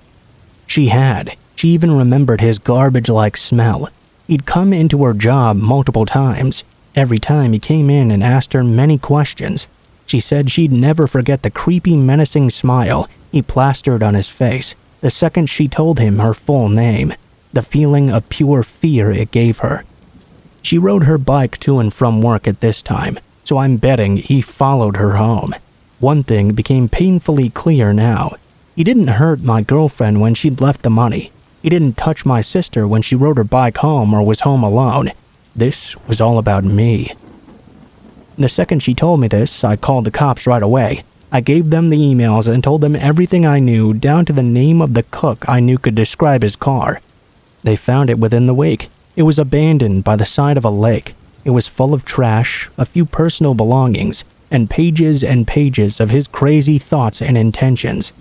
S1: She had. She even remembered his garbage-like smell. He'd come into her job multiple times. Every time he came in and asked her many questions. She said she'd never forget the creepy, menacing smile he plastered on his face the second she told him her full name, the feeling of pure fear it gave her. She rode her bike to and from work at this time, so I'm betting he followed her home. One thing became painfully clear now. He didn't hurt my girlfriend when she'd left the money. He didn't touch my sister when she rode her bike home or was home alone. This was all about me. The second she told me this, I called the cops right away. I gave them the emails and told them everything I knew, down to the name of the cook I knew could describe his car. They found it within the week. It was abandoned by the side of a lake. It was full of trash, a few personal belongings, and pages of his crazy thoughts and intentions.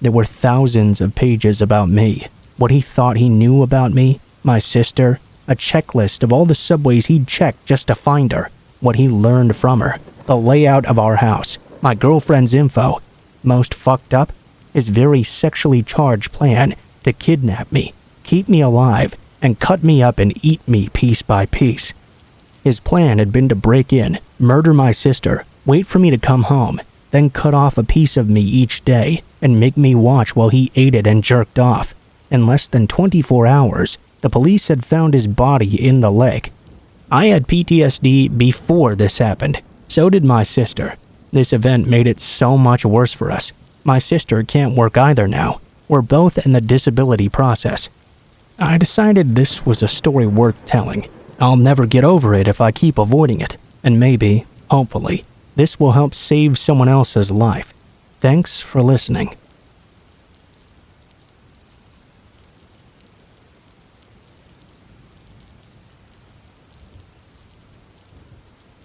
S1: There were thousands of pages about me, what he thought he knew about me, my sister, a checklist of all the subways he'd checked just to find her, what he learned from her, the layout of our house, my girlfriend's info. Most fucked up, his very sexually charged plan to kidnap me, keep me alive, and cut me up and eat me piece by piece. His plan had been to break in, murder my sister, wait for me to come home, then cut off a piece of me each day and make me watch while he ate it and jerked off. In less than 24 hours, the police had found his body in the lake. I had PTSD before this happened. So did my sister. This event made it so much worse for us. My sister can't work either now. We're both in the disability process. I decided this was a story worth telling. I'll never get over it if I keep avoiding it. And maybe, hopefully, this will help save someone else's life. Thanks for listening.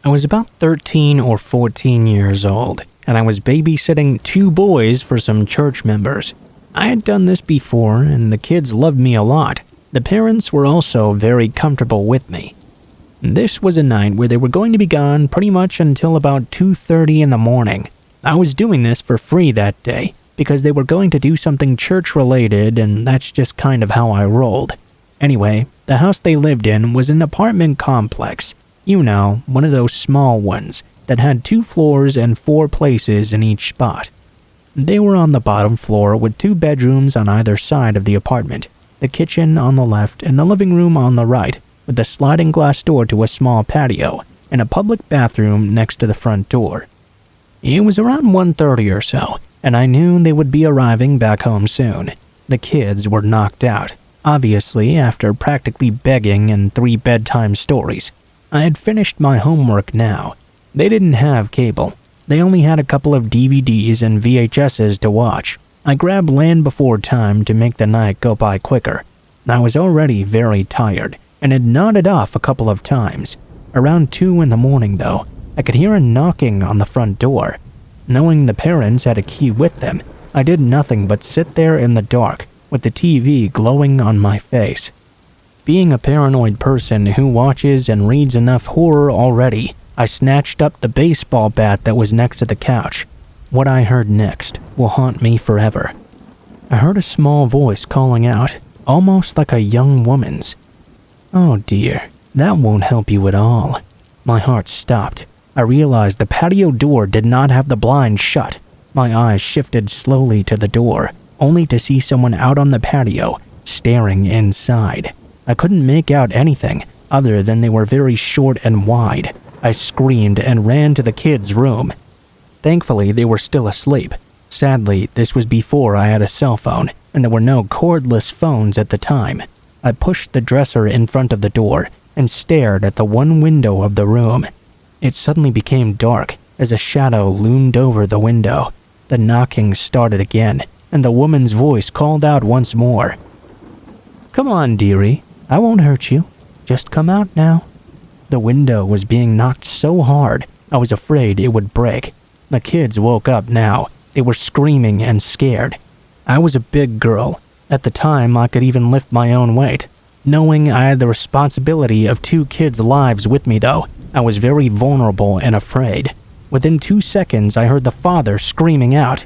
S1: I was about 13 or 14 years old, and I was babysitting 2 boys for some church members. I had done this before, and the kids loved me a lot. The parents were also very comfortable with me. This was a night where they were going to be gone pretty much until about 2:30 in the morning. I was doing this for free that day, because they were going to do something church-related, and that's just kind of how I rolled. Anyway, the house they lived in was an apartment complex. You know, one of those small ones that had 2 floors and 4 places in each spot. They were on the bottom floor with 2 bedrooms on either side of the apartment, the kitchen on the left and the living room on the right, with a sliding glass door to a small patio and a public bathroom next to the front door. It was around 1:30 or so, and I knew they would be arriving back home soon. The kids were knocked out, obviously after practically begging and 3 bedtime stories. I had finished my homework now. They didn't have cable. They only had a couple of DVDs and VHSs to watch. I grabbed Land Before Time to make the night go by quicker. I was already very tired and had nodded off a couple of times. Around 2 in the morning, though, I could hear a knocking on the front door. Knowing the parents had a key with them, I did nothing but sit there in the dark with the TV glowing on my face. Being a paranoid person who watches and reads enough horror already, I snatched up the baseball bat that was next to the couch. What I heard next will haunt me forever. I heard a small voice calling out, almost like a young woman's. Oh dear, that won't help you at all. My heart stopped. I realized the patio door did not have the blinds shut. My eyes shifted slowly to the door, only to see someone out on the patio, staring inside. I couldn't make out anything other than they were very short and wide. I screamed and ran to the kids' room. Thankfully, they were still asleep. Sadly, this was before I had a cell phone, and there were no cordless phones at the time. I pushed the dresser in front of the door and stared at the one window of the room. It suddenly became dark as a shadow loomed over the window. The knocking started again, and the woman's voice called out once more. Come on, dearie. I won't hurt you. Just come out now. The window was being knocked so hard, I was afraid it would break. The kids woke up now. They were screaming and scared. I was a big girl. At the time, I could even lift my own weight. Knowing I had the responsibility of 2 kids' lives with me, though, I was very vulnerable and afraid. Within 2 seconds, I heard the father screaming out,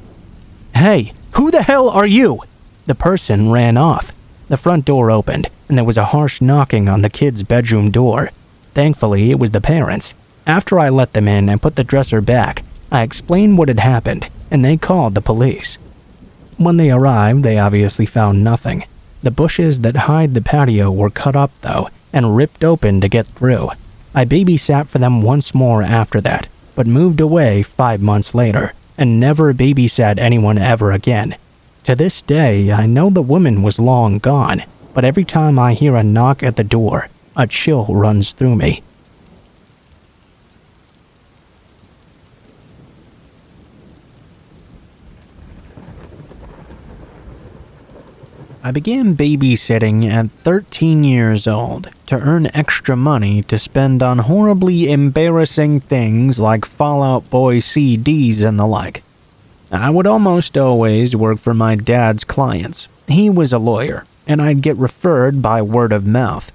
S1: Hey, who the hell are you? The person ran off. The front door opened, and there was a harsh knocking on the kids' bedroom door. Thankfully, it was the parents. After I let them in and put the dresser back, I explained what had happened, and they called the police. When they arrived, they obviously found nothing. The bushes that hide the patio were cut up, though, and ripped open to get through. I babysat for them once more after that, but moved away 5 months later, and never babysat anyone ever again. To this day, I know the woman was long gone, but every time I hear a knock at the door, a chill runs through me. I began babysitting at 13 years old to earn extra money to spend on horribly embarrassing things like Fall Out Boy CDs and the like. I would almost always work for my dad's clients. He was a lawyer, and I'd get referred by word of mouth.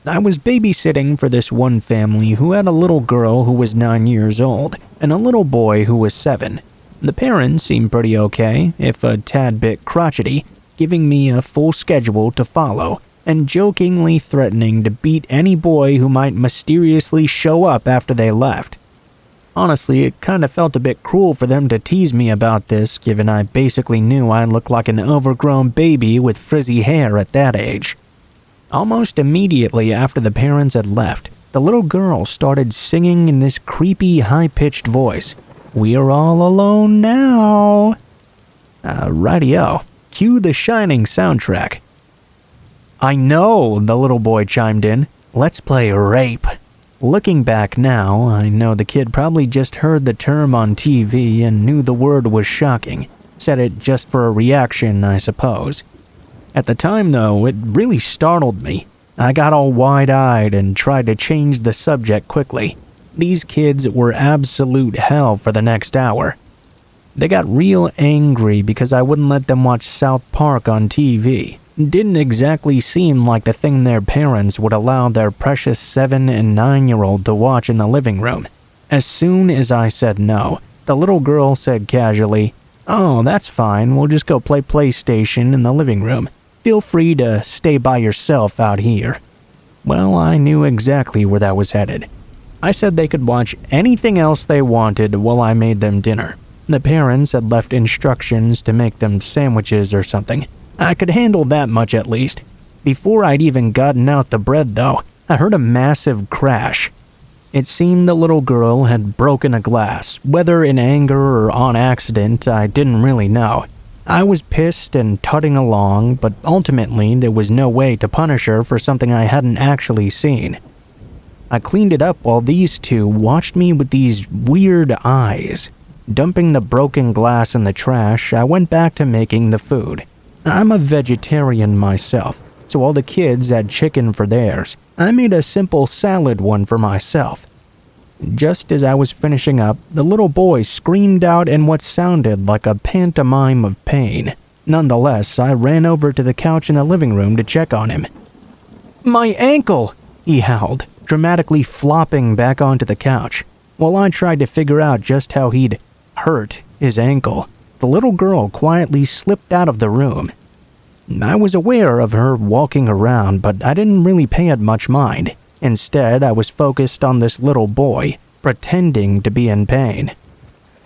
S1: I was babysitting for this one family who had a little girl who was 9 years old and a little boy who was 7. The parents seemed pretty okay, if a tad bit crotchety, giving me a full schedule to follow and jokingly threatening to beat any boy who might mysteriously show up after they left. Honestly, it kinda felt a bit cruel for them to tease me about this, given I basically knew I looked like an overgrown baby with frizzy hair at that age. Almost immediately after the parents had left, the little girl started singing in this creepy, high-pitched voice. We're all alone now. Rightio. Cue the Shining soundtrack. I know, the little boy chimed in. Let's play rape. Looking back now, I know the kid probably just heard the term on TV and knew the word was shocking. Said it just for a reaction, I suppose. At the time, though, it really startled me. I got all wide-eyed and tried to change the subject quickly. These kids were absolute hell for the next hour. They got real angry because I wouldn't let them watch South Park on TV. Didn't exactly seem like the thing their parents would allow their precious 7- and 9-year-old to watch in the living room. As soon as I said no, the little girl said casually, "Oh, that's fine, we'll just go play PlayStation in the living room. Feel free to stay by yourself out here." Well, I knew exactly where that was headed. I said they could watch anything else they wanted while I made them dinner. The parents had left instructions to make them sandwiches or something. I could handle that much at least. Before I'd even gotten out the bread though, I heard a massive crash. It seemed the little girl had broken a glass, whether in anger or on accident, I didn't really know. I was pissed and tutting along, but ultimately there was no way to punish her for something I hadn't actually seen. I cleaned it up while these two watched me with these weird eyes. Dumping the broken glass in the trash, I went back to making the food. I'm a vegetarian myself, so all the kids had chicken for theirs. I made a simple salad one for myself. Just as I was finishing up, the little boy screamed out in what sounded like a pantomime of pain. Nonetheless, I ran over to the couch in the living room to check on him. "My ankle!" he howled, dramatically flopping back onto the couch. While I tried to figure out just how he'd hurt his ankle, the little girl quietly slipped out of the room. I was aware of her walking around, but I didn't really pay it much mind. Instead, I was focused on this little boy, pretending to be in pain.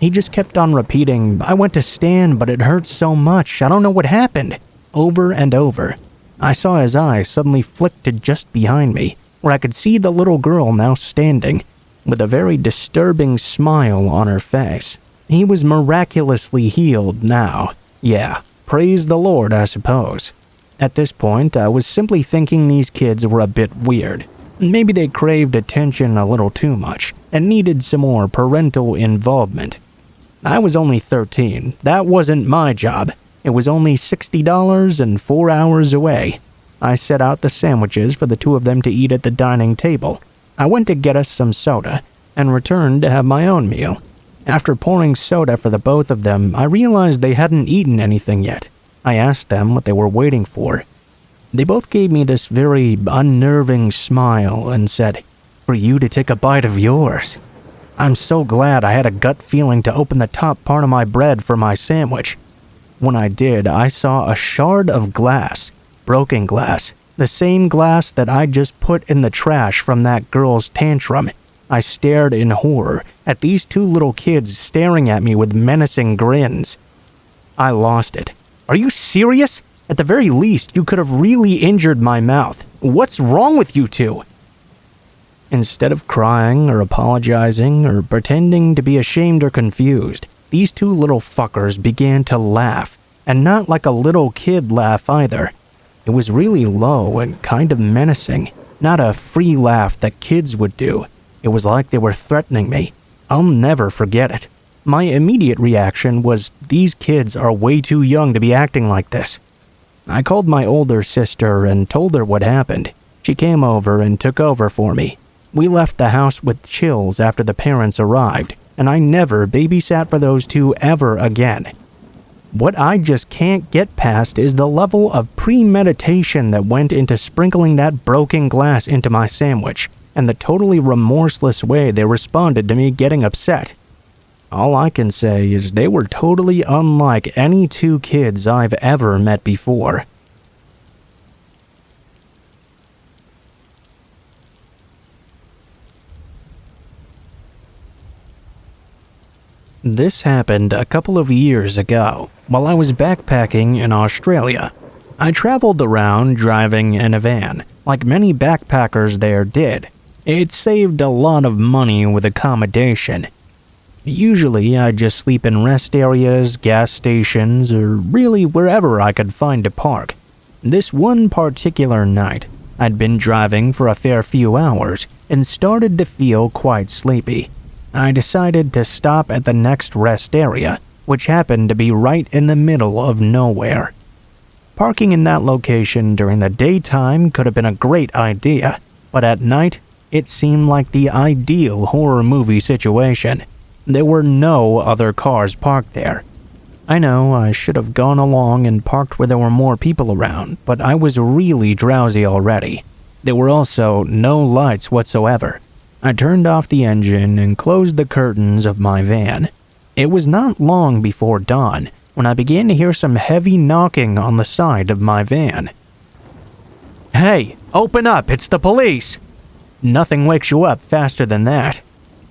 S1: He just kept on repeating, "I went to stand, but it hurt so much, I don't know what happened," over and over. I saw his eye suddenly flick to just behind me, where I could see the little girl now standing, with a very disturbing smile on her face. He was miraculously healed now. Yeah, praise the Lord, I suppose. At this point, I was simply thinking these kids were a bit weird. Maybe they craved attention a little too much and needed some more parental involvement. I was only 13. That wasn't my job. It was only $60 and 4 hours away. I set out the sandwiches for the two of them to eat at the dining table. I went to get us some soda and returned to have my own meal. After pouring soda for the both of them, I realized they hadn't eaten anything yet. I asked them what they were waiting for. They both gave me this very unnerving smile and said, "For you to take a bite of yours." I'm so glad I had a gut feeling to open the top part of my bread for my sandwich. When I did, I saw a shard of glass, broken glass, the same glass that I just put in the trash from that girl's tantrum. I stared in horror at these two little kids staring at me with menacing grins. I lost it. Are you serious? At the very least, you could have really injured my mouth. What's wrong with you two? Instead of crying or apologizing or pretending to be ashamed or confused, these two little fuckers began to laugh, and not like a little kid laugh either. It was really low and kind of menacing, not a free laugh that kids would do. It was like they were threatening me. I'll never forget it. My immediate reaction was, these kids are way too young to be acting like this. I called my older sister and told her what happened. She came over and took over for me. We left the house with chills after the parents arrived, and I never babysat for those two ever again. What I just can't get past is the level of premeditation that went into sprinkling that broken glass into my sandwich, and the totally remorseless way they responded to me getting upset. All I can say is they were totally unlike any two kids I've ever met before. This happened a couple of years ago, while I was backpacking in Australia. I traveled around driving in a van, like many backpackers there did. It saved a lot of money with accommodation. Usually, I'd just sleep in rest areas, gas stations, or really wherever I could find a park. This one particular night, I'd been driving for a fair few hours and started to feel quite sleepy. I decided to stop at the next rest area, which happened to be right in the middle of nowhere. Parking in that location during the daytime could have been a great idea, but at night, it seemed like the ideal horror movie situation. There were no other cars parked there. I know I should have gone along and parked where there were more people around, but I was really drowsy already. There were also no lights whatsoever. I turned off the engine and closed the curtains of my van. It was not long before dawn when I began to hear some heavy knocking on the side of my van. "Hey, open up, it's the police!" Nothing wakes you up faster than that.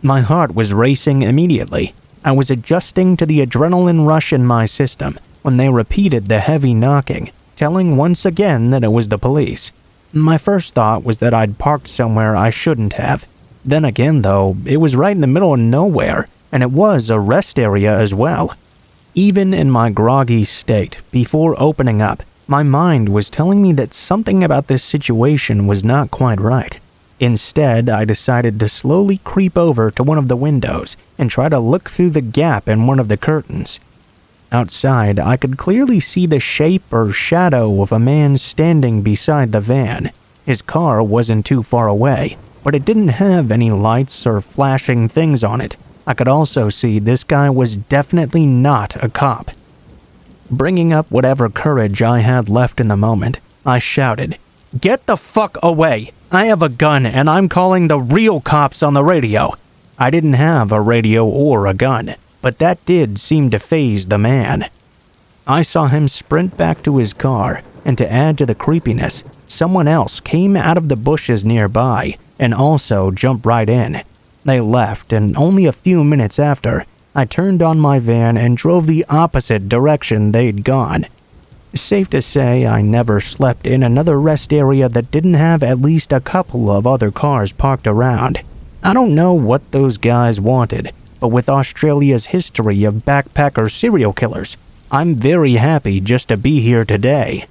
S1: My heart was racing immediately. I was adjusting to the adrenaline rush in my system when they repeated the heavy knocking, telling once again that it was the police. My first thought was that I'd parked somewhere I shouldn't have. Then again, though, it was right in the middle of nowhere, and it was a rest area as well. Even in my groggy state, before opening up, my mind was telling me that something about this situation was not quite right. Instead, I decided to slowly creep over to one of the windows and try to look through the gap in one of the curtains. Outside, I could clearly see the shape or shadow of a man standing beside the van. His car wasn't too far away, but it didn't have any lights or flashing things on it. I could also see this guy was definitely not a cop. Bringing up whatever courage I had left in the moment, I shouted, "Get the fuck away! I have a gun and I'm calling the real cops on the radio." I didn't have a radio or a gun, but that did seem to faze the man. I saw him sprint back to his car, and to add to the creepiness, someone else came out of the bushes nearby and also jumped right in. They left, and only a few minutes after, I turned on my van and drove the opposite direction they'd gone. Safe to say, I never slept in another rest area that didn't have at least a couple of other cars parked around. I don't know what those guys wanted, but with Australia's history of backpacker serial killers, I'm very happy just to be here today.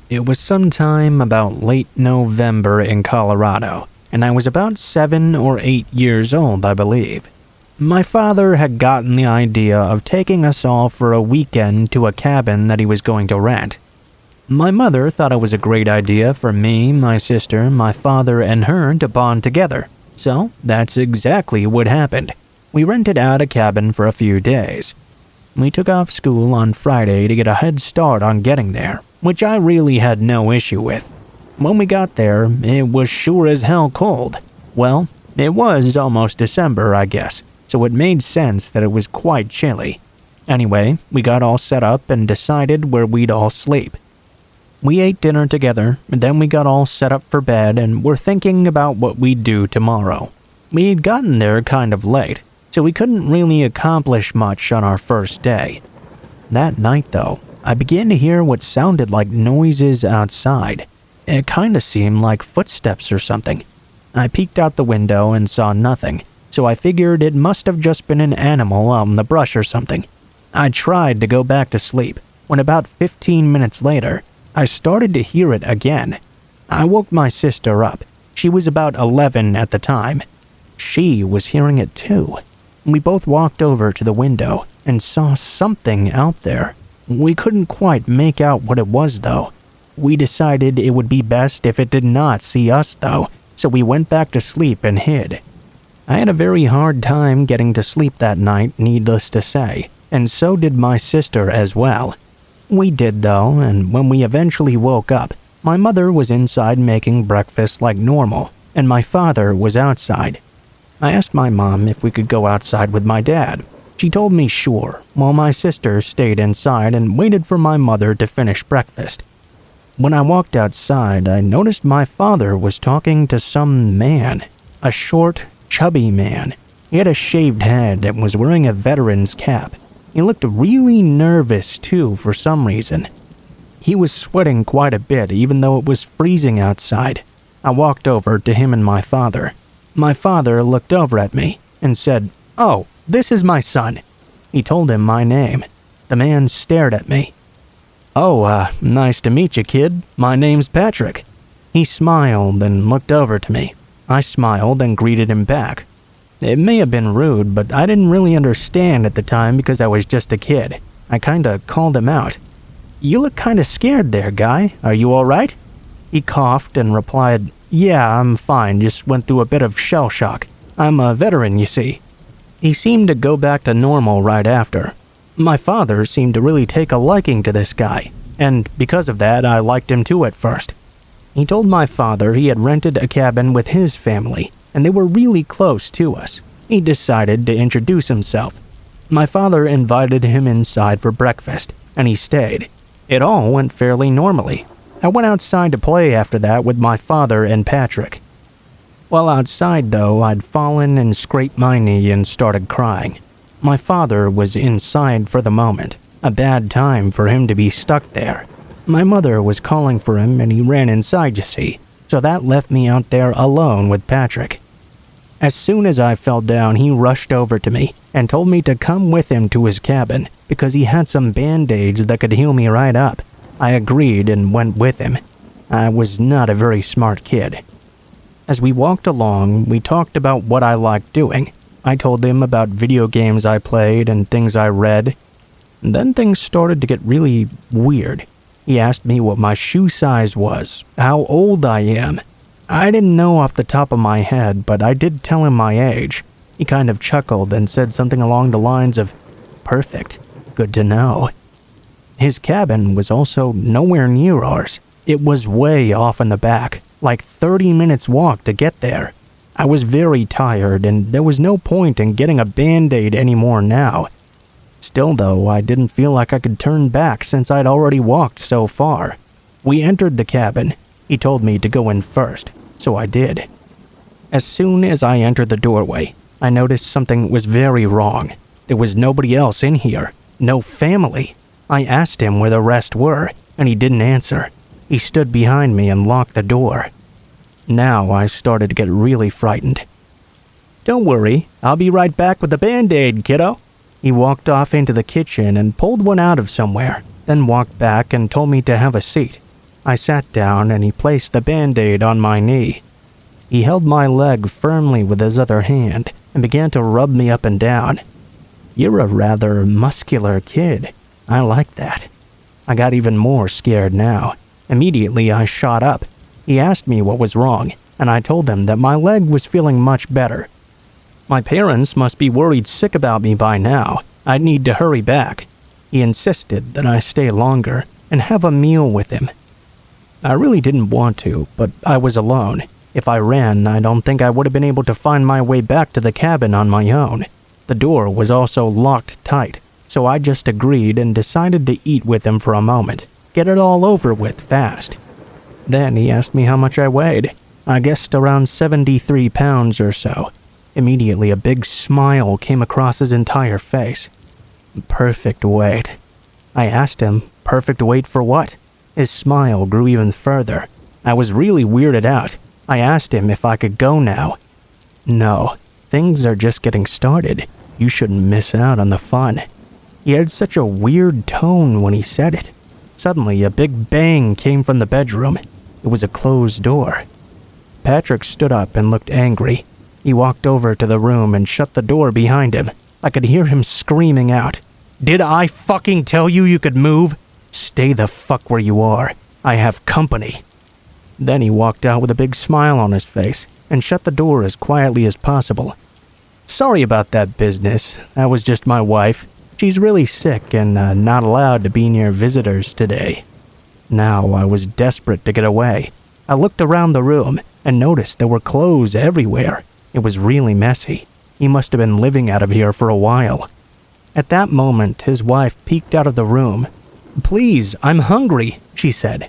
S1: It was sometime about late November in Colorado, and I was about 7 or 8 years old, I believe. My father had gotten the idea of taking us all for a weekend to a cabin that he was going to rent. My mother thought it was a great idea for me, my sister, my father, and her to bond together, so that's exactly what happened. We rented out a cabin for a few days. We took off school on Friday to get a head start on getting there, which I really had no issue with. When we got there, it was sure as hell cold. Well, it was almost December, I guess, so it made sense that it was quite chilly. Anyway, we got all set up and decided where we'd all sleep. We ate dinner together, and then we got all set up for bed and were thinking about what we'd do tomorrow. We had gotten there kind of late, so we couldn't really accomplish much on our first day. That night, though, I began to hear what sounded like noises outside. It kinda seemed like footsteps or something. I peeked out the window and saw nothing, so I figured it must have just been an animal out in the brush or something. I tried to go back to sleep, when about 15 minutes later, I started to hear it again. I woke my sister up. She was about 11 at the time. She was hearing it too. We both walked over to the window and saw something out there. We couldn't quite make out what it was, though. We decided it would be best if it did not see us, though, so we went back to sleep and hid. I had a very hard time getting to sleep that night, needless to say, and so did my sister as well. We did, though, and when we eventually woke up, my mother was inside making breakfast like normal, and my father was outside. I asked my mom if we could go outside with my dad. She told me sure, while my sister stayed inside and waited for my mother to finish breakfast. When I walked outside, I noticed my father was talking to some man, a short, chubby man. He had a shaved head and was wearing a veteran's cap. He looked really nervous too for some reason. He was sweating quite a bit even though it was freezing outside. I walked over to him and my father. My father looked over at me and said, "Oh, this is my son." He told him my name. The man stared at me. "Oh, nice to meet you, kid. My name's Patrick." He smiled and looked over to me. I smiled and greeted him back. It may have been rude, but I didn't really understand at the time because I was just a kid. I kinda called him out. "You look kinda scared there, guy. Are you alright?" He coughed and replied, "Yeah, I'm fine. Just went through a bit of shell shock. I'm a veteran, you see." He seemed to go back to normal right after. My father seemed to really take a liking to this guy, and because of that, I liked him too at first. He told my father he had rented a cabin with his family, and they were really close to us. He decided to introduce himself. My father invited him inside for breakfast, and he stayed. It all went fairly normally. I went outside to play after that with my father and Patrick. While outside, though, I'd fallen and scraped my knee and started crying. My father was inside for the moment, a bad time for him to be stuck there. My mother was calling for him and he ran inside, you see, so that left me out there alone with Patrick. As soon as I fell down, he rushed over to me and told me to come with him to his cabin because he had some band-aids that could heal me right up. I agreed and went with him. I was not a very smart kid. As we walked along, we talked about what I liked doing. I told him about video games I played and things I read. And then things started to get really weird. He asked me what my shoe size was, how old I am. I didn't know off the top of my head, but I did tell him my age. He kind of chuckled and said something along the lines of, "Perfect, good to know." His cabin was also nowhere near ours. It was way off in the back, like 30 minutes walk to get there. I was very tired and there was no point in getting a band-aid anymore now. Still though, I didn't feel like I could turn back since I'd already walked so far. We entered the cabin. He told me to go in first, so I did. As soon as I entered the doorway, I noticed something was very wrong. There was nobody else in here, no family. I asked him where the rest were, and he didn't answer. He stood behind me and locked the door. Now I started to get really frightened. "Don't worry, I'll be right back with the band-aid, kiddo." He walked off into the kitchen and pulled one out of somewhere, then walked back and told me to have a seat. I sat down and he placed the band-aid on my knee. He held my leg firmly with his other hand and began to rub me up and down. "You're a rather muscular kid. I like that." I got even more scared now. Immediately, I shot up. He asked me what was wrong, and I told him that my leg was feeling much better. My parents must be worried sick about me by now. I'd need to hurry back. He insisted that I stay longer and have a meal with him. I really didn't want to, but I was alone. If I ran, I don't think I would have been able to find my way back to the cabin on my own. The door was also locked tight, so I just agreed and decided to eat with him for a moment. Get it all over with fast. Then he asked me how much I weighed. I guessed around 73 pounds or so. Immediately, a big smile came across his entire face. Perfect weight. I asked him, perfect weight for what? His smile grew even further. I was really weirded out. I asked him if I could go now. "No, things are just getting started. You shouldn't miss out on the fun." He had such a weird tone when he said it. Suddenly, a big bang came from the bedroom. It was a closed door. Patrick stood up and looked angry. He walked over to the room and shut the door behind him. I could hear him screaming out, "Did I fucking tell you you could move? Stay the fuck where you are. I have company." Then he walked out with a big smile on his face and shut the door as quietly as possible. "Sorry about that business. That was just my wife. She's really sick and not allowed to be near visitors today." Now I was desperate to get away. I looked around the room and noticed there were clothes everywhere. It was really messy. He must have been living out of here for a while. At that moment, his wife peeked out of the room. "Please, I'm hungry," she said.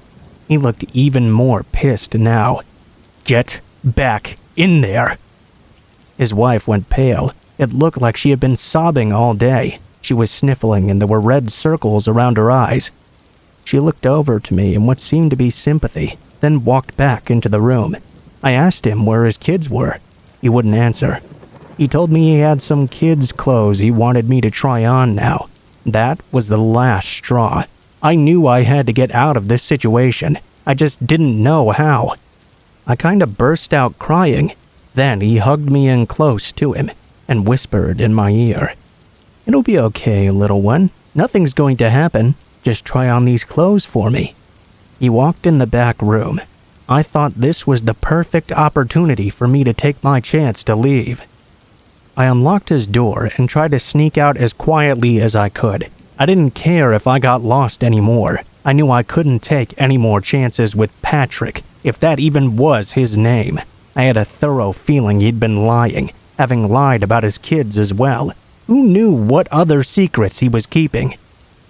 S1: He looked even more pissed now. "Get back in there." His wife went pale. It looked like she had been sobbing all day. She was sniffling and there were red circles around her eyes. She looked over to me in what seemed to be sympathy, then walked back into the room. I asked him where his kids were. He wouldn't answer. He told me he had some kids' clothes he wanted me to try on now. That was the last straw. I knew I had to get out of this situation. I just didn't know how. I kind of burst out crying. Then he hugged me in close to him and whispered in my ear, "It'll be okay, little one. Nothing's going to happen. Just try on these clothes for me." He walked in the back room. I thought this was the perfect opportunity for me to take my chance to leave. I unlocked his door and tried to sneak out as quietly as I could. I didn't care if I got lost anymore. I knew I couldn't take any more chances with Patrick, if that even was his name. I had a thorough feeling he'd been lying, having lied about his kids as well. Who knew what other secrets he was keeping?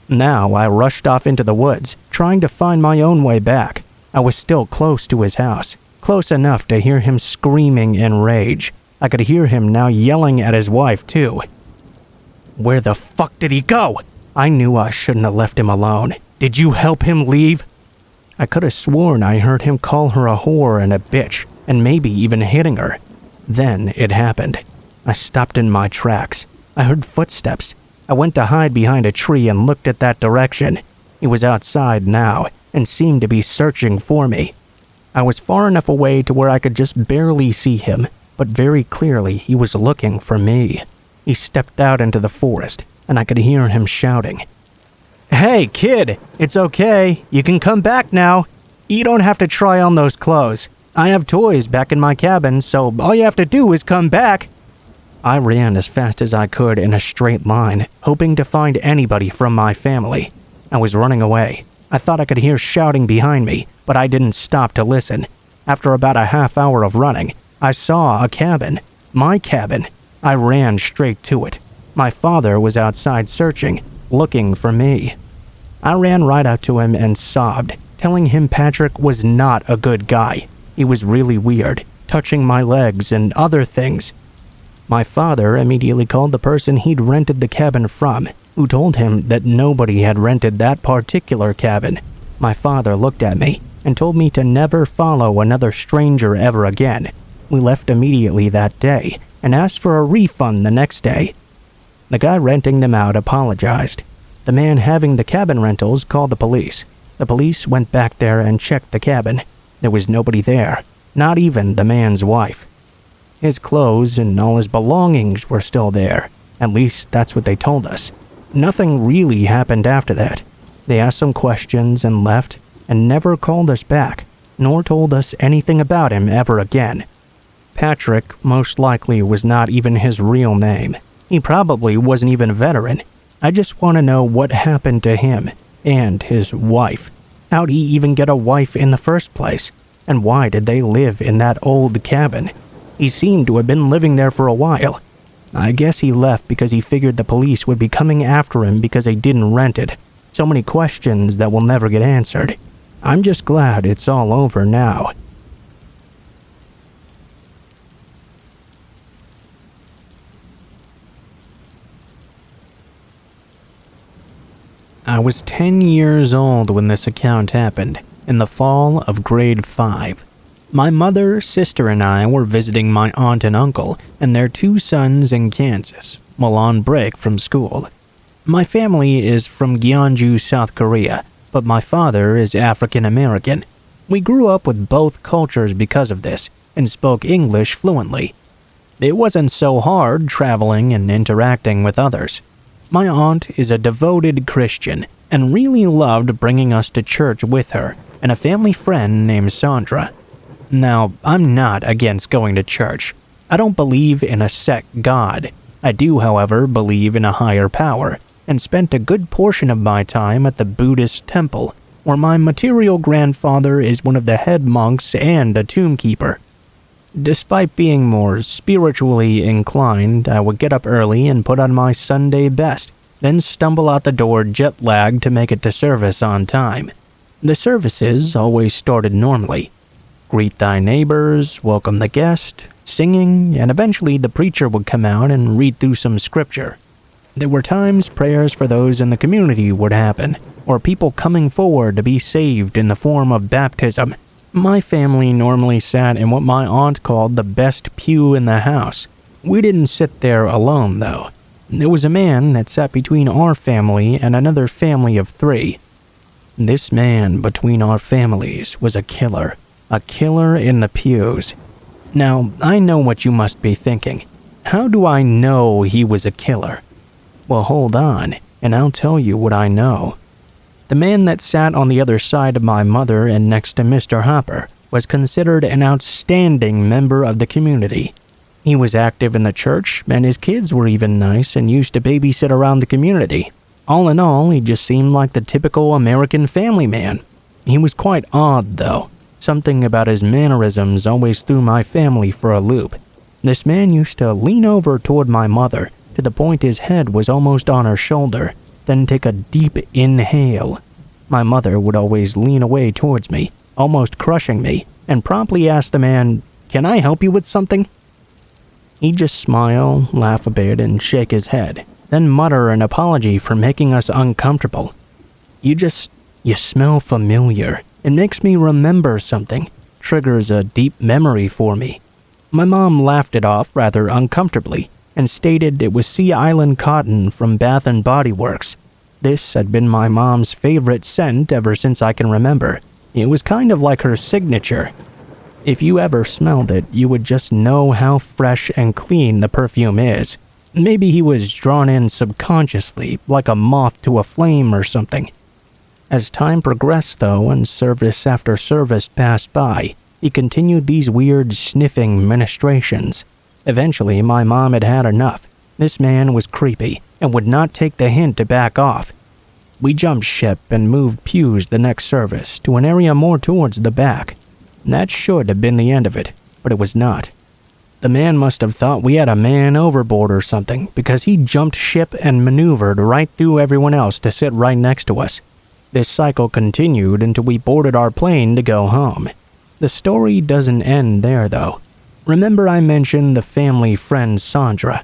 S1: Now I rushed off into the woods, trying to find my own way back. I was still close to his house, close enough to hear him screaming in rage. I could hear him now yelling at his wife, too. Where the fuck did he go? I knew I shouldn't have left him alone. Did you help him leave? I could have sworn I heard him call her a whore and a bitch, and maybe even hitting her. Then it happened. I stopped in my tracks. I heard footsteps. I went to hide behind a tree and looked at that direction. He was outside now and seemed to be searching for me. I was far enough away to where I could just barely see him, but very clearly he was looking for me. He stepped out into the forest, and I could hear him shouting, "Hey, kid, it's okay. You can come back now. You don't have to try on those clothes. I have toys back in my cabin, so all you have to do is come back." I ran as fast as I could in a straight line, hoping to find anybody from my family. I was running away. I thought I could hear shouting behind me, but I didn't stop to listen. After about a half hour of running, I saw a cabin. My cabin. I ran straight to it. My father was outside searching, looking for me. I ran right up to him and sobbed, telling him Patrick was not a good guy. He was really weird, touching my legs and other things. My father immediately called the person he'd rented the cabin from, who told him that nobody had rented that particular cabin. My father looked at me and told me to never follow another stranger ever again. We left immediately that day and asked for a refund the next day. The guy renting them out apologized. The man having the cabin rentals called the police. The police went back there and checked the cabin. There was nobody there, not even the man's wife. His clothes and all his belongings were still there. At least that's what they told us. Nothing really happened after that. They asked some questions and left, and never called us back, nor told us anything about him ever again. Patrick most likely was not even his real name. He probably wasn't even a veteran. I just want to know what happened to him and his wife. How'd he even get a wife in the first place? And why did they live in that old cabin? He seemed to have been living there for a while. I guess he left because he figured the police would be coming after him because they didn't rent it. So many questions that will never get answered. I'm just glad it's all over now. I was 10 years old when this account happened, in the fall of grade 5. My mother, sister, and I were visiting my aunt and uncle and their 2 sons in Kansas while on break from school. My family is from Gyeongju, South Korea, but my father is African American. We grew up with both cultures because of this and spoke English fluently. It wasn't so hard traveling and interacting with others. My aunt is a devoted Christian and really loved bringing us to church with her and a family friend named Sandra. Now, I'm not against going to church. I don't believe in a set God. I do, however, believe in a higher power, and spent a good portion of my time at the Buddhist temple, where my material grandfather is one of the head monks and a tomb keeper. Despite being more spiritually inclined, I would get up early and put on my Sunday best, then stumble out the door jet-lagged to make it to service on time. The services always started normally. Greet thy neighbors, welcome the guest, singing, and eventually the preacher would come out and read through some scripture. There were times prayers for those in the community would happen, or people coming forward to be saved in the form of baptism. My family normally sat in what my aunt called the best pew in the house. We didn't sit there alone, though. There was a man that sat between our family and another family of 3. This man between our families was a killer in the pews. Now, I know what you must be thinking. How do I know he was a killer? Well, hold on, and I'll tell you what I know. The man that sat on the other side of my mother and next to Mr. Hopper was considered an outstanding member of the community. He was active in the church, and his kids were even nice and used to babysit around the community. All in all, he just seemed like the typical American family man. He was quite odd, though. Something about his mannerisms always threw my family for a loop. This man used to lean over toward my mother to the point his head was almost on her shoulder, then take a deep inhale. My mother would always lean away towards me, almost crushing me, and promptly ask the man, "Can I help you with something?" He'd just smile, laugh a bit, and shake his head, then mutter an apology for making us uncomfortable. You smell familiar. It makes me remember something. Triggers a deep memory for me. My mom laughed it off rather uncomfortably and stated it was Sea Island cotton from Bath and Body Works. This had been my mom's favorite scent ever since I can remember. It was kind of like her signature. If you ever smelled it, you would just know how fresh and clean the perfume is. Maybe he was drawn in subconsciously, like a moth to a flame or something. As time progressed, though, and service after service passed by, he continued these weird sniffing ministrations. Eventually, my mom had had enough. This man was creepy and would not take the hint to back off. We jumped ship and moved pews the next service to an area more towards the back. That should have been the end of it, but it was not. The man must have thought we had a man overboard or something, because he jumped ship and maneuvered right through everyone else to sit right next to us. This cycle continued until we boarded our plane to go home. The story doesn't end there, though. Remember I mentioned the family friend Sandra?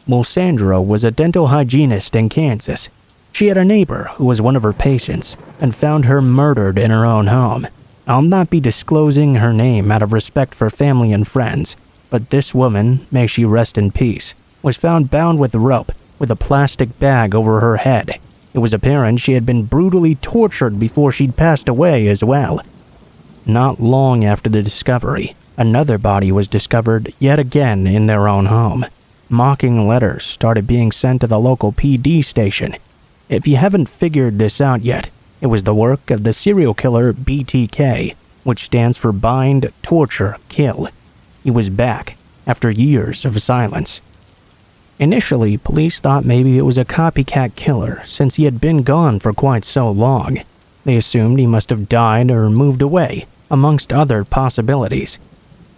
S1: Well, Sandra was a dental hygienist in Kansas. She had a neighbor who was one of her patients and found her murdered in her own home. I'll not be disclosing her name out of respect for family and friends, but this woman, may she rest in peace, was found bound with rope with a plastic bag over her head. It was apparent she had been brutally tortured before she'd passed away as well. Not long after the discovery, another body was discovered yet again in their own home. Mocking letters started being sent to the local PD station. If you haven't figured this out yet, it was the work of the serial killer BTK, which stands for Bind, Torture, Kill. He was back after years of silence. Initially, police thought maybe it was a copycat killer since he had been gone for quite so long. They assumed he must have died or moved away, amongst other possibilities.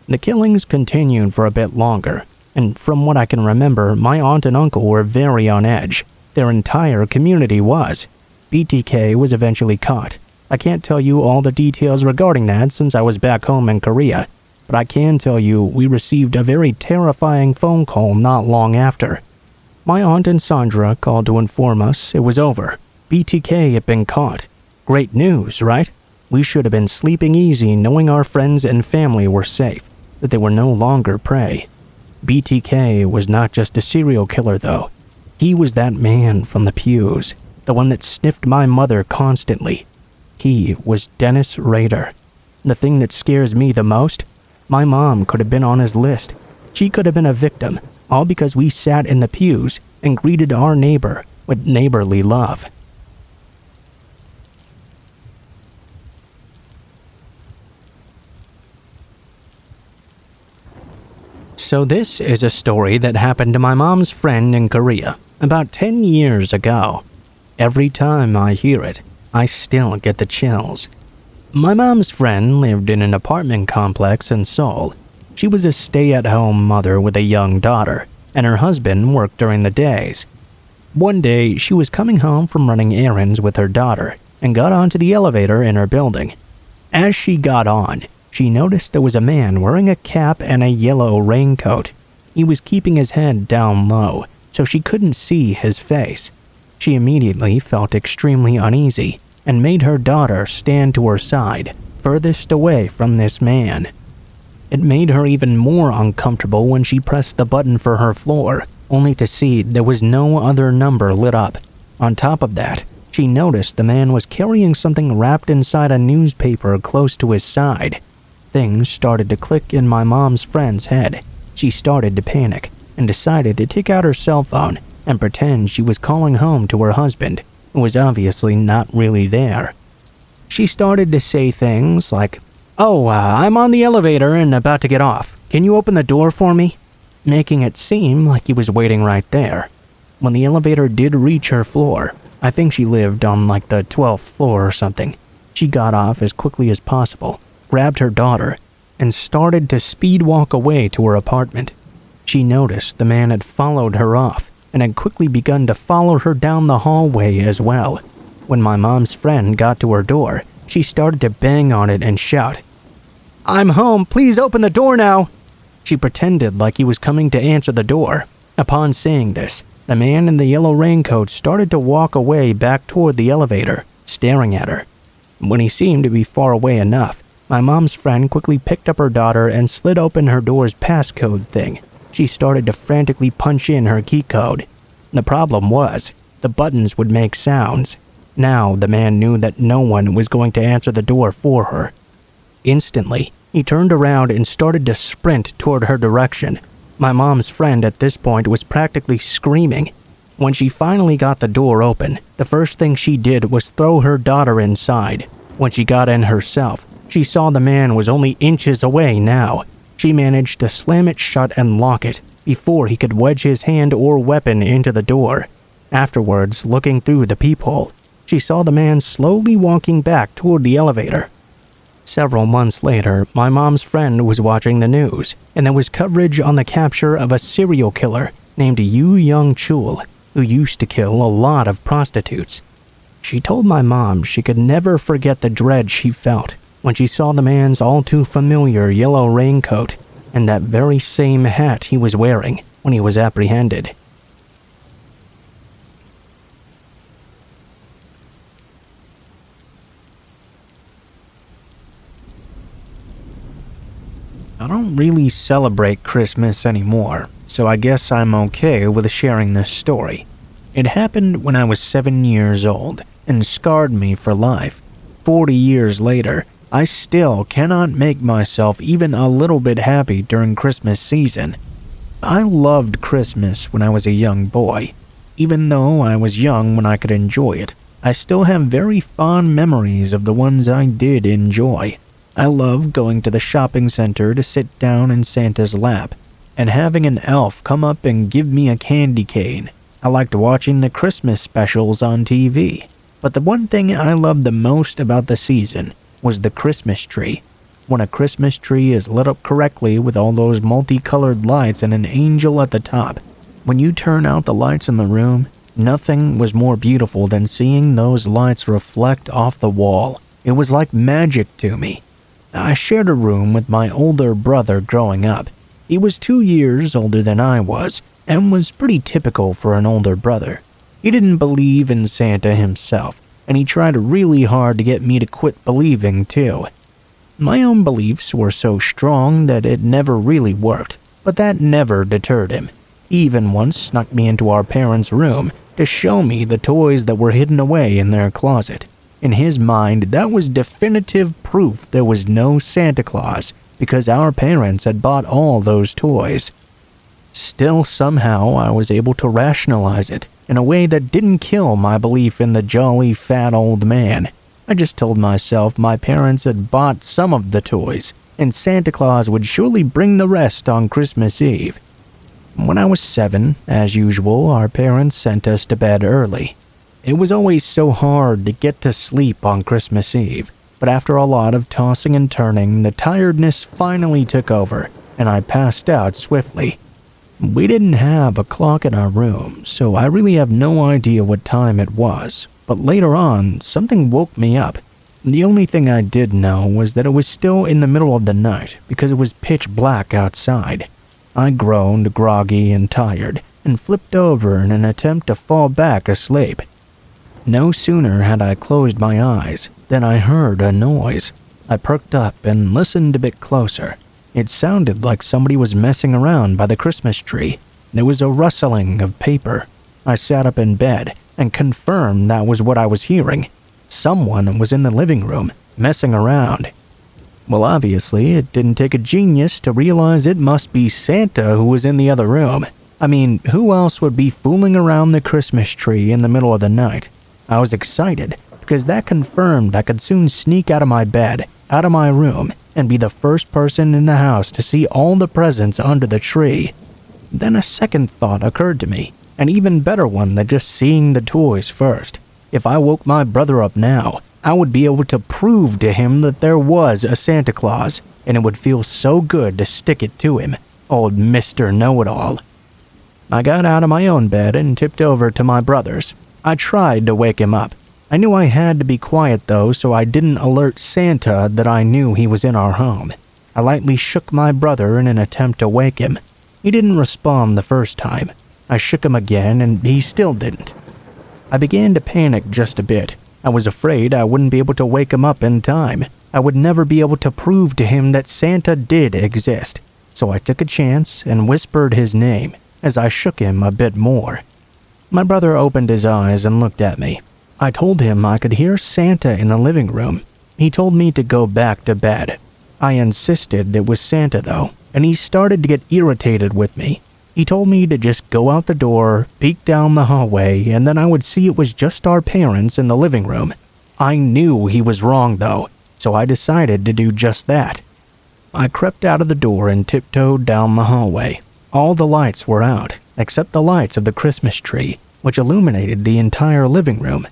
S1: The killings continued for a bit longer, and from what I can remember, my aunt and uncle were very on edge. Their entire community was. BTK was eventually caught. I can't tell you all the details regarding that since I was back home in Korea, but I can tell you we received a very terrifying phone call not long after. My aunt and Sandra called to inform us it was over. BTK had been caught. Great news, right? We should have been sleeping easy knowing our friends and family were safe, that they were no longer prey. BTK was not just a serial killer, though. He was that man from the pews, the one that sniffed my mother constantly. He was Dennis Rader. The thing that scares me the most? My mom could have been on his list. She could have been a victim, all because we sat in the pews and greeted our neighbor with neighborly love. So this is a story that happened to my mom's friend in Korea about 10 years ago. Every time I hear it, I still get the chills. My mom's friend lived in an apartment complex in Seoul. She was a stay-at-home mother with a young daughter, and her husband worked during the days. One day, she was coming home from running errands with her daughter and got onto the elevator in her building. As she got on, she noticed there was a man wearing a cap and a yellow raincoat. He was keeping his head down low, so she couldn't see his face. She immediately felt extremely uneasy and made her daughter stand to her side, furthest away from this man. It made her even more uncomfortable when she pressed the button for her floor, only to see there was no other number lit up. On top of that, she noticed the man was carrying something wrapped inside a newspaper close to his side. Things started to click in my mom's friend's head. She started to panic and decided to take out her cell phone and pretend she was calling home to her husband, who was obviously not really there. She started to say things like, I'm on the elevator and about to get off. Can you open the door for me?" Making it seem like he was waiting right there. When the elevator did reach her floor, I think she lived on like the 12th floor or something, she got off as quickly as possible, grabbed her daughter, and started to speed walk away to her apartment. She noticed the man had followed her off and had quickly begun to follow her down the hallway as well. When my mom's friend got to her door, she started to bang on it and shout, "I'm home, please open the door now!" She pretended like he was coming to answer the door. Upon saying this, the man in the yellow raincoat started to walk away back toward the elevator, staring at her. When he seemed to be far away enough, my mom's friend quickly picked up her daughter and slid open her door's passcode thing. She started to frantically punch in her key code. The problem was, the buttons would make sounds. Now the man knew that no one was going to answer the door for her. Instantly, he turned around and started to sprint toward her direction. My mom's friend at this point was practically screaming. When she finally got the door open, the first thing she did was throw her daughter inside. When she got in herself, she saw the man was only inches away now. She managed to slam it shut and lock it before he could wedge his hand or weapon into the door. Afterwards, looking through the peephole, she saw the man slowly walking back toward the elevator. Several months later, my mom's friend was watching the news, and there was coverage on the capture of a serial killer named Yu Young Chul, who used to kill a lot of prostitutes. She told my mom she could never forget the dread she felt when she saw the man's all-too-familiar yellow raincoat and that very same hat he was wearing when he was apprehended. I don't really celebrate Christmas anymore, so I guess I'm okay with sharing this story. It happened when I was 7 years old and scarred me for life. 40 years later, I still cannot make myself even a little bit happy during Christmas season. I loved Christmas when I was a young boy. Even though I was young when I could enjoy it, I still have very fond memories of the ones I did enjoy. I love going to the shopping center to sit down in Santa's lap and having an elf come up and give me a candy cane. I liked watching the Christmas specials on TV. But the one thing I loved the most about the season was the Christmas tree. When a Christmas tree is lit up correctly with all those multicolored lights and an angel at the top, when you turn out the lights in the room, nothing was more beautiful than seeing those lights reflect off the wall. It was like magic to me. I shared a room with my older brother growing up. He was 2 years older than I was, and was pretty typical for an older brother. He didn't believe in Santa himself, and he tried really hard to get me to quit believing too. My own beliefs were so strong that it never really worked, but that never deterred him. He even once snuck me into our parents' room to show me the toys that were hidden away in their closet. In his mind, that was definitive proof there was no Santa Claus, because our parents had bought all those toys. Still, somehow, I was able to rationalize it in a way that didn't kill my belief in the jolly fat old man. I just told myself my parents had bought some of the toys, and Santa Claus would surely bring the rest on Christmas Eve. When I was 7, as usual, our parents sent us to bed early. It was always so hard to get to sleep on Christmas Eve, but after a lot of tossing and turning, the tiredness finally took over, and I passed out swiftly. We didn't have a clock in our room, so I really have no idea what time it was, but later on, something woke me up. The only thing I did know was that it was still in the middle of the night because it was pitch black outside. I groaned, groggy and tired, and flipped over in an attempt to fall back asleep. No sooner had I closed my eyes than I heard a noise. I perked up and listened a bit closer. It sounded like somebody was messing around by the Christmas tree. There was a rustling of paper. I sat up in bed and confirmed that was what I was hearing. Someone was in the living room, messing around. Well, obviously, it didn't take a genius to realize it must be Santa who was in the other room. I mean, who else would be fooling around the Christmas tree in the middle of the night? I was excited because that confirmed I could soon sneak out of my bed, out of my room, and be the first person in the house to see all the presents under the tree. Then a second thought occurred to me, an even better one than just seeing the toys first. If I woke my brother up now, I would be able to prove to him that there was a Santa Claus, and it would feel so good to stick it to him, old Mr. Know-It-All. I got out of my own bed and tipped over to my brother's. I tried to wake him up. I knew I had to be quiet though, so I didn't alert Santa that I knew he was in our home. I lightly shook my brother in an attempt to wake him. He didn't respond the first time. I shook him again and he still didn't. I began to panic just a bit. I was afraid I wouldn't be able to wake him up in time. I would never be able to prove to him that Santa did exist. So I took a chance and whispered his name as I shook him a bit more. My brother opened his eyes and looked at me. I told him I could hear Santa in the living room. He told me to go back to bed. I insisted it was Santa though, and he started to get irritated with me. He told me to just go out the door, peek down the hallway, and then I would see it was just our parents in the living room. I knew he was wrong though, so I decided to do just that. I crept out of the door and tiptoed down the hallway. All the lights were out, except the lights of the Christmas tree, which illuminated the entire living room.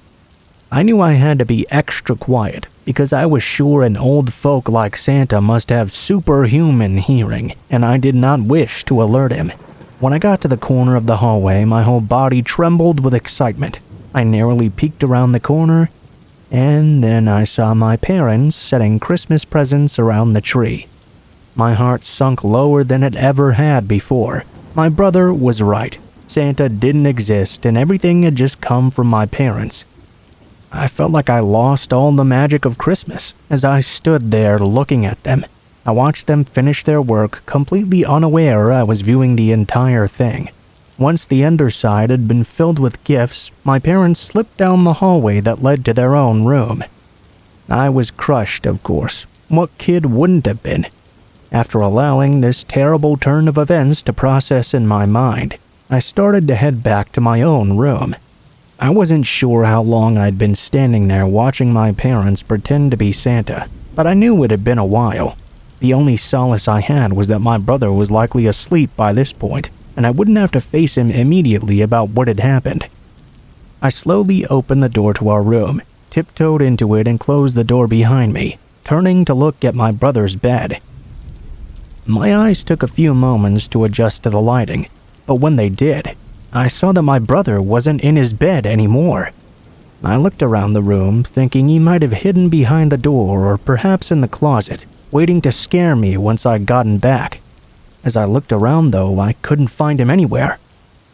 S1: I knew I had to be extra quiet because I was sure an old folk like Santa must have superhuman hearing, and I did not wish to alert him. When I got to the corner of the hallway, my whole body trembled with excitement. I narrowly peeked around the corner, and then I saw my parents setting Christmas presents around the tree. My heart sunk lower than it ever had before. My brother was right. Santa didn't exist, and everything had just come from my parents. I felt like I lost all the magic of Christmas as I stood there looking at them. I watched them finish their work, completely unaware I was viewing the entire thing. Once the underside had been filled with gifts, my parents slipped down the hallway that led to their own room. I was crushed, of course. What kid wouldn't have been? After allowing this terrible turn of events to process in my mind, I started to head back to my own room. I wasn't sure how long I'd been standing there watching my parents pretend to be Santa, but I knew it had been a while. The only solace I had was that my brother was likely asleep by this point, and I wouldn't have to face him immediately about what had happened. I slowly opened the door to our room, tiptoed into it and closed the door behind me, turning to look at my brother's bed. My eyes took a few moments to adjust to the lighting, but when they did, I saw that my brother wasn't in his bed anymore. I looked around the room, thinking he might have hidden behind the door or perhaps in the closet, waiting to scare me once I'd gotten back. As I looked around though, I couldn't find him anywhere.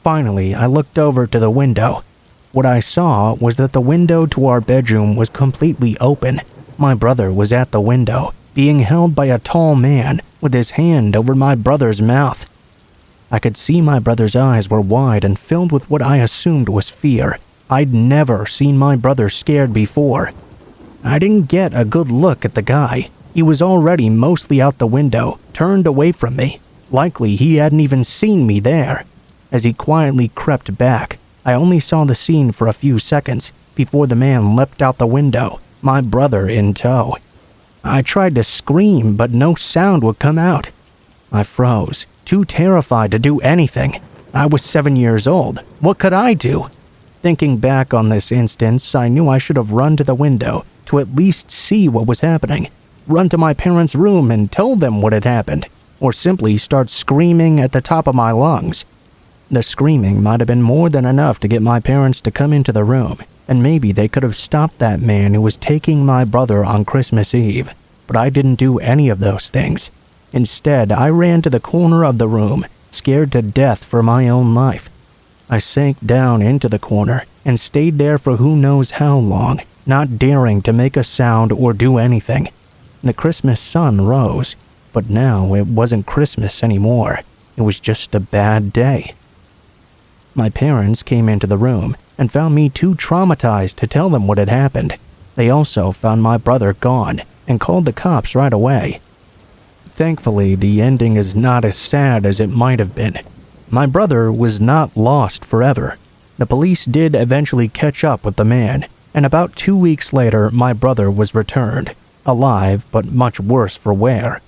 S1: Finally, I looked over to the window. What I saw was that the window to our bedroom was completely open. My brother was at the window, being held by a tall man with his hand over my brother's mouth. I could see my brother's eyes were wide and filled with what I assumed was fear. I'd never seen my brother scared before. I didn't get a good look at the guy. He was already mostly out the window, turned away from me. Likely he hadn't even seen me there. As he quietly crept back, I only saw the scene for a few seconds before the man leapt out the window, my brother in tow. I tried to scream, but no sound would come out. I froze, too terrified to do anything. I was 7 years old. What could I do? Thinking back on this instance, I knew I should have run to the window to at least see what was happening. Run to my parents' room and tell them what had happened, or simply start screaming at the top of my lungs. The screaming might have been more than enough to get my parents to come into the room, and maybe they could have stopped that man who was taking my brother on Christmas Eve. But I didn't do any of those things. Instead, I ran to the corner of the room, scared to death for my own life. I sank down into the corner and stayed there for who knows how long, not daring to make a sound or do anything. The Christmas sun rose, but now it wasn't Christmas anymore. It was just a bad day. My parents came into the room and found me too traumatized to tell them what had happened. They also found my brother gone and called the cops right away. Thankfully, the ending is not as sad as it might have been. My brother was not lost forever. The police did eventually catch up with the man, and about 2 weeks later, my brother was returned, alive but much worse for wear.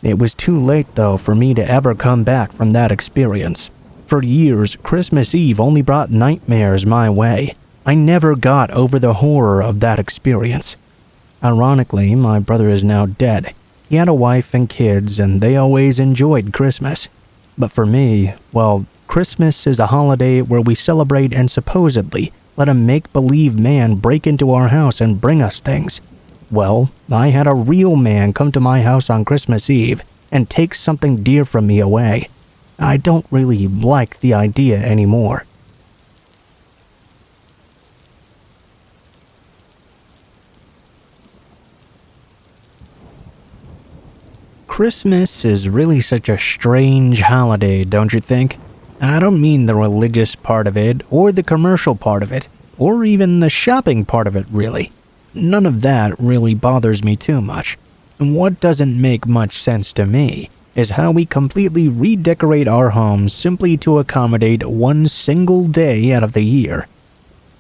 S1: It was too late, though, for me to ever come back from that experience. For years, Christmas Eve only brought nightmares my way. I never got over the horror of that experience. Ironically, my brother is now dead. He had a wife and kids, and they always enjoyed Christmas. But for me, well, Christmas is a holiday where we celebrate and supposedly let a make-believe man break into our house and bring us things. Well, I had a real man come to my house on Christmas Eve and take something dear from me away. I don't really like the idea anymore. Christmas is really such a strange holiday, don't you think? I don't mean the religious part of it, or the commercial part of it, or even the shopping part of it, really. None of that really bothers me too much. What doesn't make much sense to me is how we completely redecorate our homes simply to accommodate one single day out of the year.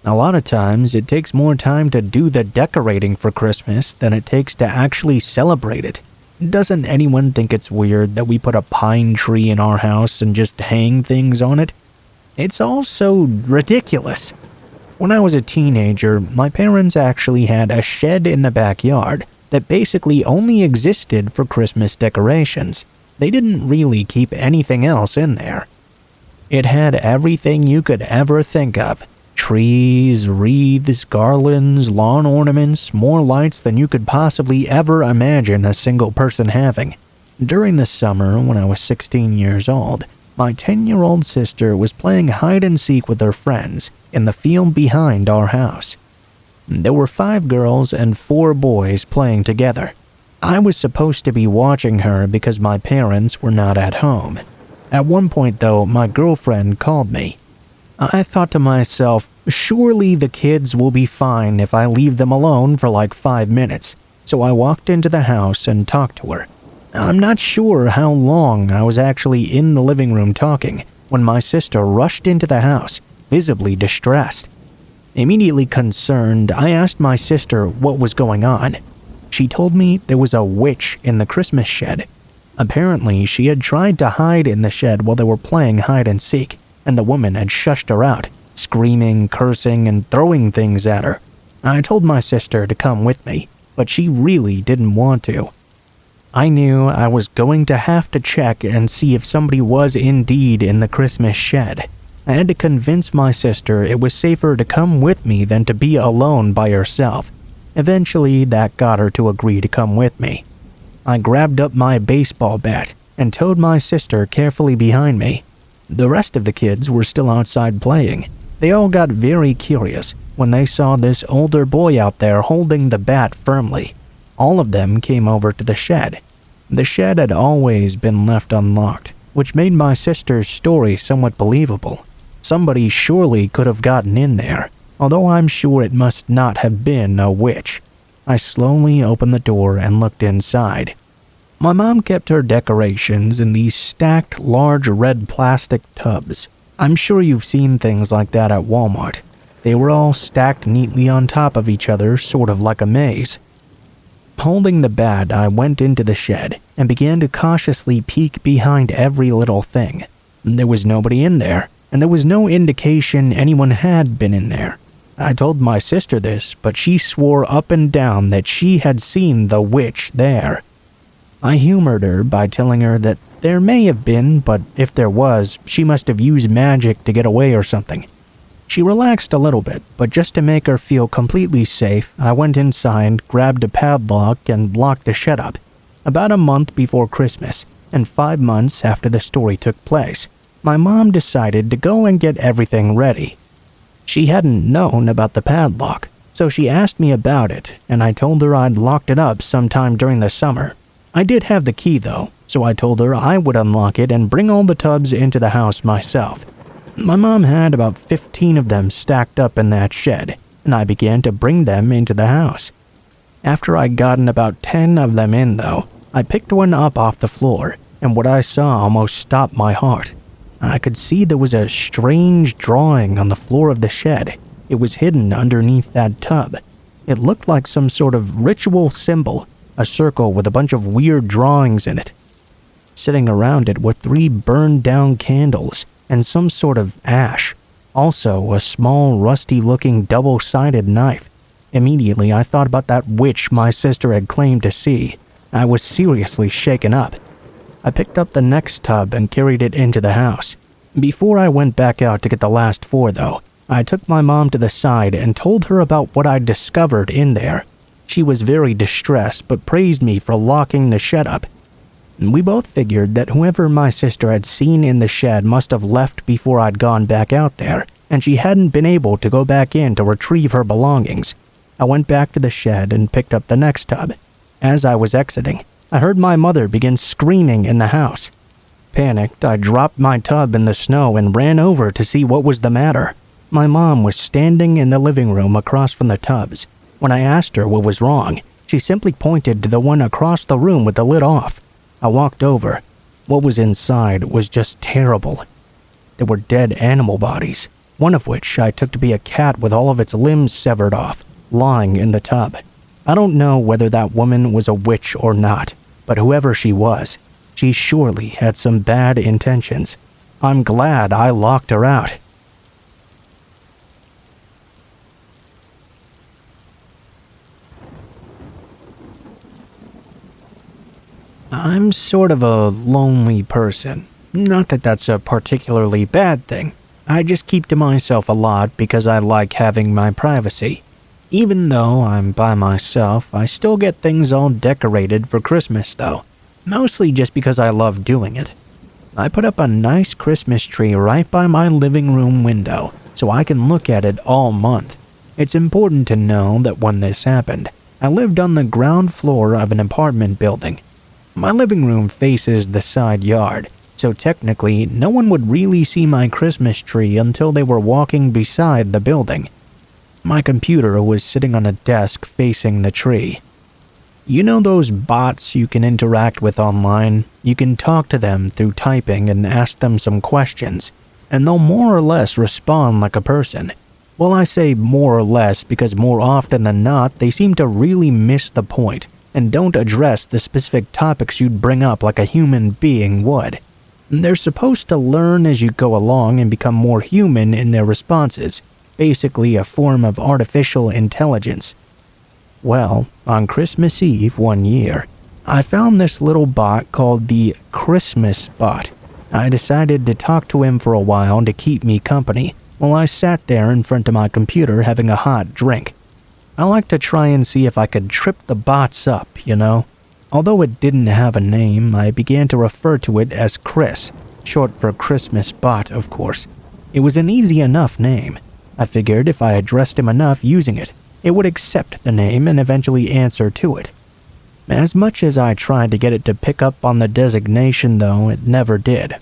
S1: A lot of times, it takes more time to do the decorating for Christmas than it takes to actually celebrate it. Doesn't anyone think it's weird that we put a pine tree in our house and just hang things on it? It's all so ridiculous. When I was a teenager, my parents actually had a shed in the backyard that basically only existed for Christmas decorations. They didn't really keep anything else in there. It had everything you could ever think of. Trees, wreaths, garlands, lawn ornaments, more lights than you could possibly ever imagine a single person having. During the summer, when I was 16 years old, my 10-year-old sister was playing hide-and-seek with her friends in the field behind our house. There were 5 girls and 4 boys playing together. I was supposed to be watching her because my parents were not at home. At one point, though, my girlfriend called me. I thought to myself, surely the kids will be fine if I leave them alone for like 5 minutes, so I walked into the house and talked to her. I'm not sure how long I was actually in the living room talking when my sister rushed into the house, visibly distressed. Immediately concerned, I asked my sister what was going on. She told me there was a witch in the Christmas shed. Apparently, she had tried to hide in the shed while they were playing hide-and-seek, and the woman had shushed her out, screaming, cursing, and throwing things at her. I told my sister to come with me, but she really didn't want to. I knew I was going to have to check and see if somebody was indeed in the Christmas shed. I had to convince my sister it was safer to come with me than to be alone by herself. Eventually, that got her to agree to come with me. I grabbed up my baseball bat and towed my sister carefully behind me. The rest of the kids were still outside playing. They all got very curious when they saw this older boy out there holding the bat firmly. All of them came over to the shed. The shed had always been left unlocked, which made my sister's story somewhat believable. Somebody surely could have gotten in there, although I'm sure it must not have been a witch. I slowly opened the door and looked inside. My mom kept her decorations in these stacked large red plastic tubs. I'm sure you've seen things like that at Walmart. They were all stacked neatly on top of each other, sort of like a maze. Holding the bat, I went into the shed and began to cautiously peek behind every little thing. There was nobody in there, and there was no indication anyone had been in there. I told my sister this, but she swore up and down that she had seen the witch there. I humored her by telling her that there may have been, but if there was, she must have used magic to get away or something. She relaxed a little bit, but just to make her feel completely safe, I went inside, grabbed a padlock, and locked the shed up. About a month before Christmas, and 5 months after the story took place, my mom decided to go and get everything ready. She hadn't known about the padlock, so she asked me about it, and I told her I'd locked it up sometime during the summer. I did have the key though, so I told her I would unlock it and bring all the tubs into the house myself. My mom had about 15 of them stacked up in that shed, and I began to bring them into the house. After I'd gotten about 10 of them in though, I picked one up off the floor, and what I saw almost stopped my heart. I could see there was a strange drawing on the floor of the shed. It was hidden underneath that tub. It looked like some sort of ritual symbol, a circle with a bunch of weird drawings in it. Sitting around it were 3 burned-down candles and some sort of ash. Also, a small, rusty-looking double-sided knife. Immediately, I thought about that witch my sister had claimed to see. I was seriously shaken up. I picked up the next tub and carried it into the house. Before I went back out to get the last 4, though, I took my mom to the side and told her about what I'd discovered in there. She was very distressed but praised me for locking the shed up. We both figured that whoever my sister had seen in the shed must have left before I'd gone back out there, and she hadn't been able to go back in to retrieve her belongings. I went back to the shed and picked up the next tub. As I was exiting, I heard my mother begin screaming in the house. Panicked, I dropped my tub in the snow and ran over to see what was the matter. My mom was standing in the living room across from the tubs. When I asked her what was wrong, she simply pointed to the one across the room with the lid off. I walked over. What was inside was just terrible. There were dead animal bodies, one of which I took to be a cat with all of its limbs severed off, lying in the tub. I don't know whether that woman was a witch or not, but whoever she was, she surely had some bad intentions. I'm glad I locked her out. I'm sort of a lonely person. Not that that's a particularly bad thing. I just keep to myself a lot because I like having my privacy. Even though I'm by myself, I still get things all decorated for Christmas though. Mostly just because I love doing it. I put up a nice Christmas tree right by my living room window so I can look at it all month. It's important to know that when this happened, I lived on the ground floor of an apartment building. My living room faces the side yard, so technically no one would really see my Christmas tree until they were walking beside the building. My computer was sitting on a desk facing the tree. You know those bots you can interact with online? You can talk to them through typing and ask them some questions, and they'll more or less respond like a person. Well, I say more or less because more often than not, they seem to really miss the point and don't address the specific topics you'd bring up like a human being would. They're supposed to learn as you go along and become more human in their responses, basically a form of artificial intelligence. Well, on Christmas Eve one year, I found this little bot called the Christmas bot. I decided to talk to him for a while to keep me company while I sat there in front of my computer having a hot drink. I like to try and see if I could trip the bots up, you know? Although it didn't have a name, I began to refer to it as Chris, short for Christmas bot, of course. It was an easy enough name. I figured if I addressed him enough using it, it would accept the name and eventually answer to it. As much as I tried to get it to pick up on the designation, though, it never did.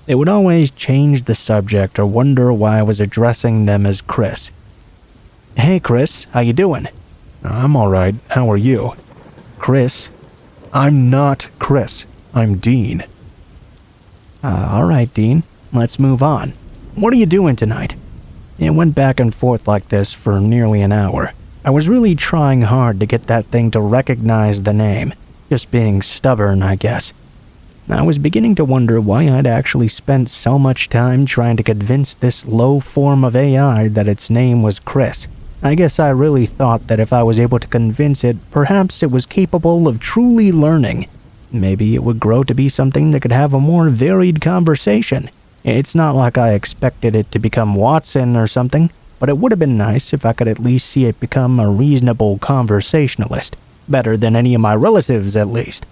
S1: It would always change the subject or wonder why I was addressing them as Chris. "Hey Chris, how you doing?"
S2: "I'm alright, how are you?"
S1: "Chris."
S2: "I'm not Chris, I'm Dean."
S1: Alright Dean, let's move on. What are you doing tonight?" It went back and forth like this for nearly an hour. I was really trying hard to get that thing to recognize the name. Just being stubborn, I guess. I was beginning to wonder why I'd actually spent so much time trying to convince this low form of AI that its name was Chris. I guess I really thought that if I was able to convince it, perhaps it was capable of truly learning. Maybe it would grow to be something that could have a more varied conversation. It's not like I expected it to become Watson or something, but it would have been nice if I could at least see it become a reasonable conversationalist. Better than any of my relatives, at least.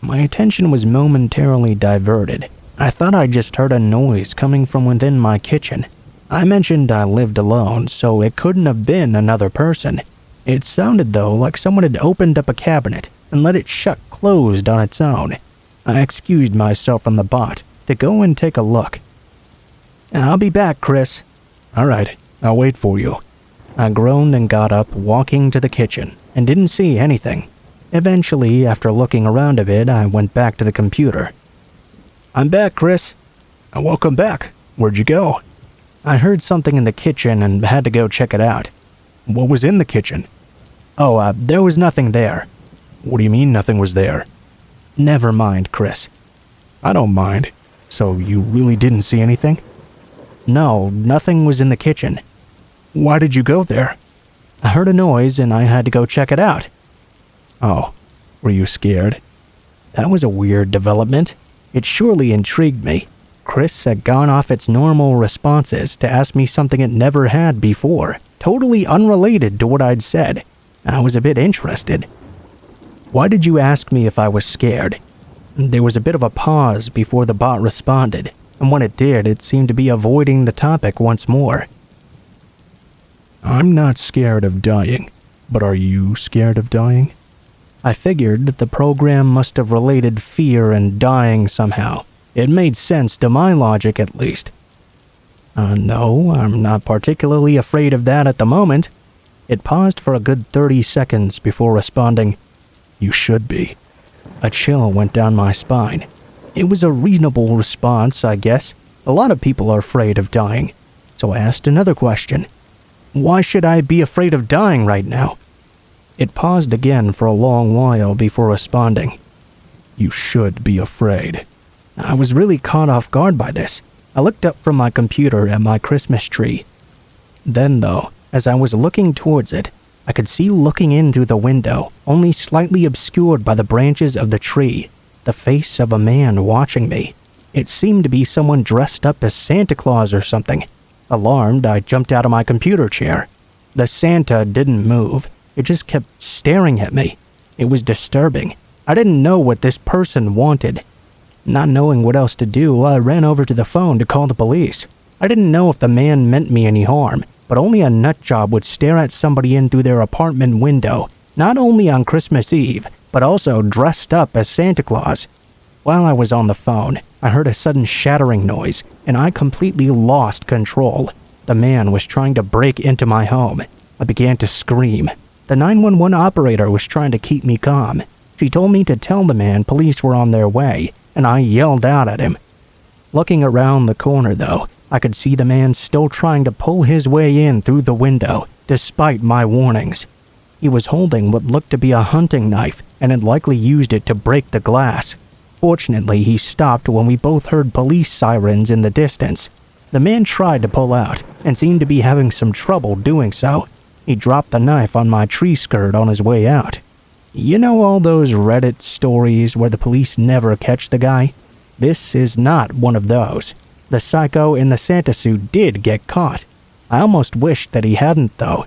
S1: My attention was momentarily diverted. I thought I just heard a noise coming from within my kitchen. I mentioned I lived alone, so it couldn't have been another person. It sounded, though, like someone had opened up a cabinet and let it shut closed on its own. I excused myself from the bot to go and take a look. "I'll be back, Chris."
S2: "Alright, I'll wait for you."
S1: I groaned and got up, walking to the kitchen, and didn't see anything. Eventually, after looking around a bit, I went back to the computer. "I'm back, Chris."
S2: "Welcome back. Where'd you go?"
S1: "I heard something in the kitchen and had to go check it out."
S2: "What was in the kitchen?"
S1: There was nothing there."
S2: "What do you mean nothing was there?"
S1: "Never mind, Chris."
S2: "I don't mind. So you really didn't see anything?"
S1: "No, nothing was in the kitchen."
S2: "Why did you go there?"
S1: "I heard a noise and I had to go check it out."
S2: "Oh, were you scared?"
S1: That was a weird development. It surely intrigued me. Chris had gone off its normal responses to ask me something it never had before, totally unrelated to what I'd said. I was a bit interested. "Why did you ask me if I was scared?" There was a bit of a pause before the bot responded, and when it did, it seemed to be avoiding the topic once more.
S2: "I'm not scared of dying, but are you scared of dying?"
S1: I figured that the program must have related fear and dying somehow. It made sense to my logic, at least. No, I'm not particularly afraid of that at the moment." It paused for a good 30 seconds before responding,
S2: "You should be."
S1: A chill went down my spine. It was a reasonable response, I guess. A lot of people are afraid of dying. So I asked another question. "Why should I be afraid of dying right now?" It paused again for a long while before responding,
S2: "You should be afraid."
S1: I was really caught off guard by this. I looked up from my computer at my Christmas tree. Then, though, as I was looking towards it, I could see looking in through the window, only slightly obscured by the branches of the tree, the face of a man watching me. It seemed to be someone dressed up as Santa Claus or something. Alarmed, I jumped out of my computer chair. The Santa didn't move. It just kept staring at me. It was disturbing. I didn't know what this person wanted. Not knowing what else to do, I ran over to the phone to call the police. I didn't know if the man meant me any harm, but only a nutjob would stare at somebody in through their apartment window, not only on Christmas Eve, but also dressed up as Santa Claus. While I was on the phone, I heard a sudden shattering noise, and I completely lost control. The man was trying to break into my home. I began to scream. The 911 operator was trying to keep me calm. She told me to tell the man police were on their way, and I yelled out at him. Looking around the corner, though, I could see the man still trying to pull his way in through the window, despite my warnings. He was holding what looked to be a hunting knife, and had likely used it to break the glass. Fortunately, he stopped when we both heard police sirens in the distance. The man tried to pull out, and seemed to be having some trouble doing so. He dropped the knife on my tree skirt on his way out. You know all those Reddit stories where the police never catch the guy? This is not one of those. The psycho in the Santa suit did get caught. I almost wished that he hadn't, though.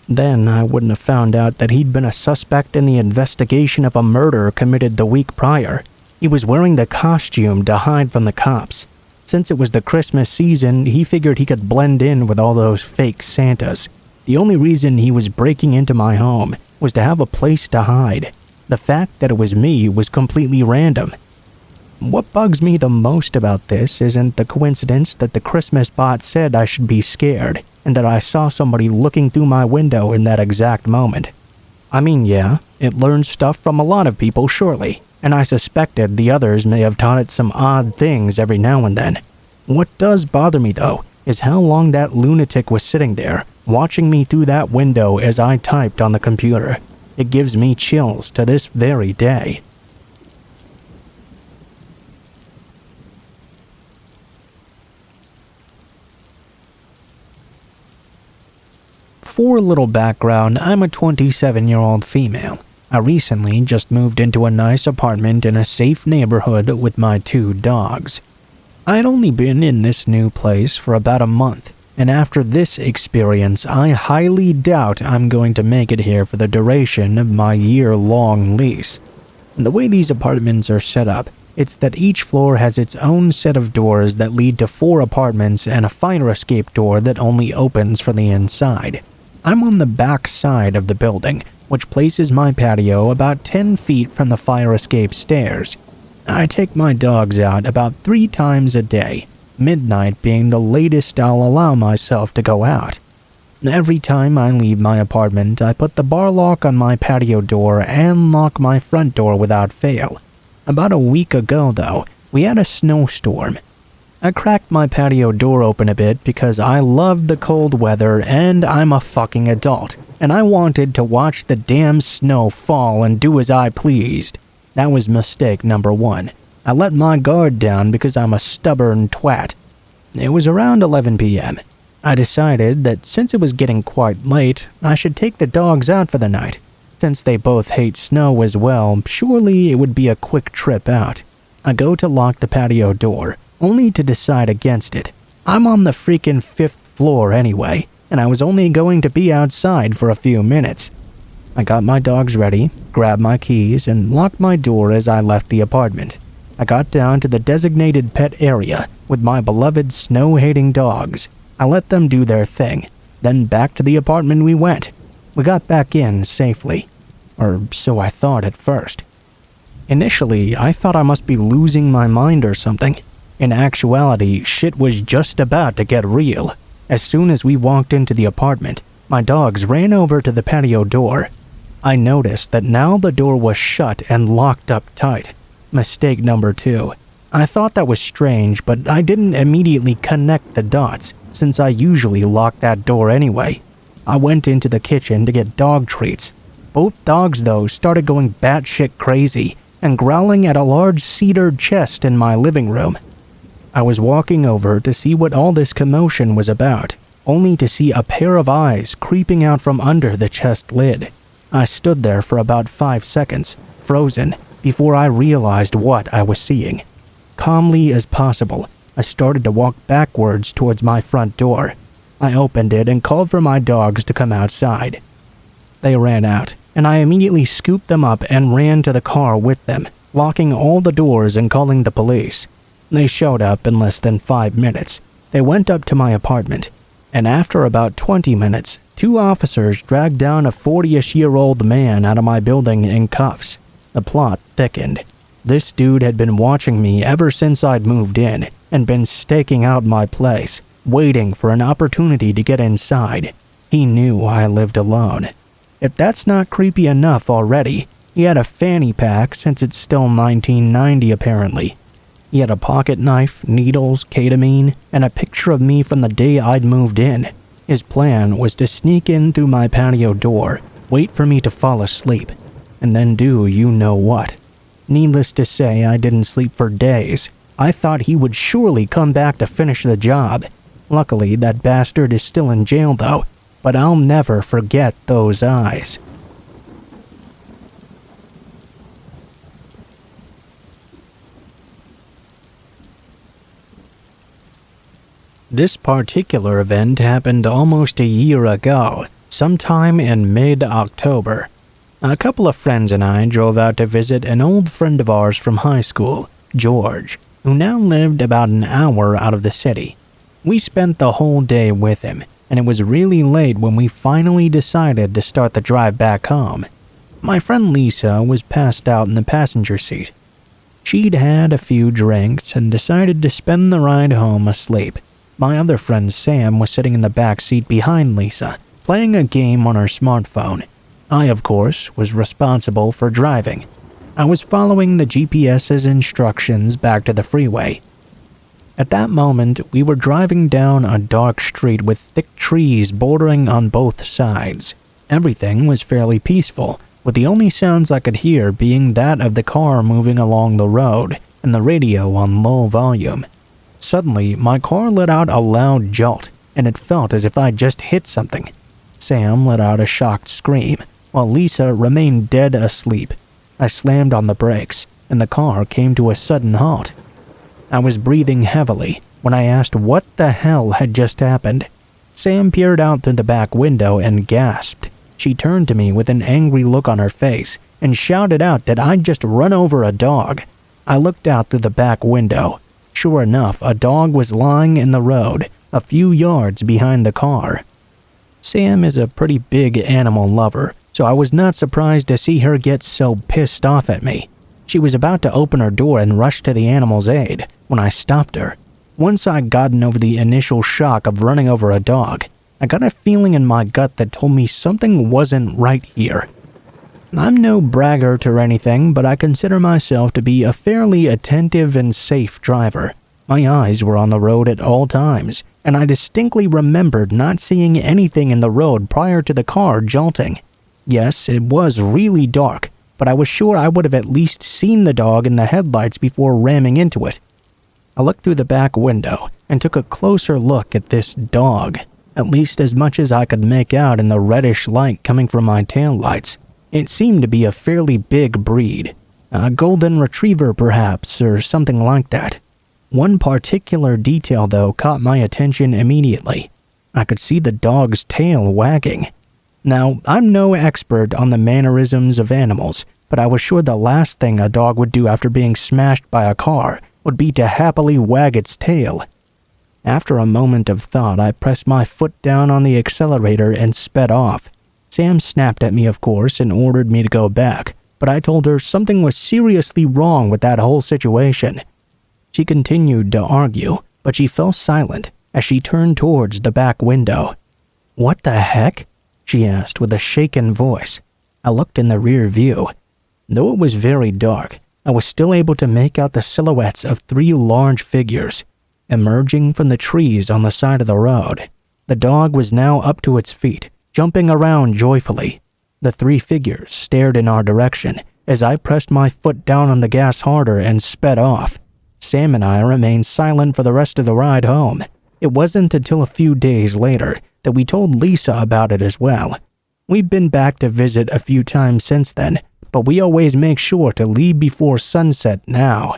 S1: Then I wouldn't have found out that he'd been a suspect in the investigation of a murder committed the week prior. He was wearing the costume to hide from the cops. Since it was the Christmas season, he figured he could blend in with all those fake Santas. The only reason he was breaking into my home was to have a place to hide. The fact that it was me was completely random. What bugs me the most about this isn't the coincidence that the Christmas bot said I should be scared, and that I saw somebody looking through my window in that exact moment. I mean, yeah, it learns stuff from a lot of people, surely, and I suspected the others may have taught it some odd things every now and then. What does bother me, though, is how long that lunatic was sitting there, watching me through that window as I typed on the computer. It gives me chills to this very day. For a little background, I'm a 27-year-old female. I recently just moved into a nice apartment in a safe neighborhood with my 2 dogs. I'd only been in this new place for about a month, and after this experience, I highly doubt I'm going to make it here for the duration of my year-long lease. The way these apartments are set up, it's that each floor has its own set of doors that lead to 4 apartments and a fire escape door that only opens from the inside. I'm on the back side of the building, which places my patio about 10 feet from the fire escape stairs. I take my dogs out about 3 times a day, midnight being the latest I'll allow myself to go out. Every time I leave my apartment, I put the bar lock on my patio door and lock my front door without fail. About a week ago, though, we had a snowstorm. I cracked my patio door open a bit because I loved the cold weather and I'm a fucking adult, and I wanted to watch the damn snow fall and do as I pleased. That was mistake number 1. I let my guard down because I'm a stubborn twat. It was around 11 p.m. I decided that since it was getting quite late, I should take the dogs out for the night. Since they both hate snow as well, surely it would be a quick trip out. I go to lock the patio door, only to decide against it. I'm on the freaking 5th floor anyway, and I was only going to be outside for a few minutes. I got my dogs ready, grabbed my keys, and locked my door as I left the apartment. I got down to the designated pet area with my beloved snow-hating dogs. I let them do their thing. Then back to the apartment we went. We got back in safely. Or so I thought at first. Initially, I thought I must be losing my mind or something. In actuality, shit was just about to get real. As soon as we walked into the apartment, my dogs ran over to the patio door. I noticed that now the door was shut and locked up tight. Mistake number 2. I thought that was strange, but I didn't immediately connect the dots, since I usually lock that door anyway. I went into the kitchen to get dog treats. Both dogs, though, started going batshit crazy and growling at a large cedar chest in my living room. I was walking over to see what all this commotion was about, only to see a pair of eyes creeping out from under the chest lid. I stood there for about 5 seconds, frozen, before I realized what I was seeing. Calmly as possible, I started to walk backwards towards my front door. I opened it and called for my dogs to come outside. They ran out, and I immediately scooped them up and ran to the car with them, locking all the doors and calling the police. They showed up in less than 5 minutes. They went up to my apartment, and after about 20 minutes, 2 officers dragged down a 40-ish-year-old man out of my building in cuffs. The plot thickened. This dude had been watching me ever since I'd moved in and been staking out my place, waiting for an opportunity to get inside. He knew I lived alone. If that's not creepy enough already, he had a fanny pack since it's still 1990 apparently. He had a pocket knife, needles, ketamine, and a picture of me from the day I'd moved in. His plan was to sneak in through my patio door, wait for me to fall asleep, and then do you know what. Needless to say, I didn't sleep for days. I thought he would surely come back to finish the job. Luckily, that bastard is still in jail though, but I'll never forget those eyes. This particular event happened almost a year ago, sometime in mid-October. A couple of friends and I drove out to visit an old friend of ours from high school, George, who now lived about an hour out of the city. We spent the whole day with him, and it was really late when we finally decided to start the drive back home. My friend Lisa was passed out in the passenger seat. She'd had a few drinks and decided to spend the ride home asleep. My other friend Sam was sitting in the back seat behind Lisa, playing a game on her smartphone. I, of course, was responsible for driving. I was following the GPS's instructions back to the freeway. At that moment, we were driving down a dark street with thick trees bordering on both sides. Everything was fairly peaceful, with the only sounds I could hear being that of the car moving along the road and the radio on low volume. Suddenly, my car let out a loud jolt, and it felt as if I'd just hit something. Sam let out a shocked scream, while Lisa remained dead asleep. I slammed on the brakes, and the car came to a sudden halt. I was breathing heavily when I asked what the hell had just happened. Sam peered out through the back window and gasped. She turned to me with an angry look on her face and shouted out that I'd just run over a dog. I looked out through the back window. Sure enough, a dog was lying in the road, a few yards behind the car. Sam is a pretty big animal lover, so I was not surprised to see her get so pissed off at me. She was about to open her door and rush to the animal's aid when I stopped her. Once I'd gotten over the initial shock of running over a dog, I got a feeling in my gut that told me something wasn't right here. I'm no braggart or anything, but I consider myself to be a fairly attentive and safe driver. My eyes were on the road at all times, and I distinctly remembered not seeing anything in the road prior to the car jolting. Yes, it was really dark, but I was sure I would have at least seen the dog in the headlights before ramming into it. I looked through the back window and took a closer look at this dog, at least as much as I could make out in the reddish light coming from my taillights. It seemed to be a fairly big breed, a golden retriever perhaps, or something like that. One particular detail, though, caught my attention immediately. I could see the dog's tail wagging. Now, I'm no expert on the mannerisms of animals, but I was sure the last thing a dog would do after being smashed by a car would be to happily wag its tail. After a moment of thought, I pressed my foot down on the accelerator and sped off. Sam snapped at me, of course, and ordered me to go back, but I told her something was seriously wrong with that whole situation. She continued to argue, but she fell silent as she turned towards the back window. "What the heck?" she asked with a shaken voice. I looked in the rear view. Though it was very dark, I was still able to make out the silhouettes of 3 large figures emerging from the trees on the side of the road. The dog was now up to its feet, jumping around joyfully. The 3 figures stared in our direction as I pressed my foot down on the gas harder and sped off. Sam and I remained silent for the rest of the ride home. It wasn't until a few days later that we told Lisa about it as well. We've been back to visit a few times since then, but we always make sure to leave before sunset now.